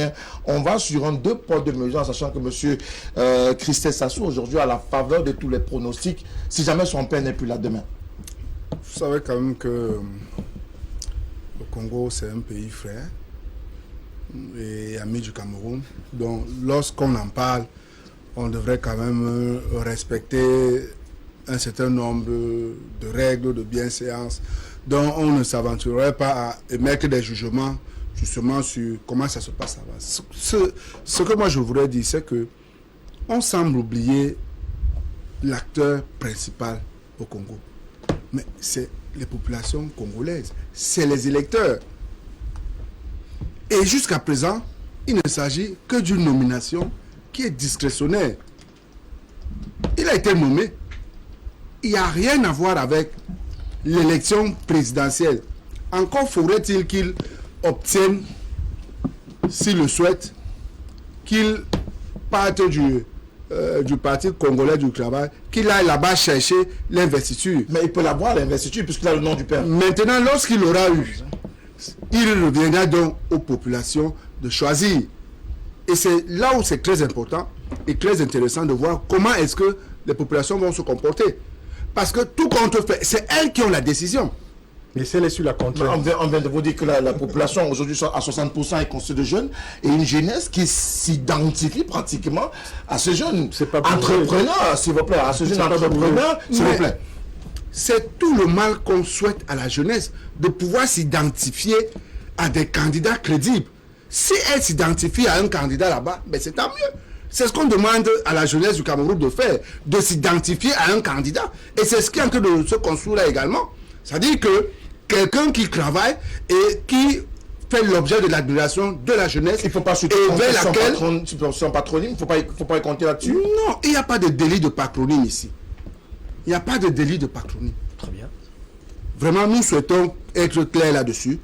on va sur un 2 poids 2 mesures, en sachant que M. Christelle Sassou, aujourd'hui, a la faveur de tous les pronostics, si jamais son père n'est plus là demain. Vous savez quand même que le Congo, c'est un pays frère et ami du Cameroun. Donc, lorsqu'on en parle, on devrait quand même respecter un certain nombre de règles de bienséance. Donc, on ne s'aventurerait pas à émettre des jugements justement sur comment ça se passe là-bas. Ce que moi je voudrais dire, c'est que on semble oublier l'acteur principal au Congo. Mais c'est les populations congolaises, c'est les électeurs. Et jusqu'à présent, il ne s'agit que d'une nomination qui est discrétionnaire. Il a été nommé. Il n'y a rien à voir avec l'élection présidentielle. Encore faudrait-il qu'il obtienne, s'il le souhaite, qu'il parte du Parti congolais du travail, qu'il aille là-bas chercher l'investiture. Mais il peut l'avoir, l'investiture, puisqu'il a le nom du père. Maintenant, lorsqu'il aura eu, il reviendra donc aux populations de choisir. Et c'est là où c'est très important et très intéressant de voir comment est-ce que les populations vont se comporter. Parce que tout compte fait, c'est elles qui ont la décision. Mais c'est sur la contrainte. On vient de vous dire que la population aujourd'hui à 60% est constituée de jeunes et une jeunesse qui s'identifie pratiquement à ce jeune entrepreneur, s'il vous plaît, à ce jeune entrepreneur, s'il vous plaît. C'est tout le mal qu'on souhaite à la jeunesse, de pouvoir s'identifier à des candidats crédibles. Si elle s'identifie à un candidat là-bas, ben c'est tant mieux. C'est ce qu'on demande à la jeunesse du Cameroun de faire, de s'identifier à un candidat. Et c'est ce qui est en train de se construire là également. C'est-à-dire que quelqu'un qui travaille et qui fait l'objet de l'admiration de la jeunesse, il ne faut pas son patronyme, il ne faut pas y compter là-dessus. Non, il n'y a pas de délit de patronyme ici. Il n'y a pas de délit de patronyme. Très bien. Vraiment, nous souhaitons être clairs là-dessus.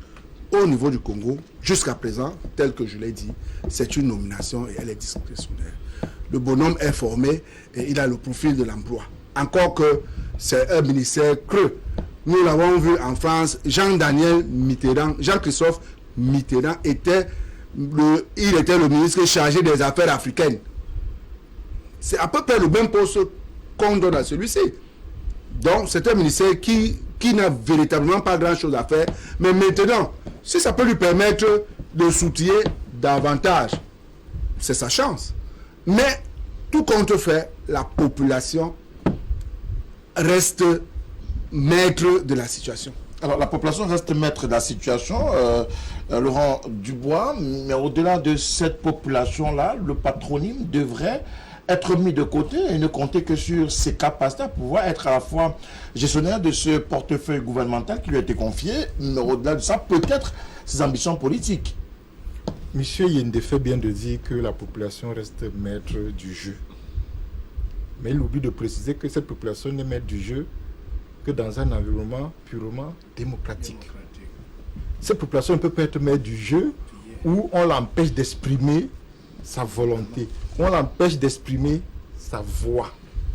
Au niveau du Congo, jusqu'à présent, tel que je l'ai dit, c'est une nomination et elle est discrétionnaire. Le bonhomme est formé et il a le profil de l'emploi. Encore que c'est un ministère creux. Nous l'avons vu en France, Jean-Daniel Mitterrand, Jean-Christophe Mitterrand était le ministre chargé des affaires africaines. C'est à peu près le même poste qu'on donne à celui-ci. Donc c'est un ministère qui n'a véritablement pas grand-chose à faire. Mais maintenant, si ça peut lui permettre de s'outiller davantage, c'est sa chance. Mais tout compte fait, la population reste maître de la situation. Alors, la population reste maître de la situation, Laurent Dubois, mais au-delà de cette population-là, le patronyme devrait être mis de côté et ne compter que sur ses capacités à pouvoir être à la fois gestionnaire de ce portefeuille gouvernemental qui lui a été confié, mais au-delà de ça, peut-être ses ambitions politiques. Monsieur Yende fait bien de dire que la population reste maître du jeu. Mais il oublie de préciser que cette population n'est maître du jeu que dans un environnement purement démocratique. Cette population ne peut pas être maître du jeu où on l'empêche d'exprimer sa volonté, où on l'empêche d'exprimer sa voix.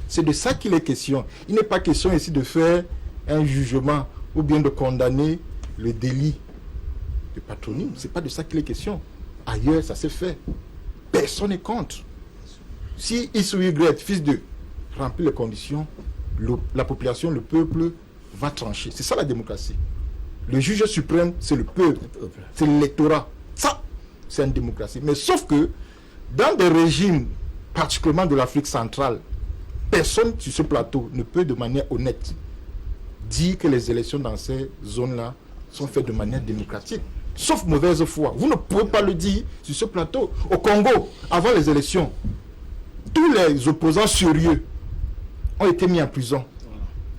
C'est de ça qu'il est question. Il n'est pas question ici de faire un jugement ou bien de condamner le délit de patronyme. Ce n'est pas de ça qu'il est question. Ailleurs, ça s'est fait. Personne n'est contre. Si X ou Y, fils de, remplit les conditions, la population, le peuple va trancher. C'est ça la démocratie. Le juge suprême, c'est le peuple. C'est l'électorat. Ça, c'est une démocratie. Mais sauf que, dans des régimes, particulièrement de l'Afrique centrale, personne sur ce plateau ne peut de manière honnête dire que les élections dans ces zones-là sont faites de manière démocratique. Sauf mauvaise foi. Vous ne pouvez pas le dire sur ce plateau. Au Congo, avant les élections, tous les opposants sérieux ont été mis en prison.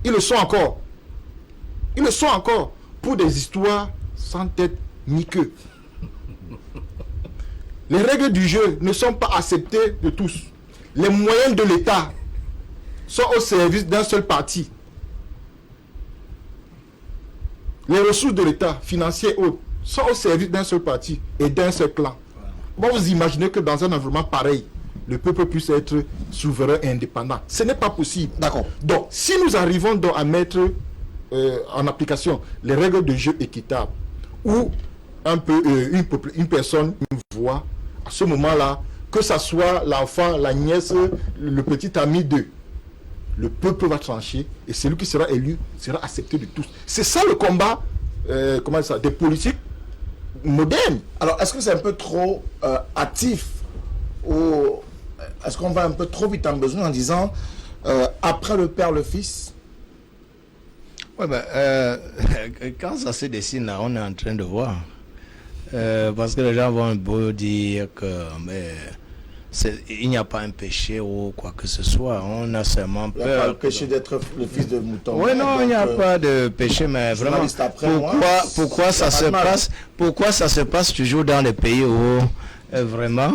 Ils le sont encore. Ils le sont encore pour des histoires sans tête ni queue. Les règles du jeu ne sont pas acceptées de tous. Les moyens de l'État sont au service d'un seul parti. Les ressources de l'État, financières et autres, sont au service d'un seul parti et d'un seul clan. Bon, vous imaginez que dans un environnement pareil, le peuple puisse être souverain et indépendant. Ce n'est pas possible. D'accord. Donc, si nous arrivons donc à mettre en application les règles de jeu équitables, où une personne, une voix, à ce moment-là, que ce soit l'enfant, la nièce, le petit ami d'eux, le peuple va trancher et celui qui sera élu sera accepté de tous. C'est ça le combat des politiques modernes. Alors, est-ce que c'est un peu trop hâtif ou est-ce qu'on va un peu trop vite en besoin en disant après le père, le fils? Ouais, quand ça se dessine là, on est en train de voir. Parce que les gens vont beau dire que il n'y a pas un péché ou quoi que ce soit. On a seulement peur. Il n'y a pas le péché d'être le fils de mouton. Oui, non, il n'y a pas de péché, mais vraiment, pourquoi ça se passe toujours dans les pays où vraiment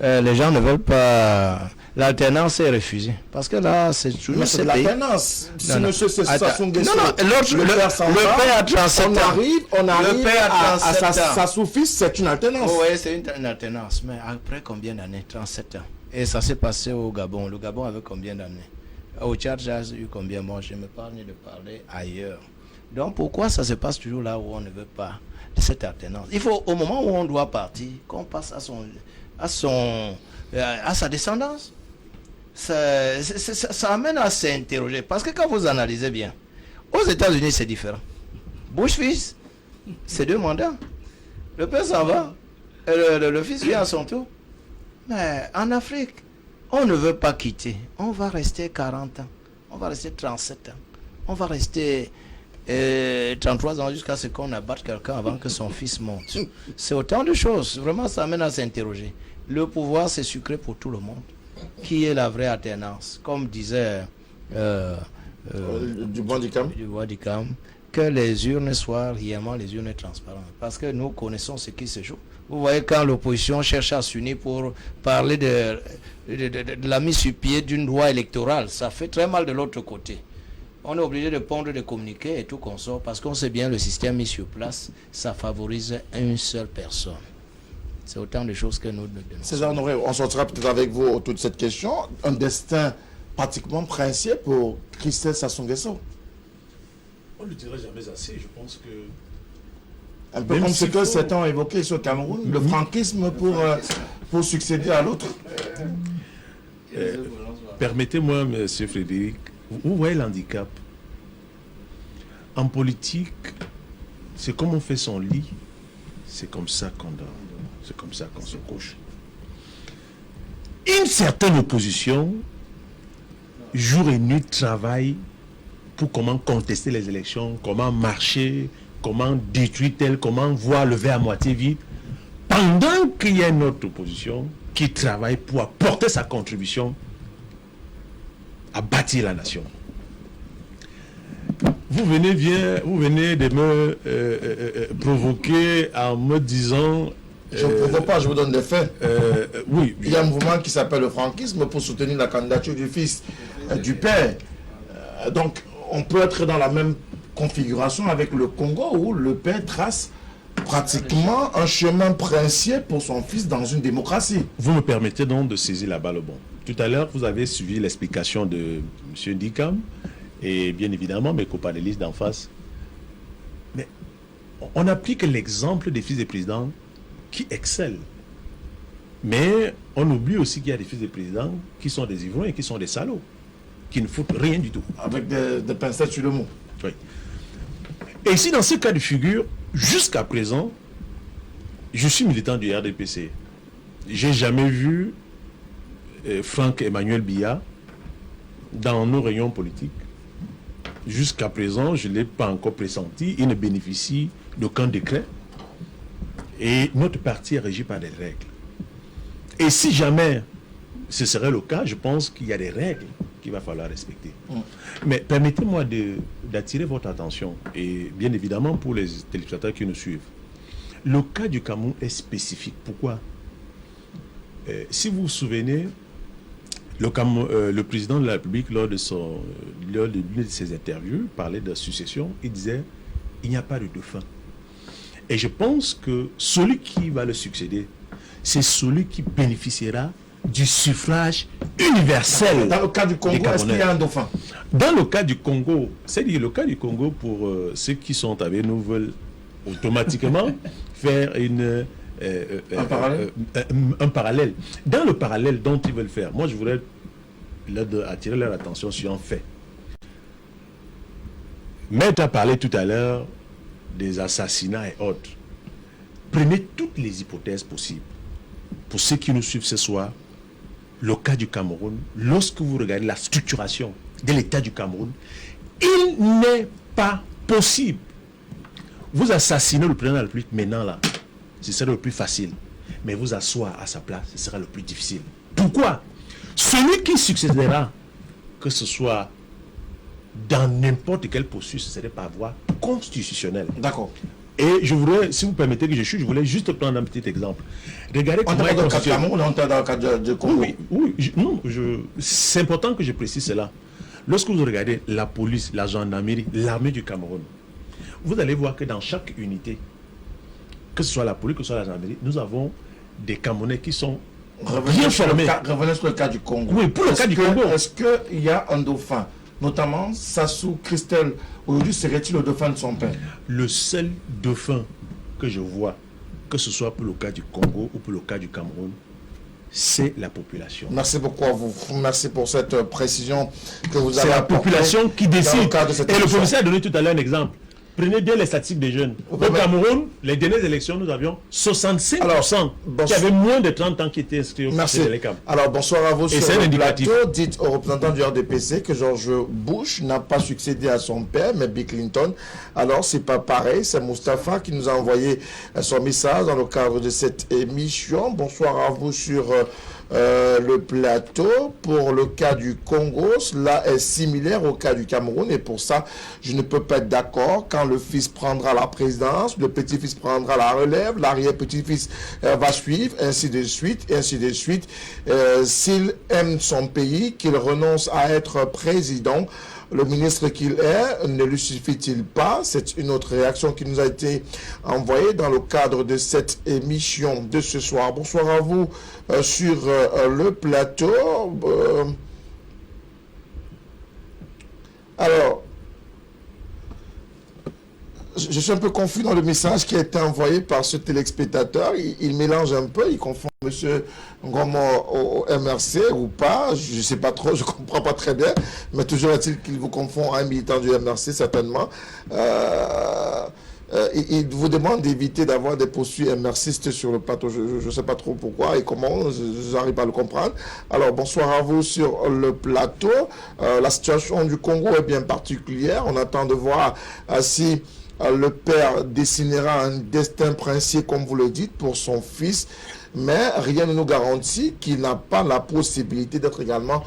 les gens ne veulent pas. L'alternance est refusée. Parce que là, c'est toujours. Mais c'est l'alternance. Si monsieur Sassou Nguesso, le père a 37 ans. On arrive à Sassou-Fils, c'est une alternance. Oui, c'est une alternance. Mais après combien d'années? 37 ans. Et ça s'est passé au Gabon. Le Gabon avait combien d'années? Au Tchad, j'ai eu combien? Moi, je me parle de parler ailleurs. Donc, pourquoi ça se passe toujours là où on ne veut pas de cette alternance? Il faut, au moment où on doit partir, qu'on passe à sa descendance. Ça amène à s'interroger. Parce que quand vous analysez bien, aux États-Unis, c'est différent. Bush fils, c'est 2 mandats. Le père s'en va, et le fils vient à son tour. Mais en Afrique, on ne veut pas quitter. On va rester 40 ans. On va rester 37 ans. On va rester 33 ans jusqu'à ce qu'on abatte quelqu'un avant que son fils monte. C'est autant de choses. Vraiment, ça amène à s'interroger. Le pouvoir, c'est sucré pour tout le monde. Qui est la vraie alternance? Comme disait Dubois-Dicam, que les urnes soient réellement les urnes transparentes. Parce que nous connaissons ce qui se joue. Vous voyez, quand l'opposition cherche à s'unir pour parler de la mise sur pied d'une loi électorale, ça fait très mal de l'autre côté. on est obligé de pondre des communiqués et tout consort parce qu'on sait bien le système mis sur place, ça favorise une seule personne. C'est autant de choses que nous dénonçons. César Honoré, on sortira peut-être avec vous autour de cette question. Un destin pratiquement princier pour Christelle Sassou Nguesso. On ne le dirait jamais assez, je pense que... Un peu comme ce que certains ont évoqué sur le Cameroun, le franquisme pour succéder à l'autre. Permettez-moi, M. Frédéric, vous voyez l'handicap. En politique, c'est comme on fait son lit, c'est comme ça qu'on dort, c'est comme ça qu'on se couche. Une certaine opposition, jour et nuit, travaille pour comment contester les élections, comment marcher, comment détruire tel, comment voir le verre à moitié vide, pendant qu'il y a une autre opposition qui travaille pour apporter sa contribution à bâtir la nation. Vous venez de me provoquer en me disant... Je ne provoque pas, je vous donne des faits. Oui. Il y a un mouvement qui s'appelle le franquisme pour soutenir la candidature du fils du père. Donc, on peut être dans la même configuration avec le Congo où le père trace pratiquement un chemin princier pour son fils dans une démocratie. Vous me permettez donc de saisir la balle au bon. Tout à l'heure, vous avez suivi l'explication de M. Ndikam et bien évidemment mes copanélistes d'en face. Mais on applique l'exemple des fils des présidents qui excellent. Mais on oublie aussi qu'il y a des fils des présidents qui sont des ivrognes et qui sont des salauds, qui ne foutent rien du tout. Avec des pincettes sur le mot. Oui. Et ici, dans ce cas de figure, jusqu'à présent, je suis militant du RDPC. J'ai jamais vu Franck Emmanuel Biya dans nos réunions politiques. Jusqu'à présent, je ne l'ai pas encore pressenti. Il ne bénéficie d'aucun décret. Et notre parti est régi par des règles. Et si jamais ce serait le cas, je pense qu'il y a des règles qu'il va falloir respecter. Mais permettez-moi d'attirer votre attention, et bien évidemment pour les téléspectateurs qui nous suivent. Le cas du Cameroun est spécifique. Pourquoi? Si vous vous souvenez, le président de la République, lors de l'une de ses interviews, parlait de succession, il disait « il n'y a pas de dauphin ». Et je pense que celui qui va le succéder, c'est celui qui bénéficiera du suffrage universel. Dans le cas du Congo, est-ce qu'il y a un dauphin? Dans le cas du Congo, c'est-à-dire le cas du Congo, pour ceux qui sont avec nous, veulent automatiquement faire un parallèle. Dans le parallèle dont ils veulent faire, moi je voudrais attirer leur attention sur un fait. Maître a parlé tout à l'heure des assassinats et autres. Prenez toutes les hypothèses possibles. Pour ceux qui nous suivent ce soir, le cas du Cameroun, lorsque vous regardez la structuration de l'État du Cameroun, il n'est pas possible. Vous assassinez le président de la République maintenant là, ce serait le plus facile. Mais vous asseoir à sa place, ce sera le plus difficile. Pourquoi? Celui qui succédera, que ce soit dans n'importe quel processus, ce serait par voie constitutionnelle. D'accord. Et je voudrais, si vous permettez que je voulais juste prendre un petit exemple. Regardez comment... On est dans le cas du Cameroun, on est dans le cas du Congo. C'est important que je précise cela. Lorsque vous regardez la police, la gendarmerie, l'armée du Cameroun, vous allez voir que dans chaque unité, que ce soit la police, que ce soit la gendarmerie, nous avons des Camerounais qui sont bien formés. Revenez sur le cas du Congo. Oui, pour le cas du Congo. Est-ce qu'il y a un dauphin? Notamment, Sassou Christelle, aujourd'hui, serait-il le dauphin de son père? Le seul dauphin que je vois, que ce soit pour le cas du Congo ou pour le cas du Cameroun, c'est la population. Merci beaucoup à vous. Merci pour cette précision que vous avez apportée. C'est la population qui décide. Et le professeur a donné tout à l'heure un exemple. Prenez bien les statistiques des jeunes. Au Cameroun, les dernières élections, nous avions 65% qui avaient moins de 30 ans qui étaient inscrits au Merci. Alors, bonsoir à vous sur le plateau. Dites au représentant du RDPC que George Bush n'a pas succédé à son père, mais Bill Clinton. Alors, c'est pas pareil. C'est Mustapha qui nous a envoyé son message dans le cadre de cette émission. Bonsoir à vous sur le plateau. Pour le cas du Congo, cela est similaire au cas du Cameroun et pour ça, je ne peux pas être d'accord. Quand le fils prendra la présidence, le petit-fils prendra la relève, l'arrière-petit-fils va suivre, ainsi de suite, ainsi de suite. S'il aime son pays, qu'il renonce à être président, le ministre qu'il est, ne lui suffit-il pas? C'est une autre réaction qui nous a été envoyée dans le cadre de cette émission de ce soir. Bonsoir à vous sur le plateau. Alors, je suis un peu confus dans le message qui a été envoyé par ce téléspectateur. Il mélange un peu, il confond M. Ngomo au MRC ou pas, je ne sais pas trop, je ne comprends pas très bien, mais toujours est-il qu'il vous confond à un militant du MRC, certainement. Il vous demande d'éviter d'avoir des postures MRCistes sur le plateau. Je ne sais pas trop pourquoi et comment, je n'arrive pas à le comprendre. Alors, bonsoir à vous sur le plateau. La situation du Congo est bien particulière. On attend de voir si le père dessinera un destin princier, comme vous le dites, pour son fils. Mais rien ne nous garantit qu'il n'a pas la possibilité d'être également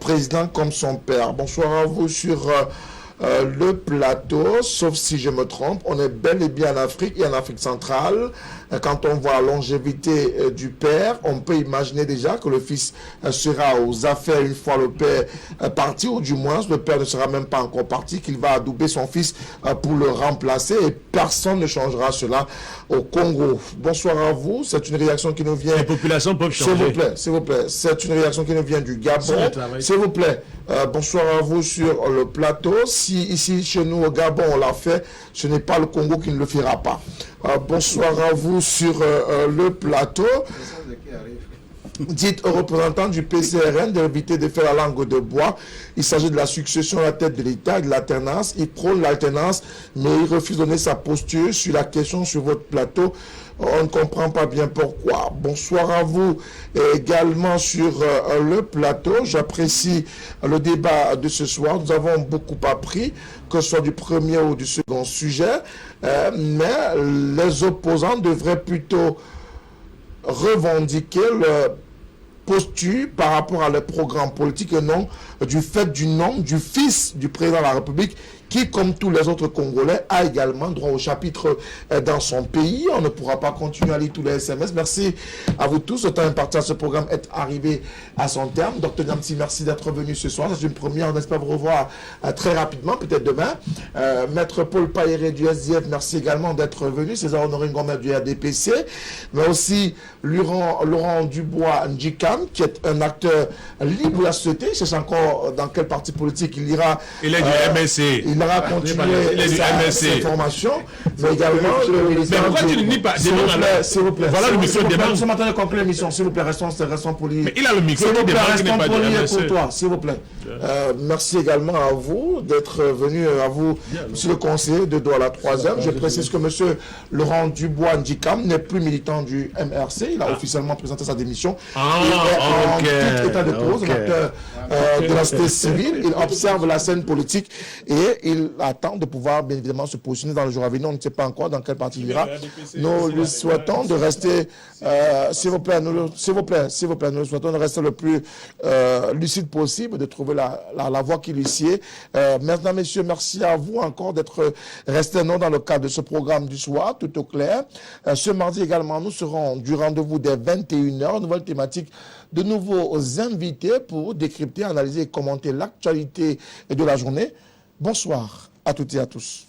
président comme son père. Bonsoir à vous sur le plateau, sauf si je me trompe, on est bel et bien en Afrique et en Afrique centrale. Quand on voit la longévité du père, on peut imaginer déjà que le fils sera aux affaires une fois le père parti, ou du moins le père ne sera même pas encore parti, qu'il va adouber son fils pour le remplacer, et personne ne changera cela au Congo. Bonsoir à vous, c'est une réaction qui nous vient... Les populations peuvent changer. S'il vous plaît, c'est une réaction qui nous vient du Gabon. S'il vous plaît, bonsoir à vous sur le plateau. Si ici, chez nous, au Gabon, on l'a fait, ce n'est pas le Congo qui ne le fera pas. Bonsoir à vous sur le plateau. Dites aux représentants du PCRN d'éviter de faire la langue de bois. Il s'agit de la succession à la tête de l'État et de l'alternance. Il prône l'alternance, mais il refuse de donner sa posture sur la question sur votre plateau. On ne comprend pas bien pourquoi. Bonsoir à vous également sur le plateau. J'apprécie le débat de ce soir. Nous avons beaucoup appris, que ce soit du premier ou du second sujet. Mais les opposants devraient plutôt revendiquer le posture par rapport à leur programme politique et non du fait du nom du fils du président de la République qui, comme tous les autres Congolais, a également droit au chapitre dans son pays. On ne pourra pas continuer à lire tous les SMS. Merci à vous tous. Le temps imparti à ce programme est arrivé à son terme. Dr Niamti, merci d'être venu ce soir. C'est une première. On espère vous revoir très rapidement, peut-être demain. Maître Paul Pailleret du SDF, merci également d'être venu. César Honoré Ngomé du RDPC. Mais aussi Laurent Dubois Njikam, qui est un acteur libre de la société. Je sais encore dans quel parti politique il ira. Il est du MSC. Il aura continué sa formation, mais également le ministère. Mais pourquoi tu ne dis pas? S'il vous plaît. Voilà le micro de débat. Nous sommes en train de conclure l'émission. S'il vous plaît, restons polis. Mais il a le micro de débat qui n'est pas du MSC. Pour toi, s'il vous plaît. Merci également à vous d'être venu, à vous, monsieur le conseiller de Douala 3e. Je précise que monsieur Laurent Dubois Njikam n'est plus militant du MRC. Il a officiellement présenté sa démission. Il est en tout état de cause, un acteur de la société civile. Il observe la scène politique et il attend de pouvoir, bien évidemment, se positionner dans le jour à venir. On ne sait pas encore dans quel parti il ira. Nous lui souhaitons de rester, s'il vous plaît, nous lui souhaitons de rester le plus lucide possible, de trouver la voie qui lui sied. Maintenant, messieurs, merci à vous encore d'être restés dans le cadre de ce programme du soir, tout au clair. Ce mardi également, nous serons du rendez-vous dès 21h, nouvelle thématique, de nouveaux invités pour décrypter, analyser et commenter l'actualité de la journée. Bonsoir à toutes et à tous.